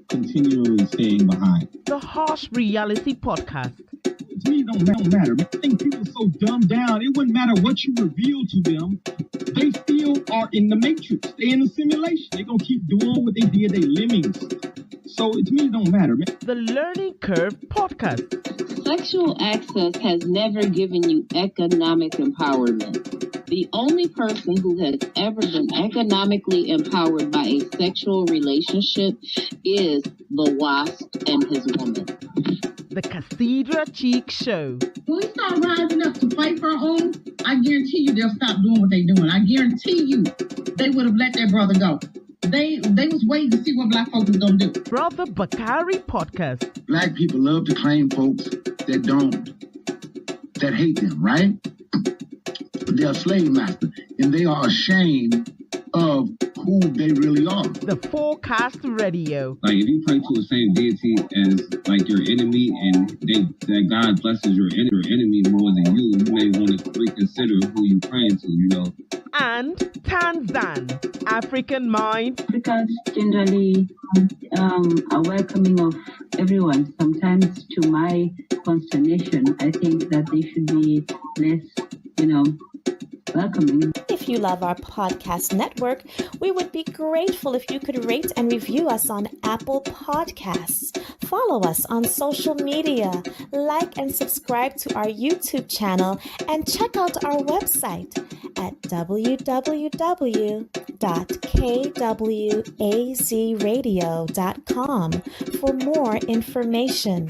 continually staying behind. The Harsh Reality Podcast. To me, it don't matter. I think people are so dumbed down, it wouldn't matter what you reveal to them. They still are in the matrix. They're in the simulation. They're going to keep doing what they did. They lemmings. So to me, it don't matter, man. The Learning Curve Podcast. Sexual access has never given you economic empowerment. The only person who has ever been economically empowered by a sexual relationship is the wasp and his woman. The Cassidra Cheek Show. When we start rising up to fight for our own, I guarantee you they'll stop doing what they're doing. I guarantee you they would have let their brother go. They was waiting to see what black folks was gonna do. Brother Bakari Podcast. Black people love to claim folks that hate them, right? They're a slave master, and they are ashamed of who they really are. The 4Kast Radio. Like, if you pray to the same deity as like your enemy, and that God blesses your enemy more than you may want to reconsider who you praying to, And Tanzan, African Mind. Africans generally are welcoming of everyone. Sometimes, to my consternation, I think that they should be less, welcoming. If you love our podcast network, we would be grateful if you could rate and review us on Apple Podcasts. Follow us on social media, like and subscribe to our YouTube channel, and check out our website at www.kwazradio.com for more information.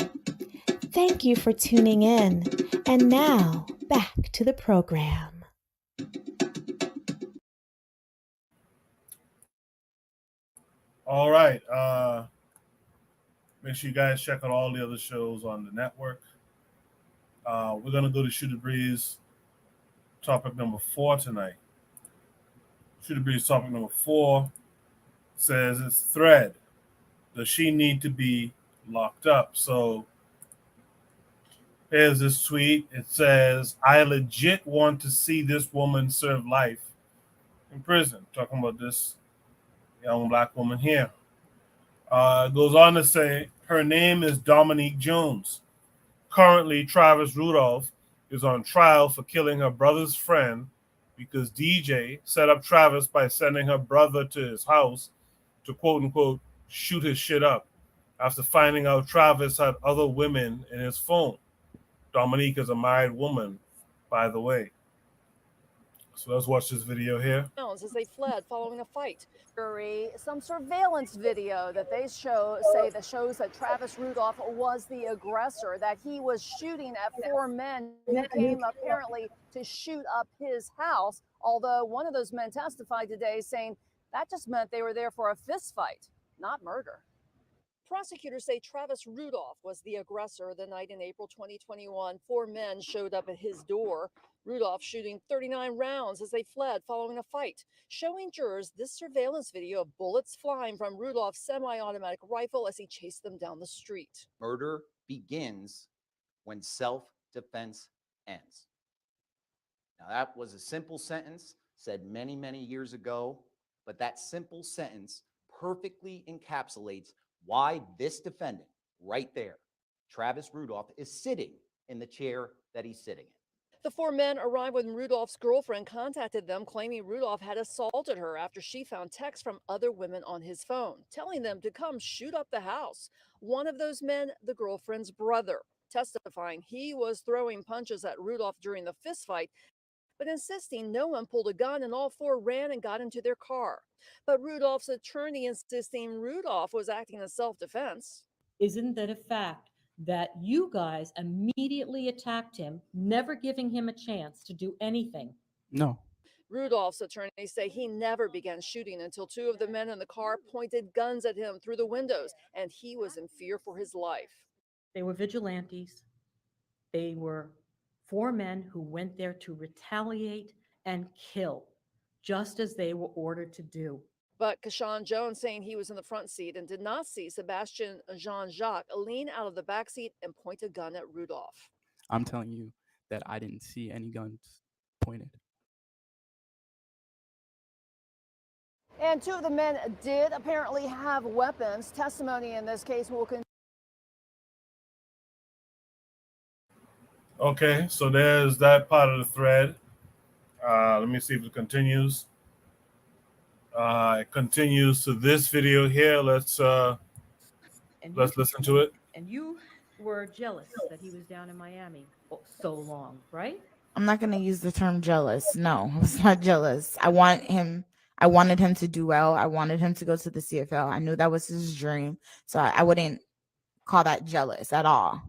Thank you for tuning in. And now, back to the program. All right. Make sure you guys check out all the other shows on the network. We're going to go to Shoot the Breeze topic number 4 tonight. Shoot the Breeze topic number 4 says it's thread. Does she need to be locked up? So here's this tweet. It says, I legit want to see this woman serve life in prison. Talking about this young black woman here. It goes on to say her name is Dominique Jones. Currently, Travis Rudolph is on trial for killing her brother's friend because DJ set up Travis by sending her brother to his house to quote unquote shoot his shit up after finding out Travis had other women in his phone. Dominique is a married woman, by the way. So let's watch this video here. As they fled following a fight. Some surveillance video that they shows that Travis Rudolph was the aggressor, that he was shooting at 4 men who came apparently to shoot up his house. Although one of those men testified today saying that just meant they were there for a fist fight, not murder. Prosecutors say Travis Rudolph was the aggressor the night in April 2021. 4 men showed up at his door. Rudolph shooting 39 rounds as they fled following a fight, showing jurors this surveillance video of bullets flying from Rudolph's semi-automatic rifle as he chased them down the street. Murder begins when self-defense ends. Now, that was a simple sentence said many, many years ago, but that simple sentence perfectly encapsulates why this defendant right there, Travis Rudolph, is sitting in the chair that he's sitting in. The 4 men arrived when Rudolph's girlfriend contacted them, claiming Rudolph had assaulted her after she found texts from other women on his phone, telling them to come shoot up the house. One of those men, the girlfriend's brother, testifying he was throwing punches at Rudolph during the fistfight, but insisting no one pulled a gun and all 4 ran and got into their car. But Rudolph's attorney insisting Rudolph was acting in self-defense. Isn't that a fact that you guys immediately attacked him, never giving him a chance to do anything? No. Rudolph's attorneys say he never began shooting until 2 of the men in the car pointed guns at him through the windows, and he was in fear for his life. They were vigilantes. They were 4 men who went there to retaliate and kill, just as they were ordered to do. But Kashawn Jones saying he was in the front seat and did not see Sebastian Jean-Jacques lean out of the back seat and point a gun at Rudolph. I'm telling you that I didn't see any guns pointed. And two of the men did apparently have weapons. Testimony in this case will continue. Okay, so there's that part of the thread. Let me see if it continues. It continues to this video here. Let's listen to it. And you were jealous that he was down in Miami so long, right? I'm not going to use the term jealous. No, I was not jealous. I wanted him to do well. I wanted him to go to the CFL. I knew that was his dream. So I wouldn't call that jealous at all.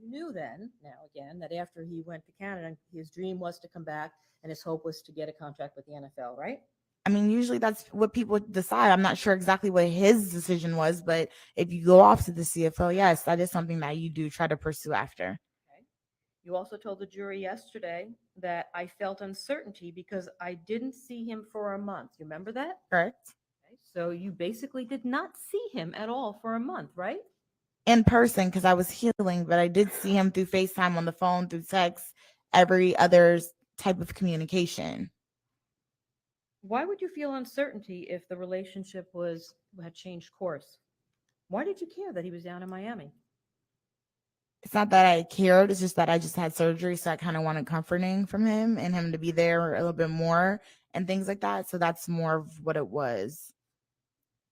You knew then, now again, that after he went to Canada, his dream was to come back and his hope was to get a contract with the NFL, right? I mean, usually that's what people decide. I'm not sure exactly what his decision was, but if you go off to the CFL, yes, that is something that you do try to pursue after. Okay. You also told the jury yesterday that I felt uncertainty because I didn't see him for a month. You remember that? Correct. Okay. So you basically did not see him at all for a month, right? In person, because I was healing, but I did see him through FaceTime, on the phone, through text, every other type of communication. Why would you feel uncertainty if the relationship had changed course? Why did you care that he was down in Miami? It's not that I cared. It's just that I just had surgery. So I kind of wanted comforting from him and him to be there a little bit more and things like that. So that's more of what it was.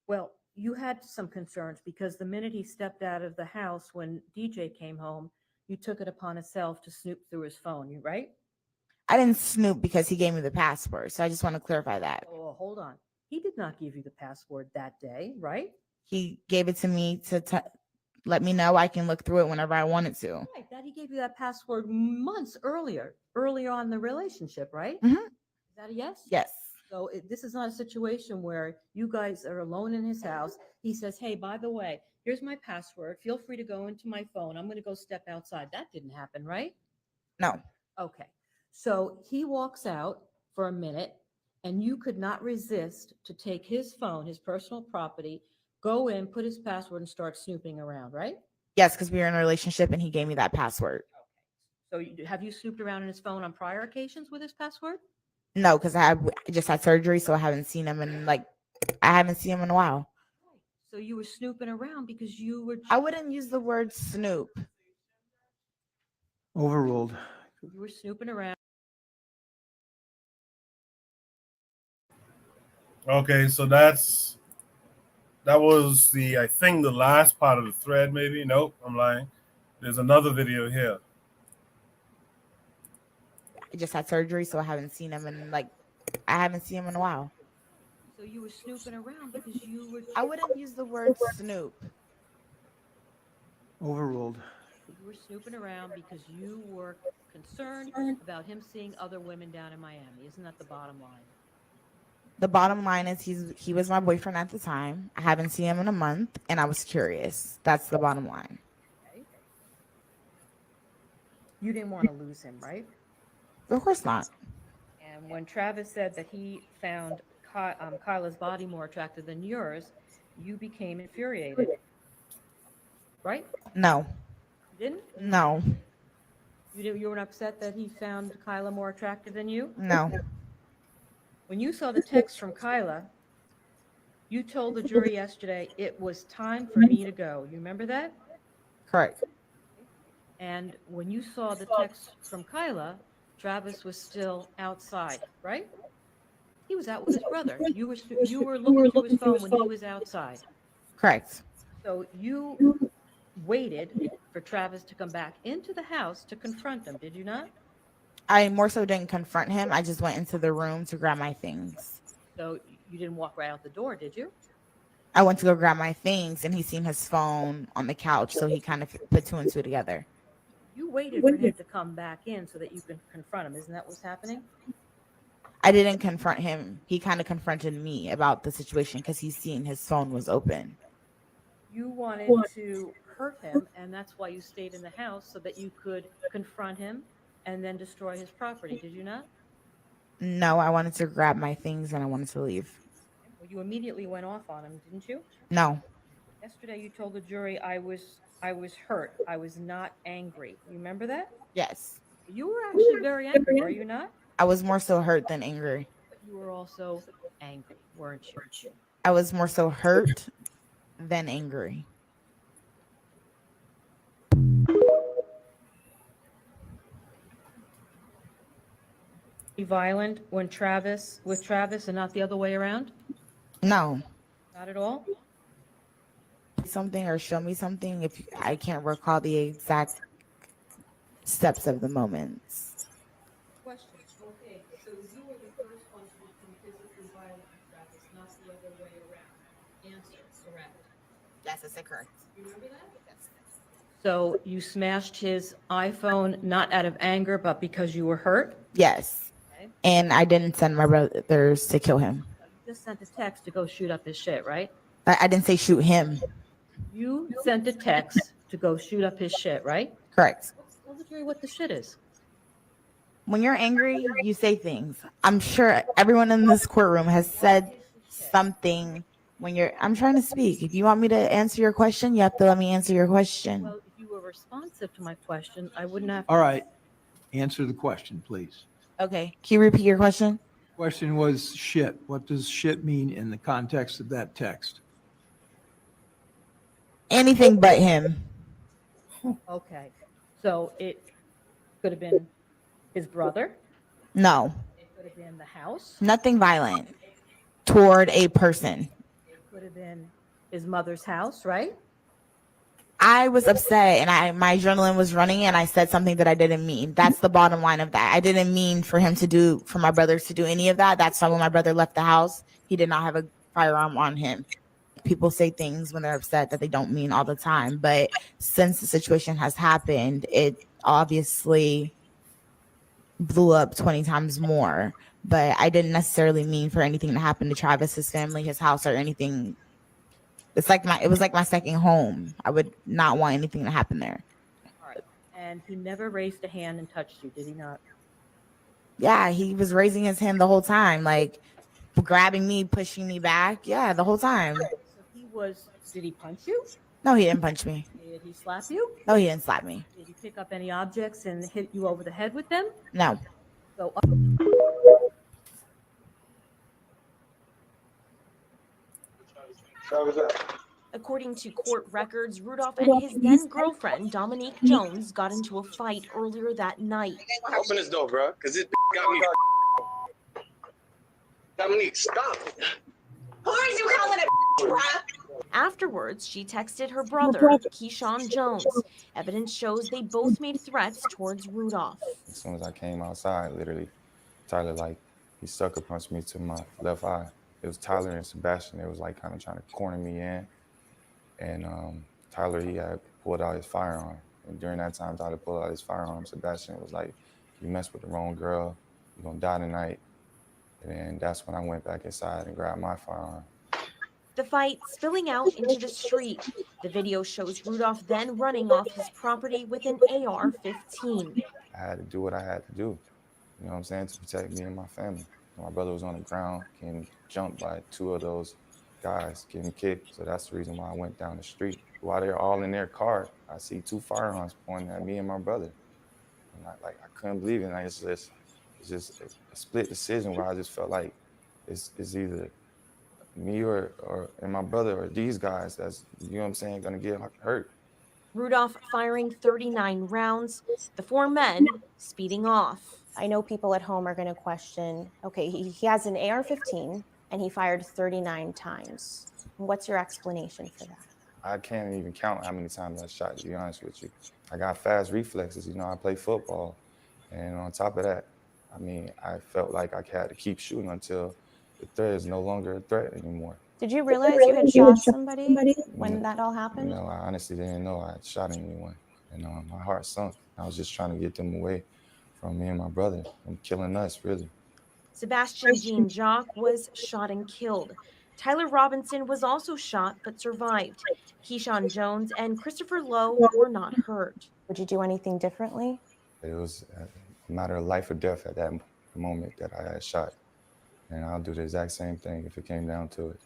Well, you had some concerns because the minute he stepped out of the house when DJ came home, you took it upon yourself to snoop through his phone, right? I didn't snoop because he gave me the password. So I just want to clarify that. Oh, hold on. He did not give you the password that day, right? He gave it to me to let me know I can look through it whenever I wanted to. Right. That he gave you that password months earlier on in the relationship, right? Mm-hmm. Is that a yes? Yes. So this is not a situation where you guys are alone in his house. He says, hey, by the way, here's my password. Feel free to go into my phone. I'm going to go step outside. That didn't happen, right? No. Okay. So he walks out for a minute and you could not resist to take his phone, his personal property, go in, put his password and start snooping around, right? Yes, because we were in a relationship and he gave me that password. So have you snooped around in his phone on prior occasions with his password? No, because I just had surgery, so I haven't seen him in a while. So you were snooping around because you were... I wouldn't use the word snoop. Overruled. You were snooping around. Okay, so that was I think the last part of the thread, maybe. Nope, I'm lying. There's another video here. I just had surgery, so I haven't seen him in a while. So you were snooping around because you were... I wouldn't use the word snoop. Overruled. You were snooping around because you were concerned about him seeing other women down in Miami. Isn't that the bottom line? The bottom line is he was my boyfriend at the time. I haven't seen him in a month, and I was curious. That's the bottom line. Okay. You didn't want to lose him, right? Of course not. And when Travis said that he found Kyla's body more attractive than yours, you became infuriated, right? No. You didn't? No. You weren't upset that he found Kyla more attractive than you? No. When you saw the text from Kyla, you told the jury yesterday it was time for me to go. You remember that? Correct. And when you saw the text from Kyla, Travis was still outside, right? He was out with his brother. You were looking through his phone when he was outside. Correct. So you waited for Travis to come back into the house to confront him, did you not? I more so didn't confront him. I just went into the room to grab my things. So you didn't walk right out the door, did you? I went to go grab my things, and he seen his phone on the couch, so he kind of put two and two together. You waited for him to come back in so that you could confront him. Isn't that what's happening? I didn't confront him. He kind of confronted me about the situation because he's seen his phone was open. You wanted to hurt him, and that's why you stayed in the house so that you could confront him and then destroy his property. Did you not? No, I wanted to grab my things and I wanted to leave. Well, But you immediately went off on him, didn't you? No, Yesterday, you told the jury I was hurt. I was not angry. You remember that? yes. You were actually very angry, were you not? I was more so hurt than angry. But you were also angry, weren't you? I was more so hurt than angry. Be violent with Travis and not the other way around? No. Not at all? Something or show me something if I can't recall the exact steps of the moments. Question. Okay, so you were the first one to become physically violent with Travis, not the other way around. Answer, correct. Yes, that's correct. You remember that? So you smashed his iPhone not out of anger, but because you were hurt? Yes. Okay. And I didn't send my brothers to kill him. You just sent a text to go shoot up his shit, right? I didn't say shoot him. You sent a text to go shoot up his shit, right? Correct. Tell the jury what the shit is. When you're angry, you say things. I'm sure everyone in this courtroom has said something when you're. I'm trying to speak. If you want me to answer your question, you have to let me answer your question. Well, if you were responsive to my question, I wouldn't have. All right. Answer the question, please. Okay. Can you repeat your question? Question was shit. What does shit mean in the context of that text? Anything but him. Okay. So it could have been his brother. No. It could have been the house. Nothing violent toward a person. It could have been his mother's house, right? I was upset and my adrenaline was running and I said something that I didn't mean. That's the bottom line of that. I didn't mean for my brothers to do any of that. That's why when my brother left the house, he did not have a firearm on him. People say things when they're upset that they don't mean all the time. But since the situation has happened, it obviously blew up 20 times more. But I didn't necessarily mean for anything to happen to Travis, his family, his house, or anything. It was like my second home. I would not want anything to happen there. All right. And he never raised a hand and touched you, did he not? Yeah, he was raising his hand the whole time, like grabbing me, pushing me back. Yeah, the whole time. So did he punch you? No, he didn't punch me. Did he slap you? No, he didn't slap me. Did he pick up any objects and hit you over the head with them? No. So According to court records, Rudolph and his then-girlfriend, Dominique Jones, got into a fight earlier that night. Open this door, bro, because this got me. Dominique, stop. Who are you calling it, bro? Afterwards, she texted her brother, Keyshawn Jones. Evidence shows they both made threats towards Rudolph. As soon as I came outside, literally, Tyler, he sucker punched me to my left eye. It was Tyler and Sebastian. They was kind of trying to corner me in. And Tyler, he had pulled out his firearm. And during that time, Tyler pulled out his firearm. Sebastian was like, you messed with the wrong girl, you're gonna die tonight. And then that's when I went back inside and grabbed my firearm. The fight spilling out into the street. The video shows Rudolph then running off his property with an AR-15. I had to do what I had to do, you know what I'm saying, to protect me and my family. My brother was on the ground, getting jumped by two of those guys, getting kicked. So that's the reason why I went down the street. While they're all in their car, I see two firearms pointing at me and my brother. And I couldn't believe it. And it's just a split decision where I just felt like it's either me or and my brother or these guys that's, you know what I'm saying, gonna get hurt. Rudolph firing 39 rounds, the four men speeding off. I know people at home are going to question, okay, he has an AR-15 and he fired 39 times. What's your explanation for that? I can't even count how many times I shot, to be honest with you. I got fast reflexes, I play football. And on top of that, I felt like I had to keep shooting until the threat is no longer a threat anymore. Did you realize you had shot somebody when that all happened? No, I honestly didn't know I had shot anyone. And my heart sunk. I was just trying to get them away from me and my brother and killing us, really. Sebastian Jean Jacques was shot and killed. Tyler Robinson was also shot but survived. Keyshawn Jones and Christopher Lowe were not hurt. Would you do anything differently? It was a matter of life or death at that moment that I had shot. And I'll do the exact same thing if it came down to it.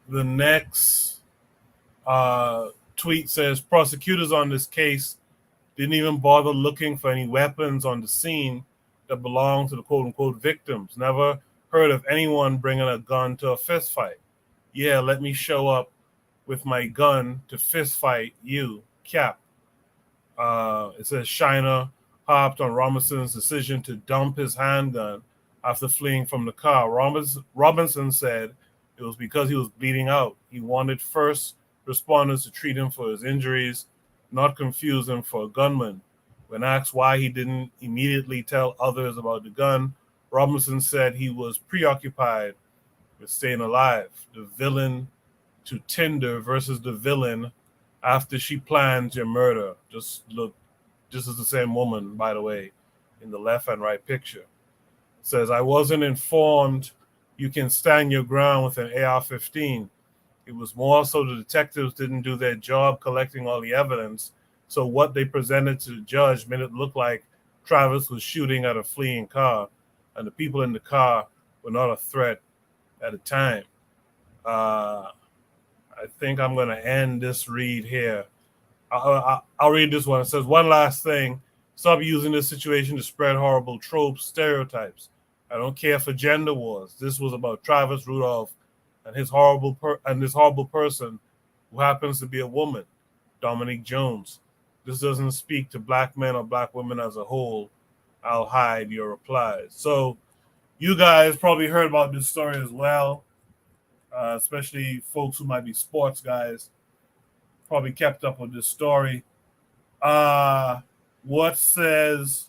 The next tweet says prosecutors on this case didn't even bother looking for any weapons on the scene that belonged to the quote-unquote victims. Never heard of anyone bringing a gun to a fist fight. Yeah, let me show up with my gun to fist fight you, Cap. It says Shiner hopped on Robinson's decision to dump his handgun after fleeing from the car. Robinson said it was because he was bleeding out. He wanted first responders to treat him for his injuries, not confuse him for a gunman. When asked why he didn't immediately tell others about the gun, Robinson said he was preoccupied with staying alive. The villain to Tinder versus the villain after she plans your murder. Just look, this is the same woman, by the way, in the left and right picture. Says, I wasn't informed you can stand your ground with an AR-15. It was more so the detectives didn't do their job collecting all the evidence. So what they presented to the judge made it look like Travis was shooting at a fleeing car, and the people in the car were not a threat at the time. I think I'm going to end this read here. I'll read this one. It says, one last thing. Stop using this situation to spread horrible tropes, stereotypes. I don't care for gender wars. This was about Travis Rudolph and his horrible person who happens to be a woman, Dominique Jones. This doesn't speak to black men or black women as a whole. I'll hide your replies. So you guys probably heard about this story as well, especially folks who might be sports guys. Probably kept up with this story. What says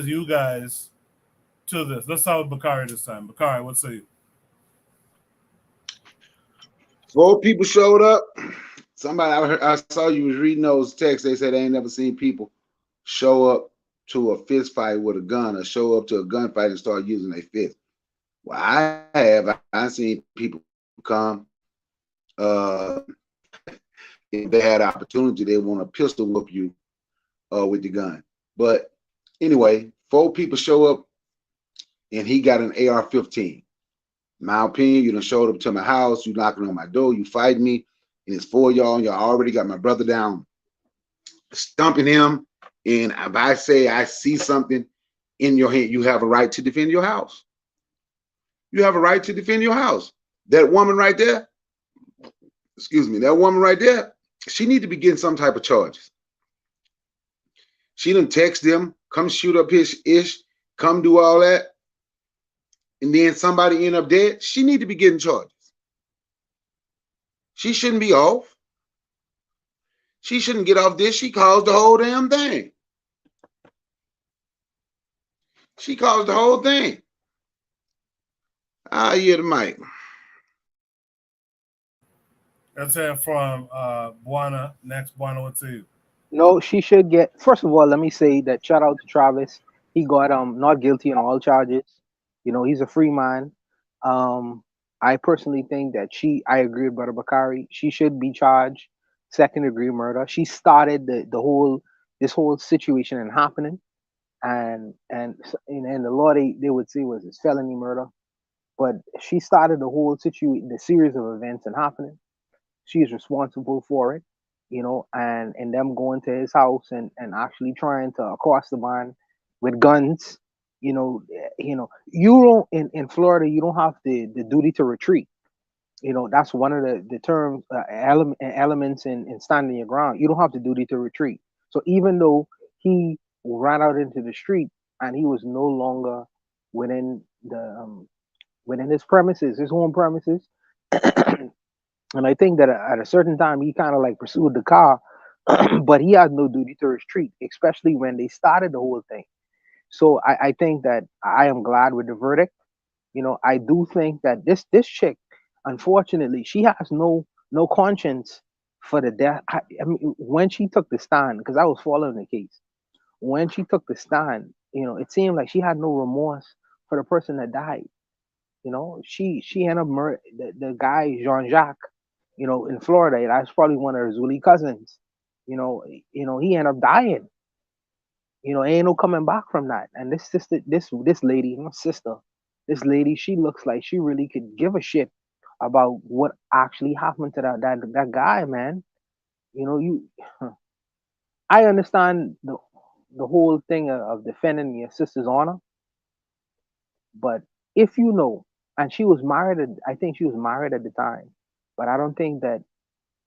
you guys to this? Let's start with Bakari this time. Bakari, what say you? 4 people showed up. Somebody, I saw you was reading those texts. They said they ain't never seen people show up to a fist fight with a gun or show up to a gunfight and start using their fist. Well, I have. I've seen people come. If they had opportunity, they want to pistol whoop you with the gun. But anyway, 4 people show up, and he got an AR-15. In my opinion, you done showed up to my house, you knocking on my door, you fight me, and it's 4 of y'all, and y'all already got my brother down, stumping him. And if I say I see something in your hand, you have a right to defend your house. You have a right to defend your house. That woman right there, that woman right there, she need to be getting some type of charges. She done text them, come shoot up his ish, come do all that, and then somebody end up dead. She need to be getting charges. She shouldn't be off. She shouldn't get off this. She caused the whole damn thing. She caused the whole thing. Yeah, the mic. Let's hear from Buana. Next, Buana, what say you? No, she should get. First of all, let me say that shout out to Travis. He got not guilty on all charges. You know, he's a free man. I personally think that I agree with Brother Bakari. She should be charged 2nd-degree murder. She started this whole situation and happening, and the law they would say was this felony murder, but she started the whole situation, the series of events and happening. She is responsible for it, you know, and them going to his house and actually trying to accost the man with guns. You know, you don't in Florida, you don't have the duty to retreat. You know, that's one of the terms, elements in standing your ground. You don't have the duty to retreat. So even though he ran out into the street and he was no longer within his premises, his home premises, and I think that at a certain time he kind of like pursued the car, but he has no duty to retreat, especially when they started the whole thing. So I think that I am glad with the verdict. You know, I do think that this chick, unfortunately, she has no conscience for the death. I mean, when she took the stand, because I was following the case, when she took the stand, you know, it seemed like she had no remorse for the person that died. You know, she ended up the guy Jean-Jacques. in Florida. That's probably one of her Zuli cousins. He ended up dying. Ain't no coming back from that. And this sister, this lady, my sister, this lady, she looks like she really could give a shit about what actually happened to that guy, man. I understand the whole thing of defending your sister's honor, but if and she was married, I think she was married at the time, but I don't think that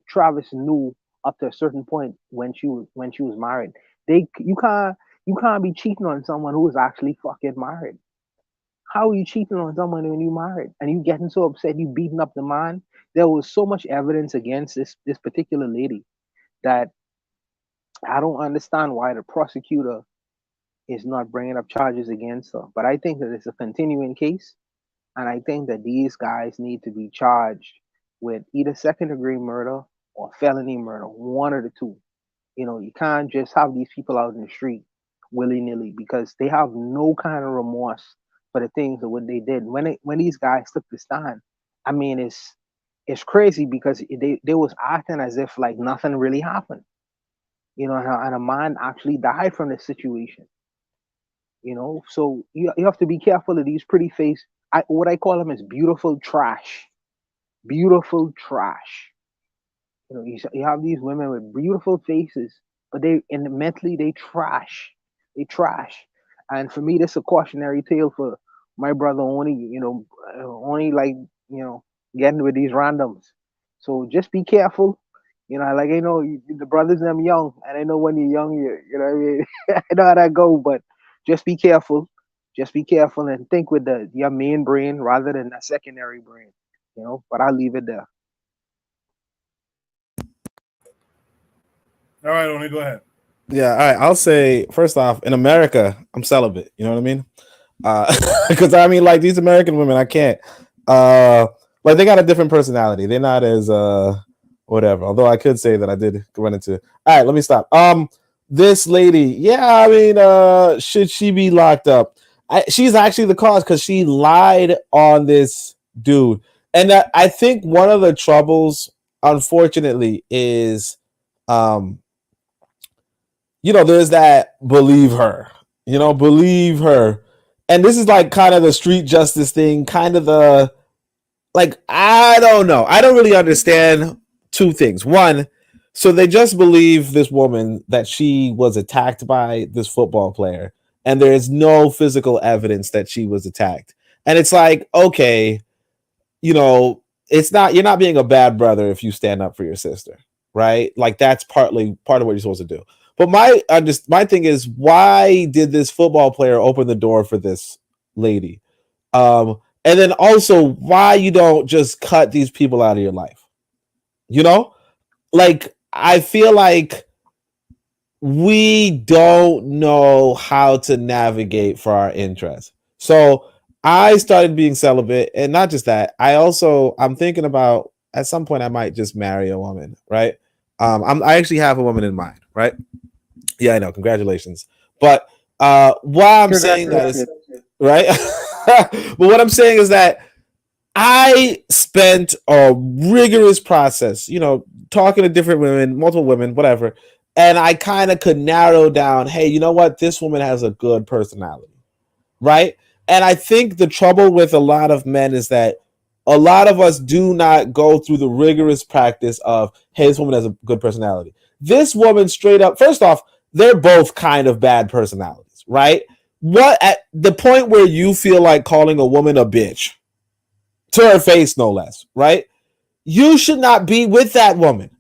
Travis knew up to a certain point when she was married. You can't be cheating on someone who is actually fucking married. How are you cheating on someone when you married and you getting so upset you beating up the man? There was so much evidence against this particular lady that I don't understand why the prosecutor is not bringing up charges against her. But I think that it's a continuing case, and I think that these guys need to be charged with either second-degree murder or felony murder, one of the two. You can't just have these people out in the street willy-nilly because they have no kind of remorse for the things of what they did. When these guys took the stand, I mean, it's crazy because they was acting as if like nothing really happened. And a man actually died from this situation. So you have to be careful of these pretty face. What I call them is beautiful trash. Beautiful trash. You have these women with beautiful faces, but mentally they trash. They trash. And for me, this is a cautionary tale for my brother only getting with these randoms. So just be careful. The brothers them young, and I know when you're young, you know what I mean? I know how that go, but just be careful. Just be careful and think with your main brain rather than a secondary brain. But I'll leave it there. All right, Oni, go ahead. Yeah, all right. I'll say first off, in America, I'm celibate. You know what I mean? Because I mean, like these American women, I can't. Like they got a different personality. They're not as whatever. Although I could say that I did run into. All right, let me stop. This lady, yeah, I mean, should she be locked up? She's actually the cause because she lied on this dude, and I think one of the troubles, unfortunately, is, there's that believe her, and this is like kind of the street justice thing, kind of the like I don't know, I don't really understand two things. One, so they just believe this woman that she was attacked by this football player, and there is no physical evidence that she was attacked. And it's like, okay, it's not, you're not being a bad brother if you stand up for your sister, right? Like that's part of what you're supposed to do. But my thing is, why did this football player open the door for this lady? And then also, why you don't just cut these people out of your life? Like I feel like we don't know how to navigate for our interests. So I started being celibate, and not just that. I'm thinking about at some point I might just marry a woman, right? I actually have a woman in mind, right? Yeah, I know. Congratulations. But why I'm saying that is right. But what I'm saying is that I spent a rigorous process, talking to different women, multiple women, whatever. And I kind of could narrow down, hey, you know what? This woman has a good personality, right? And I think the trouble with a lot of men is that a lot of us do not go through the rigorous practice of, hey, this woman has a good personality. This woman straight up, first off, they're both kind of bad personalities, right? What at the point where you feel like calling a woman a bitch, to her face, no less, right? You should not be with that woman.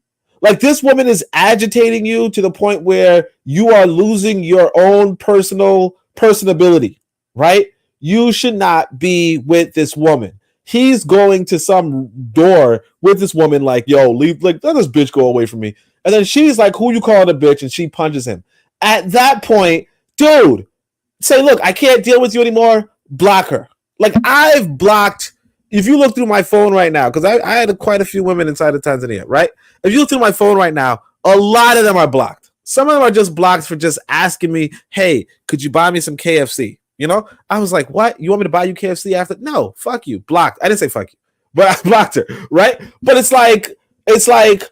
Like this woman is agitating you to the point where you are losing your own personability, right? You should not be with this woman. He's going to some door with this woman like, yo, leave, like, let this bitch go away from me. And then she's like, who you calling a bitch? And she punches him. At that point, dude, say, look, I can't deal with you anymore. Block her. Like I've blocked. If you look through my phone right now, because I had quite a few women inside of Tanzania, right? If you look through my phone right now, a lot of them are blocked. Some of them are just blocked for just asking me, hey, could you buy me some KFC? I was like, what? You want me to buy you KFC after? No, fuck you. Blocked. I didn't say fuck you, but I blocked her, right? But it's like, It's like,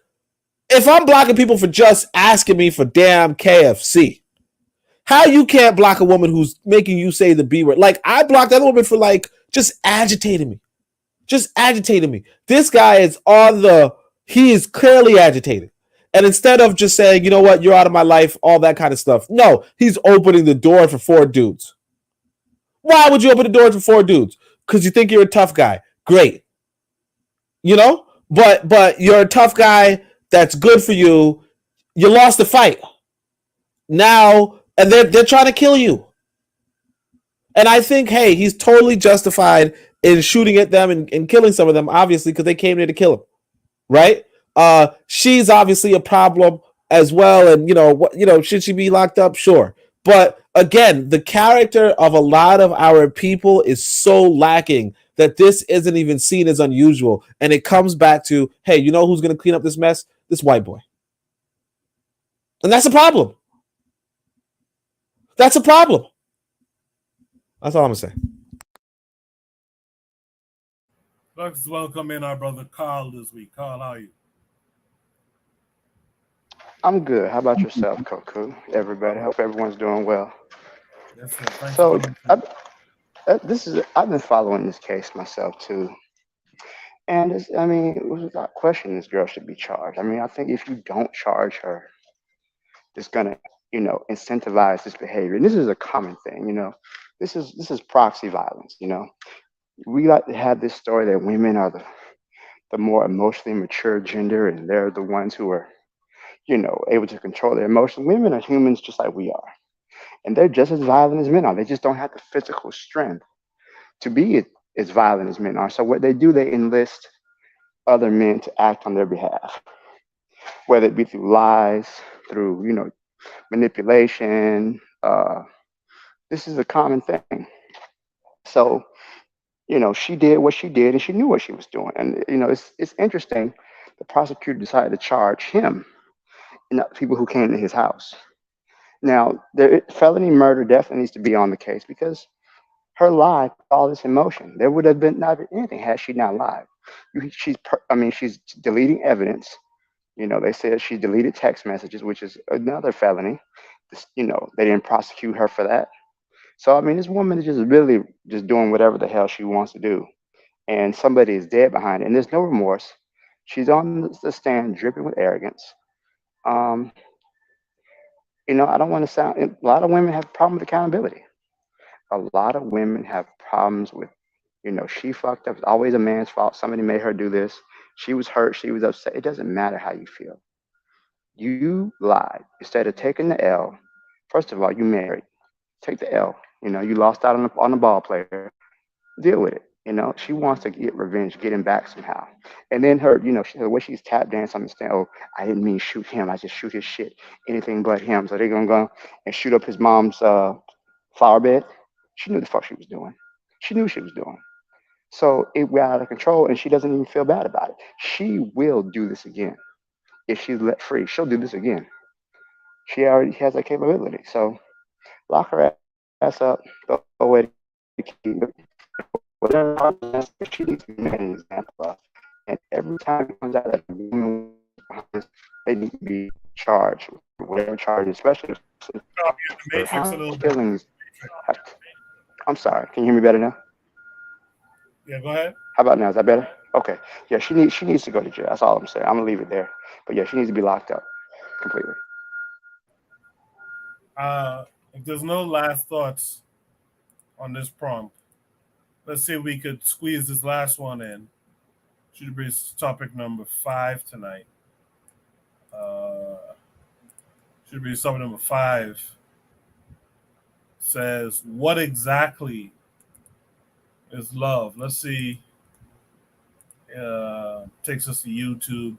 if I'm blocking people for just asking me for damn KFC, how you can't block a woman who's making you say the B word? Like, I blocked that woman for like just agitating me. This guy is he is clearly agitated. And instead of just saying, you know what, you're out of my life, all that kind of stuff. No, he's opening the door for 4 dudes. Why would you open the door for 4 dudes? Because you think you're a tough guy. Great. You know? But you're a tough guy. That's good for you. You lost the fight. Now, and they're trying to kill you. And I think, hey, he's totally justified in shooting at them and killing some of them, obviously, because they came there to kill him. Right? She's obviously a problem as well. And, should she be locked up? Sure. But again, the character of a lot of our people is so lacking that this isn't even seen as unusual. And it comes back to, hey, you know who's going to clean up this mess? This white boy. And that's a problem. That's all I'm going to say. Let's welcome in our brother Carl this week. Carl, how are you? I'm good. How about yourself, Koku? Everybody, hope everyone's doing well. Yes, sir. Thanks So, for I've been following this case myself too, and without question, this girl should be charged. I mean, I think if you don't charge her, it's gonna, incentivize this behavior. And this is a common thing, This is proxy violence. We like to have this story that women are the more emotionally mature gender, and they're the ones who are, able to control their emotions. Women are humans just like we are, and they're just as violent as men are. They just don't have the physical strength to be as violent as men are. So what they do, they enlist other men to act on their behalf, whether it be through lies, through manipulation. This is a common thing. So she did what she did, and she knew what she was doing. And it's interesting. The prosecutor decided to charge him and not the people who came to his house. Now, felony murder definitely needs to be on the case because her lie, all this emotion, there would have been not been anything had she not lied. She's deleting evidence. They said she deleted text messages, which is another felony. They didn't prosecute her for that. So this woman is just really just doing whatever the hell she wants to do, and somebody is dead behind it, and there's no remorse. She's on the stand, dripping with arrogance. I don't want to sound. A lot of women have a problem with accountability. A lot of women have problems with, she fucked up. It's always a man's fault. Somebody made her do this. She was hurt. She was upset. It doesn't matter how you feel. You lied. Instead of taking the L, first of all, you married. Take the L. You lost out on the ball player. Deal with it. She wants to get revenge, get him back somehow. And then her, the way she's tap dancing on the stand. Oh, I didn't mean shoot him. I just shoot his shit. Anything but him. So they're gonna go and shoot up his mom's flower bed. She knew the fuck she was doing. She knew what she was doing. So it went out of control, and she doesn't even feel bad about it. She will do this again. If she's let free, she'll do this again. She already has that capability. So lock her ass up, go away. Whatever she needs to be made an example of. And every time it comes out that the women they need to be charged with whatever charge, especially killings. I'm sorry. Can you hear me better now? Yeah, go ahead. How about now? Is that better? Okay. Yeah, she needs to go to jail. That's all I'm saying. I'm gonna leave it there. But yeah, she needs to be locked up completely. If there's no last thoughts on this prompt, let's see if we could squeeze this last one in. Should be topic number 5 tonight. Should be topic number 5. Says, what exactly is love? Let's see. Takes us to YouTube.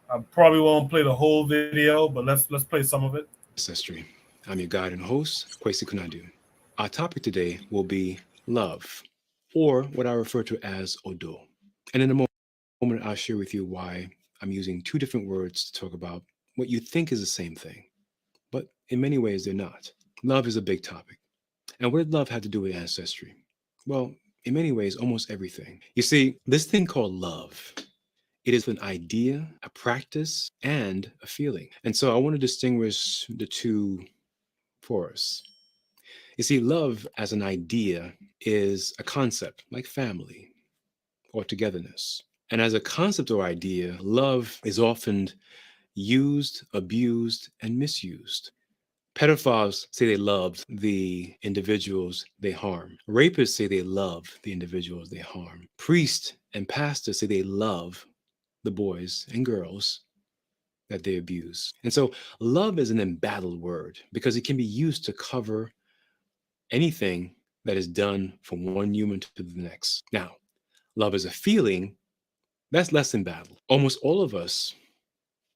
I probably won't play the whole video, but let's play some of it. Ancestry. I'm your guide and host, Kwesi Kunadu. Our topic today will be love, or what I refer to as Odo. And in a moment, I'll share with you why I'm using 2 different words to talk about what you think is the same thing, but in many ways they're not. Love is a big topic. And what did love have to do with ancestry? Well, in many ways, almost everything. You see, this thing called love It is an idea, a practice, and a feeling. And so I want to distinguish the two for us. You see, love as an idea is a concept like family or togetherness. And as a concept or idea, love is often used, abused, and misused. Pedophiles say they love the individuals they harm. Rapists say they love the individuals they harm. Priests and pastors say they love the boys and girls that they abuse. And so love is an embattled word because it can be used to cover anything that is done from one human to the next. Now, love is a feeling that's less embattled. Almost all of us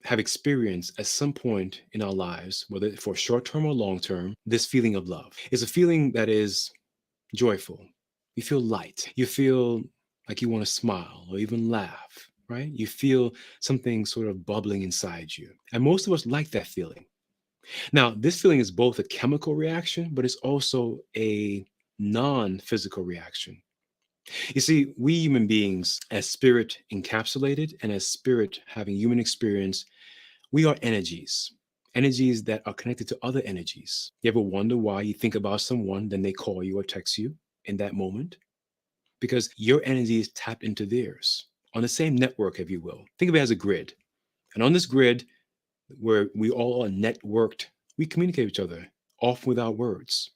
have experienced at some point in our lives, whether for short term or long term, this feeling of love. It's a feeling that is joyful. You feel light. You feel like you want to smile or even laugh, right? You feel something sort of bubbling inside you. And most of us like that feeling. Now, this feeling is both a chemical reaction, but it's also a non-physical reaction. You see, we human beings, as spirit encapsulated and as spirit having human experience, we are energies that are connected to other energies. You ever wonder why you think about someone, then they call you or text you in that moment? Because your energy is tapped into theirs on the same network, if you will. Think of it as a grid. And on this grid, where we all are networked, we communicate with each other, often without words.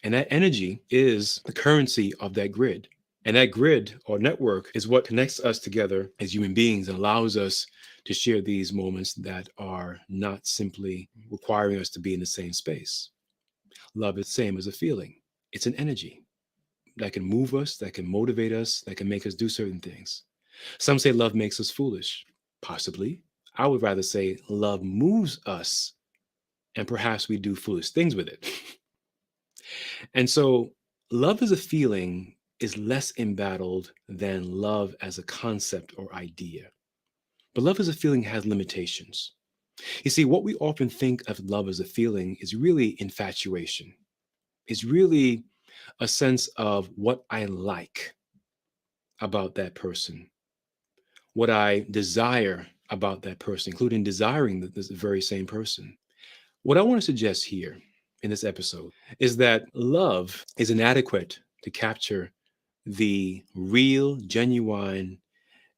And that energy is the currency of that grid. And that grid or network is what connects us together as human beings and allows us to share these moments that are not simply requiring us to be in the same space. Love is the same as a feeling. It's an energy that can move us, that can motivate us, that can make us do certain things. Some say love makes us foolish. Possibly. I would rather say love moves us and perhaps we do foolish things with it. And so love as a feeling is less embattled than love as a concept or idea. But love as a feeling has limitations. You see, what we often think of love as a feeling is really infatuation. It's really a sense of what I like about that person, what I desire about that person, including desiring this very same person. What I want to suggest here in this episode is that love is inadequate to capture the real, genuine,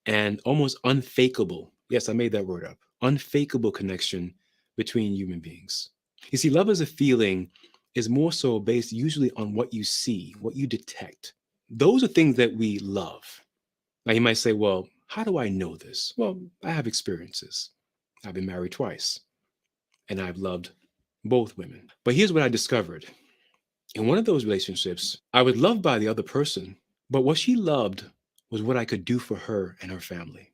and almost unfakeable, yes, I made that word up, unfakeable connection between human beings. You see, love as a feeling is more so based usually on what you see, what you detect. Those are things that we love. Now you might say, well, how do I know this? Well, I have experiences. I've been married twice, and I've loved both women. But here's what I discovered. In one of those relationships, I was loved by the other person, but what she loved was what I could do for her and her family.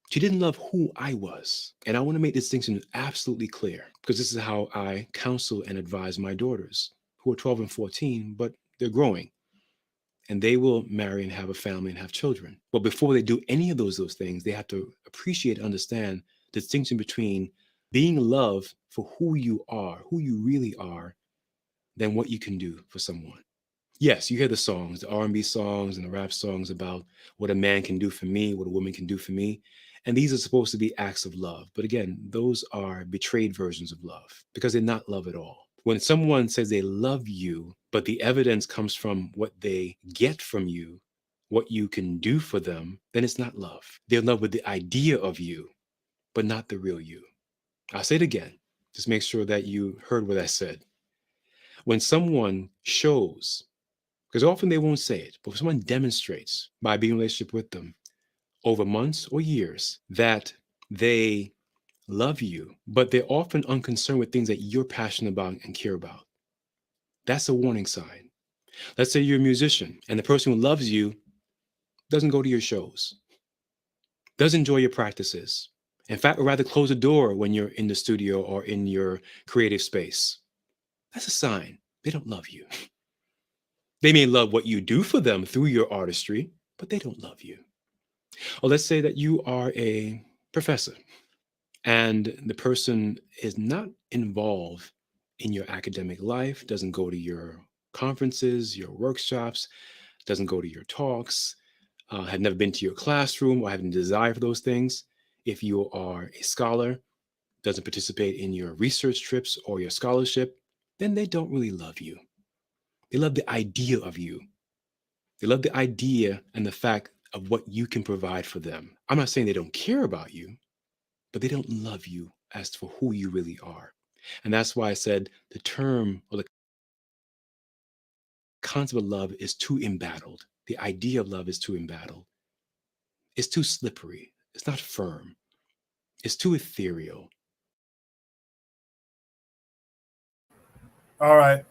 She didn't love who I was. And I want to make this distinction absolutely clear, because this is how I counsel and advise my daughters, who are 12 and 14, but they're growing. And they will marry and have a family and have children. But before they do any of those things, they have to appreciate and understand the distinction between being loved for who you are, who you really are, than what you can do for someone. Yes, you hear the songs, the R&B songs and the rap songs about what a man can do for me, what a woman can do for me. And these are supposed to be acts of love. But again, those are betrayed versions of love because they're not love at all. When someone says they love you, but the evidence comes from what they get from you, what you can do for them, then it's not love. They're in love with the idea of you, but not the real you. I'll say it again. Just make sure that you heard what I said. When someone shows, because often they won't say it, but if someone demonstrates by being in a relationship with them over months or years that they love you, but they're often unconcerned with things that you're passionate about and care about, that's a warning sign. Let's say you're a musician and the person who loves you doesn't go to your shows, doesn't enjoy your practices. In fact, would rather close the door when you're in the studio or in your creative space. That's a sign they don't love you. They may love what you do for them through your artistry, but they don't love you. Or let's say that you are a professor and the person is not involved in your academic life, doesn't go to your conferences, your workshops, doesn't go to your talks, have never been to your classroom or have a desire for those things, if you are a scholar, doesn't participate in your research trips or your scholarship, then they don't really love you. They love the idea of you. They love the idea and the fact of what you can provide for them. I'm not saying they don't care about you, but they don't love you as for who you really are. And that's why I said the term or the concept of love is too embattled. The idea of love is too embattled. It's too slippery. It's not firm. It's too ethereal. All right.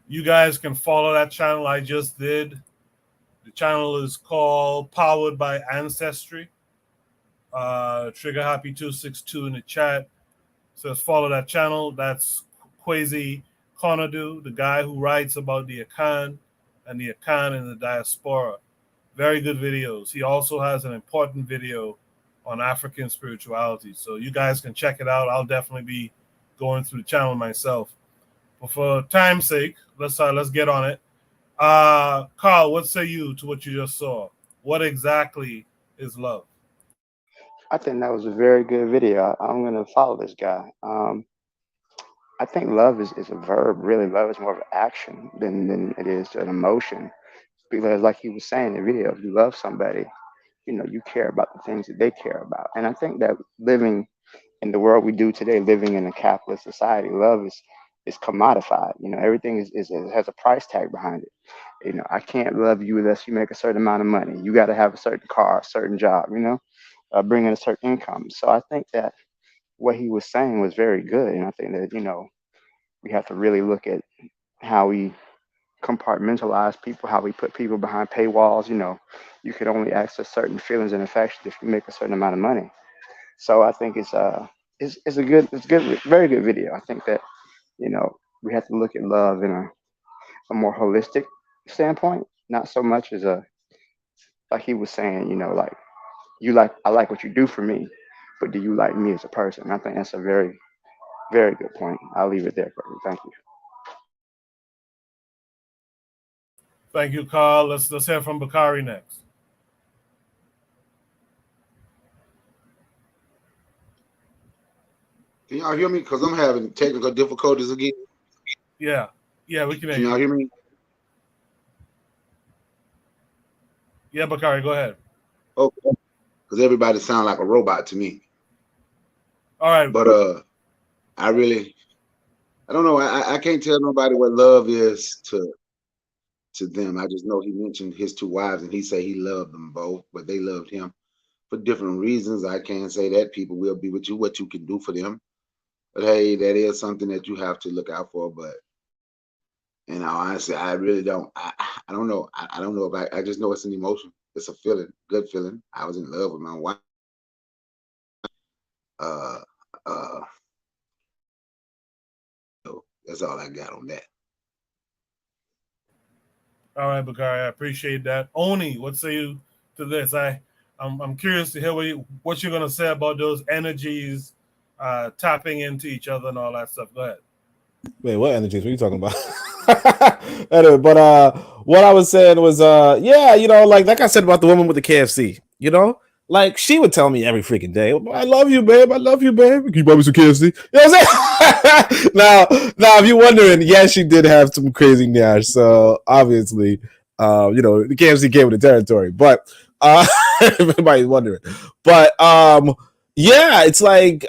You guys can follow that channel I just did. The channel is called Powered by Ancestry. Trigger Happy 262 in the chat says follow that channel. That's KWAZ Konadu, the guy who writes about the Akan and the Akan in the diaspora. Very good videos. He also has an important video on African spirituality. So you guys can check it out. I'll definitely be going through the channel myself. But for time's sake, let's get on it. Carl, what say you to what you just saw? What exactly is love? I think that was a very good video. I'm going to follow this guy. I think love is a verb, really. Love is more of an action than it is an emotion. Because like he was saying in the video, if you love somebody, you know, you care about the things that they care about. And I think that living in the world we do today, living in a capitalist society, love is commodified. You know, everything has a price tag behind it. You know, I can't love you unless you make a certain amount of money. You got to have a certain car, a certain job, you know, bring in a certain income. So I think that what he was saying was very good. And I think that, you know, we have to really look at how we compartmentalize people, how we put people behind paywalls. You know, you can only access certain feelings and affections if you make a certain amount of money. So I think it's a good, very good video. I think that, you know, we have to look at love in a more holistic standpoint, not so much as like he was saying, you know, like I like what you do for me, but do you like me as a person? I think that's a very, very good point. I'll leave it there, Courtney. Thank you. Thank you, Carl. Let's hear from Bakari next. Can y'all hear me? Because I'm having technical difficulties again. Yeah, we can hear you. Can y'all hear me? Yeah, Bakari, go ahead. Okay. Because everybody sounds like a robot to me. All right. But I don't know. I can't tell nobody what love is to them. I just know he mentioned his two wives and he said he loved them both, but they loved him for different reasons. I can't say that. People will be with you, what you can do for them. But hey, that is something that you have to look out for. But and honestly, I really don't. I don't know. I don't know if I just know it's an emotion. It's a feeling, good feeling. I was in love with my wife. So that's all I got on that. All right, Bakari, I appreciate that. Oni, what say you to this? I'm curious to hear what you're gonna say about those energies tapping into each other and all that stuff. Go ahead. Wait, what energies? What are you talking about? Anyway, but what I was saying was, yeah, you know, like I said about the woman with the KFC, you know, like she would tell me every freaking day, "I love you, babe. I love you, babe. Can you buy me some KFC?" You know what I'm saying? now, if you're wondering, yes, she did have some crazy nyash. So obviously, you know, the KFC came with the territory. But if anybody's wondering, but yeah, it's like.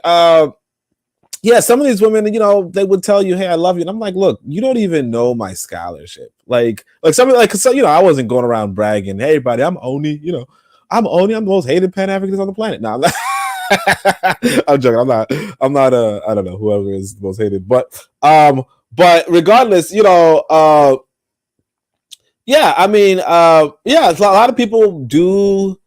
Yeah, some of these women, you know, they would tell you, "Hey, I love you," and I'm like, "Look, you don't even know my scholarship." Like something like, so, you know, I wasn't going around bragging, "Hey, everybody, I'm Oni," you know, I'm Oni, I'm the most hated Pan Africanist on the planet. No, I'm not. I'm joking. I'm not. I don't know whoever is the most hated, but regardless, you know, yeah, I mean, yeah, a lot of people do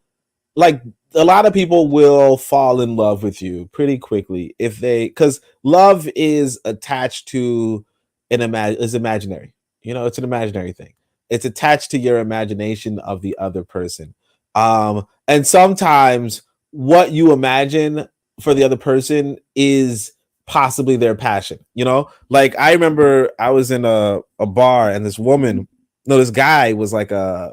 like. A lot of people will fall in love with you pretty quickly because love is attached to is imaginary. You know, it's an imaginary thing. It's attached to your imagination of the other person. And sometimes what you imagine for the other person is possibly their passion. You know, like I remember I was in a bar and this guy was like a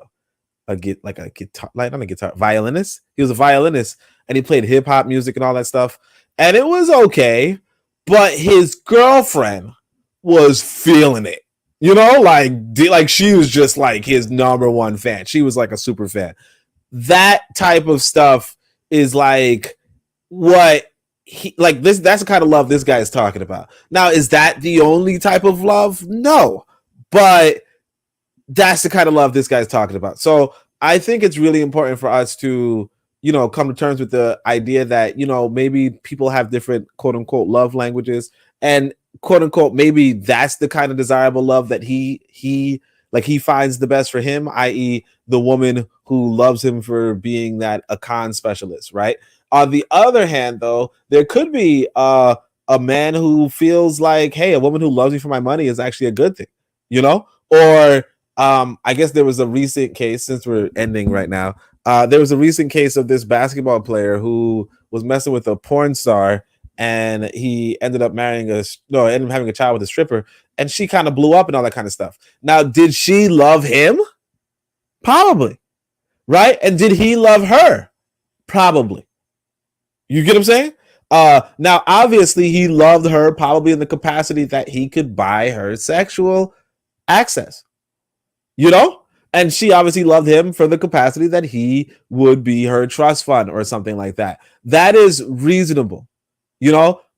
a guitar, like not a guitar, violinist. He was a violinist, and he played hip hop music and all that stuff, and it was okay. But his girlfriend was feeling it, like she was just like his number one fan. She was like a super fan. That type of stuff is like what he like this. That's the kind of love this guy is talking about. Now, is that the only type of love? No, but that's the kind of love this guy's talking about. So I think it's really important for us to, come to terms with the idea that, maybe people have different quote unquote love languages, and quote unquote, maybe that's the kind of desirable love that he finds the best for him, i.e. the woman who loves him for being a con specialist, right? On the other hand, though, there could be a man who feels like, hey, a woman who loves me for my money is actually a good thing, or I guess there was a recent case, since we're ending right now. There was a recent case of this basketball player who was messing with a porn star, and he ended up having a child with a stripper, and she kind of blew up and all that kind of stuff. Now, did she love him? Probably, right? And did he love her? Probably. You get what I'm saying? Now, obviously, he loved her probably in the capacity that he could buy her sexual access. And she obviously loved him for the capacity that he would be her trust fund or something like that. That is reasonable.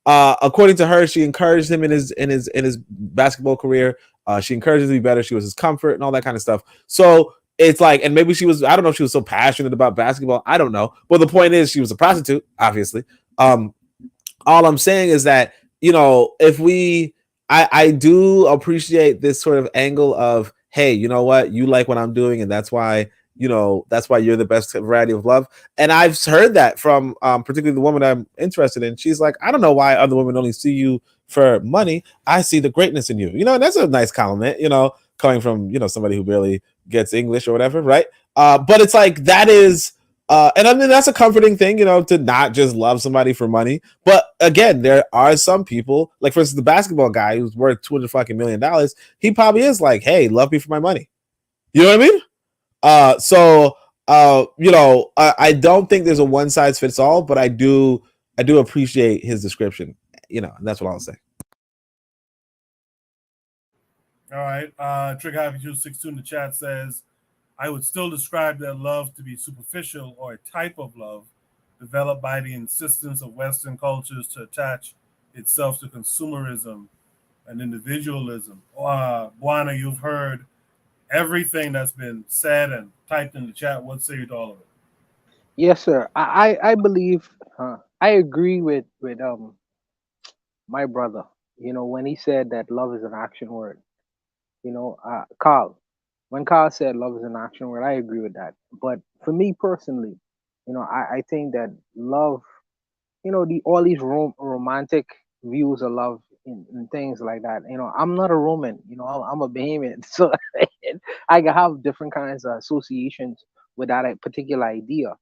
According to her, she encouraged him in his basketball career. She encouraged him to be better. She was his comfort and all that kind of stuff. So it's like, and maybe I don't know if she was so passionate about basketball. I don't know. But the point is, she was a prostitute, obviously. All I'm saying is that, I do appreciate this sort of angle of, hey, you know what? You like what I'm doing, and that's why you're the best variety of love. And I've heard that from particularly the woman I'm interested in. She's like, I don't know why other women only see you for money. I see the greatness in you. And that's a nice compliment, coming from, somebody who barely gets English or whatever, right? But it's like, that is and I mean, that's a comforting thing, to not just love somebody for money. But again, there are some people, like for instance, the basketball guy who's worth $200 million. He probably is like, hey, love me for my money. You know what I mean? I don't think there's a one size fits all, but I do appreciate his description, and that's what I'll say. All right. Trigger Happy 262 in the chat says, I would still describe that love to be superficial, or a type of love developed by the insistence of Western cultures to attach itself to consumerism and individualism. Buana, you've heard everything that's been said and typed in the chat. What say you to all of it? Yes, sir. I believe I agree with my brother. When he said that love is an action word. Carl. When Carl said love is an action word, I agree with that. But for me personally, I think that love, all these romantic views of love and things like that. I'm not a Roman. I'm a Bahamian, so I can have different kinds of associations with that particular idea.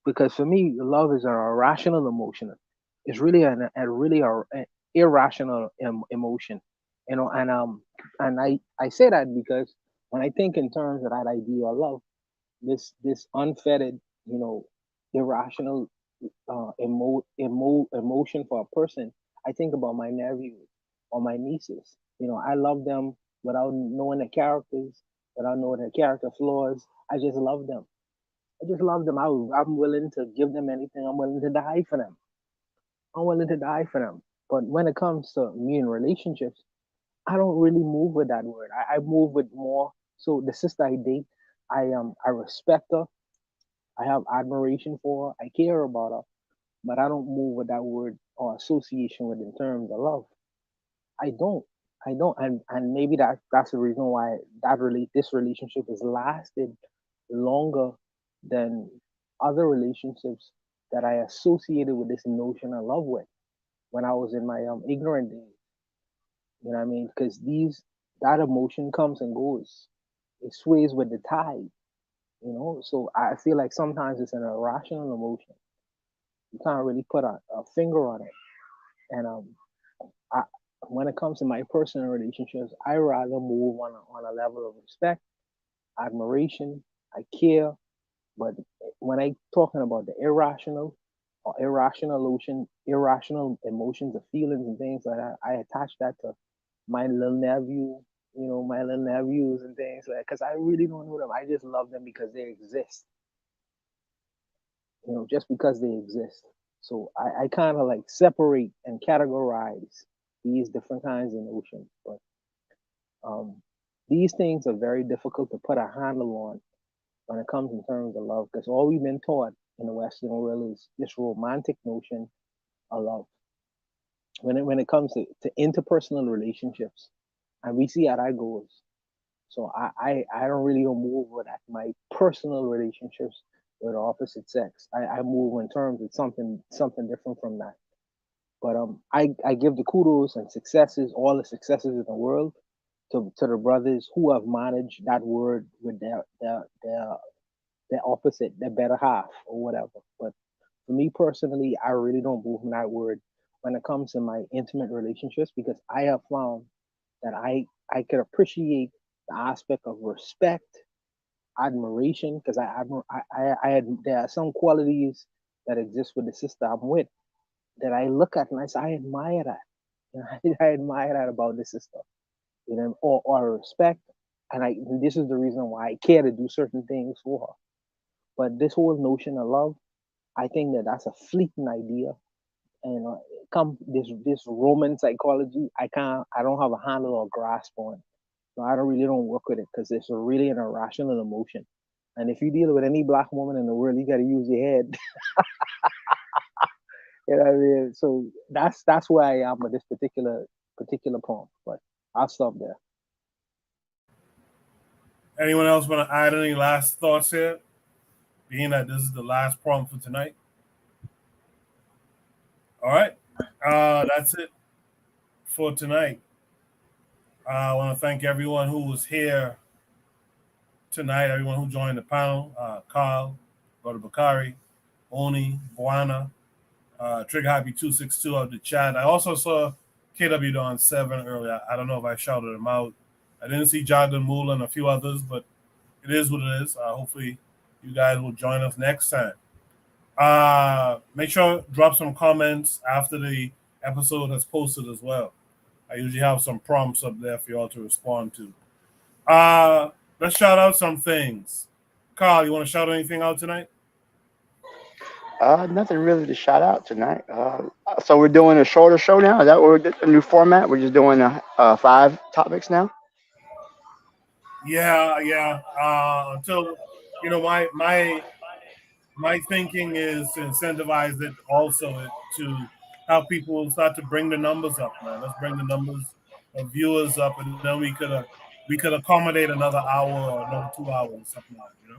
Because for me, love is an irrational emotion. It's really an irrational emotion. And I say that because when I think in terms of that idea of love, this unfettered, irrational emotion for a person, I think about my nephews or my nieces. I love them without knowing their characters, without knowing their character flaws. I just love them. I just love them. I'm willing to give them anything. I'm willing to die for them. I'm willing to die for them. But when it comes to me in relationships, I don't really move with that word. I move with more. So the sister I date, I respect her. I have admiration for her. I care about her, but I don't move with that word or association with in terms of love. I don't. I don't. And maybe that's the reason why this relationship has lasted longer than other relationships that I associated with this notion of love with when I was in my ignorant days. You know what I mean? Because that emotion comes and goes. It sways with the tide. So I feel like sometimes it's an irrational emotion. You can't really put a finger on it. And I, when it comes to my personal relationships, I rather move on a level of respect, admiration, I care, but when I talking about the irrational or irrational emotions or feelings and things like that, I attach that to my little nephew, my little nephews and things like that, because I really don't know them. I just love them because they exist, just because they exist. So I kind of like separate and categorize these different kinds of emotions. But these things are very difficult to put a handle on when it comes in terms of love, because all we've been taught in the Western world is this romantic notion of love. When it comes to interpersonal relationships, and we see how that goes. So I don't move with that. My personal relationships with the opposite sex, I move in terms of something different from that. But I give the kudos and successes, all the successes in the world, to the brothers who have managed that word with their opposite, their better half or whatever. But for me personally, I really don't move in that word when it comes to my intimate relationships, because I have found that I could appreciate the aspect of respect, admiration, because there are some qualities that exist with the sister I'm with that I look at and I say, I admire that. I admire that about the sister, or respect. And this is the reason why I care to do certain things for her. But this whole notion of love, I think that's a fleeting idea. And this Roman psychology, I don't have a handle or grasp on. So I don't work with it, because it's really an irrational emotion. And if you deal with any black woman in the world, you got to use your head. You know what I mean? So that's where I am with this particular poem. But I'll stop there. Anyone else want to add any last thoughts here? Being that this is the last poem for tonight. All right. That's it for tonight. I want to thank everyone who was here tonight, everyone who joined the panel. Carl, Brother Bakari, Oni, Buana, Trigger Happy 262 of the chat. I also saw KW Don 7 earlier. I don't know if I shouted them out. I didn't see Jordan Moore and a few others, but it is what it is. Hopefully you guys will join us next time. Make sure drop some comments after the episode has posted as well. I usually have some prompts up there for you all to respond to. Let's shout out some things. Carl, you want to shout anything out tonight? Nothing really to shout out tonight. So we're doing a shorter show now. Is that what we're doing? A new format? We're just doing 5 topics now. Yeah. Until my thinking is to incentivize it also to how people start to bring the numbers up, man. Let's bring the numbers of viewers up, and then we could accommodate another hour or another 2 hours, something like that,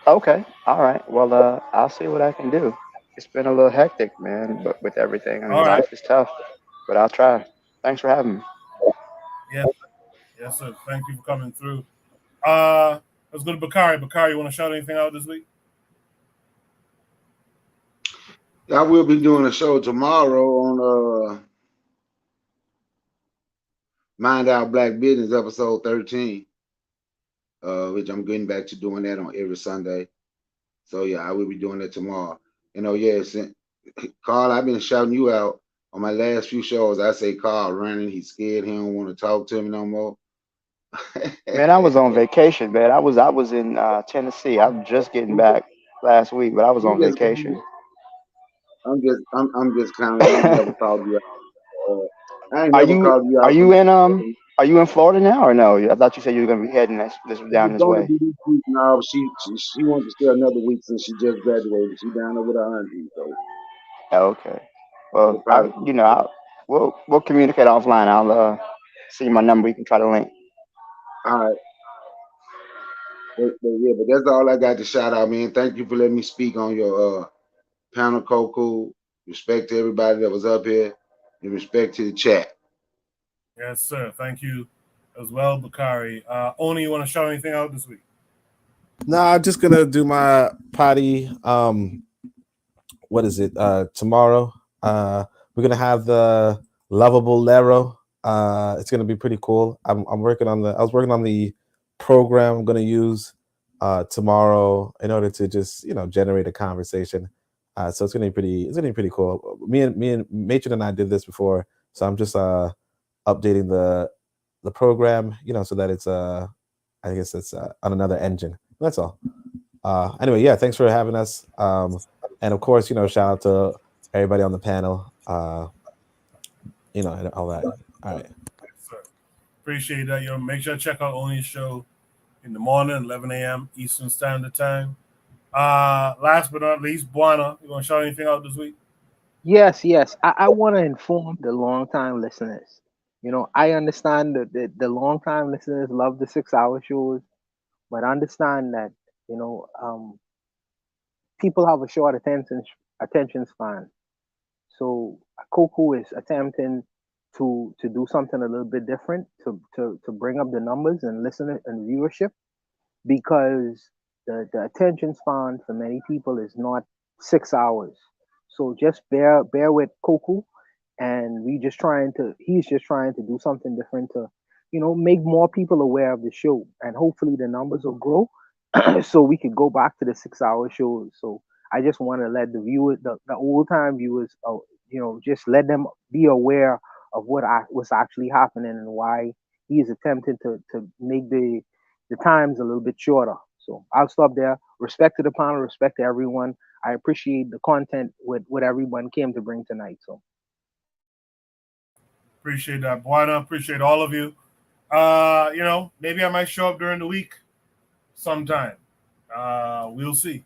Okay. All right. Well, I'll see what I can do. It's been a little hectic, man, but with everything. I mean, All right. life is tough, but I'll try. Thanks for having me. Yes, sir. Thank you for coming through. Let's go to Bakari. Bakari, you want to shout anything out this week? I will be doing a show tomorrow on Mind Our Black Business, episode 13, which I'm getting back to doing that on every Sunday. So yeah, I will be doing that tomorrow. Yes, Carl, I've been shouting you out on my last few shows. I say Carl running, he's scared, he don't want to talk to me no more. Man, I was on vacation, man. I was in Tennessee. I'm just getting back last week, but I was on vacation. I'm just kind of, I ain't never called you out. I ain't Are never you called you out. are you in Florida now or no? I thought you said you were gonna be heading down this way. No, she wants to stay another week since she just graduated. She down there with her auntie. So. Okay. Well, we'll communicate offline. I'll see my number. You can try to link. All right. But that's all I got to shout out, man. Thank you for letting me speak on your panel, Coco. Respect to everybody that was up here, and respect to the chat. Yes, sir. Thank you as well, Bakari. Oni, you want to shout anything out this week? No, I'm just gonna do my potty. What is it? Tomorrow. We're gonna have the lovable Lero. It's gonna be pretty cool. I was working on the program I'm gonna use tomorrow in order to just generate a conversation. So it's gonna be pretty cool. Me and Matron and I did this before, so I'm just updating the program, so that it's I guess it's on another engine. That's all. Anyway, yeah, thanks for having us. And of course, shout out to everybody on the panel. And all that. All right. Appreciate that. Make sure to check out Oni's show in the morning, 11 a.m. Eastern Standard Time. Last but not least, Buana, you want to shout anything out this week? Yes. I want to inform the long-time listeners. I understand that the long-time listeners love the 6-hour shows, but understand that, people have a short attention span. So Coco is attempting to do something a little bit different to bring up the numbers and listener and viewership, because the attention span for many people is not 6 hours. So just bear with Coco, and he's just trying to do something different to, make more people aware of the show, and hopefully the numbers will grow so we could go back to the 6-hour shows. So I just want to let the viewers, the old time viewers, just let them be aware of what's actually happening and why he is attempting to make the times a little bit shorter. So I'll stop there. Respect to the panel, respect to everyone. I appreciate the content with what everyone came to bring tonight. So appreciate that, Buana. Appreciate all of you. Maybe I might show up during the week sometime. We'll see.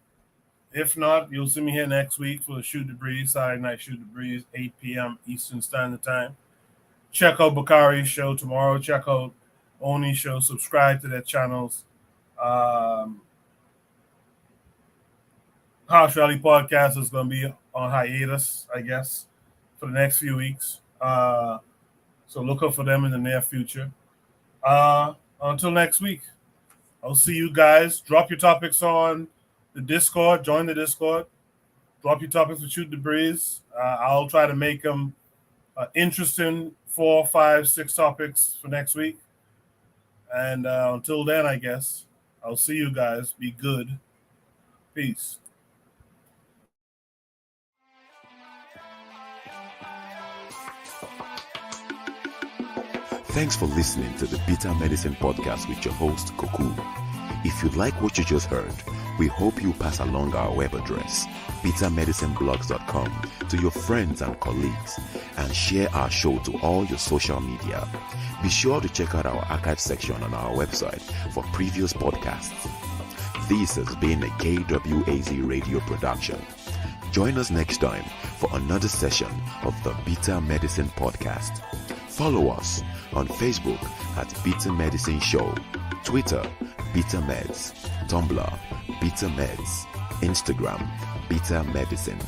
If not, you'll see me here next week for the Shoot the Breeze, Saturday Night Shoot the Breeze, 8 p.m. Eastern Standard Time. Check out Bakari's show tomorrow. Check out Oni's show. Subscribe to their channels. House Rally Podcast is going to be on hiatus, I guess, for the next few weeks. So look up for them in the near future. Until next week, I'll see you guys. Drop your topics on the Discord. Join the Discord. Drop your topics for Shoot the Breeze. I'll try to make them interesting 4, 5, 6 topics for next week. And until then, I guess, I'll see you guys. Be good. Peace. Thanks for listening to the Bitter Medicine Podcast with your host, Koku. If you like what you just heard, we hope you pass along our web address, bittermedicineblogs.com, to your friends and colleagues, and share our show to all your social media. Be sure to check out our archive section on our website for previous podcasts. This has been a KWAZ radio production. Join us next time for another session of the Bitter Medicine Podcast. Follow us on Facebook at Bitter Medicine Show, Twitter, Bitter Meds, Tumblr, Bitter Meds, Instagram, Bitter Medicine.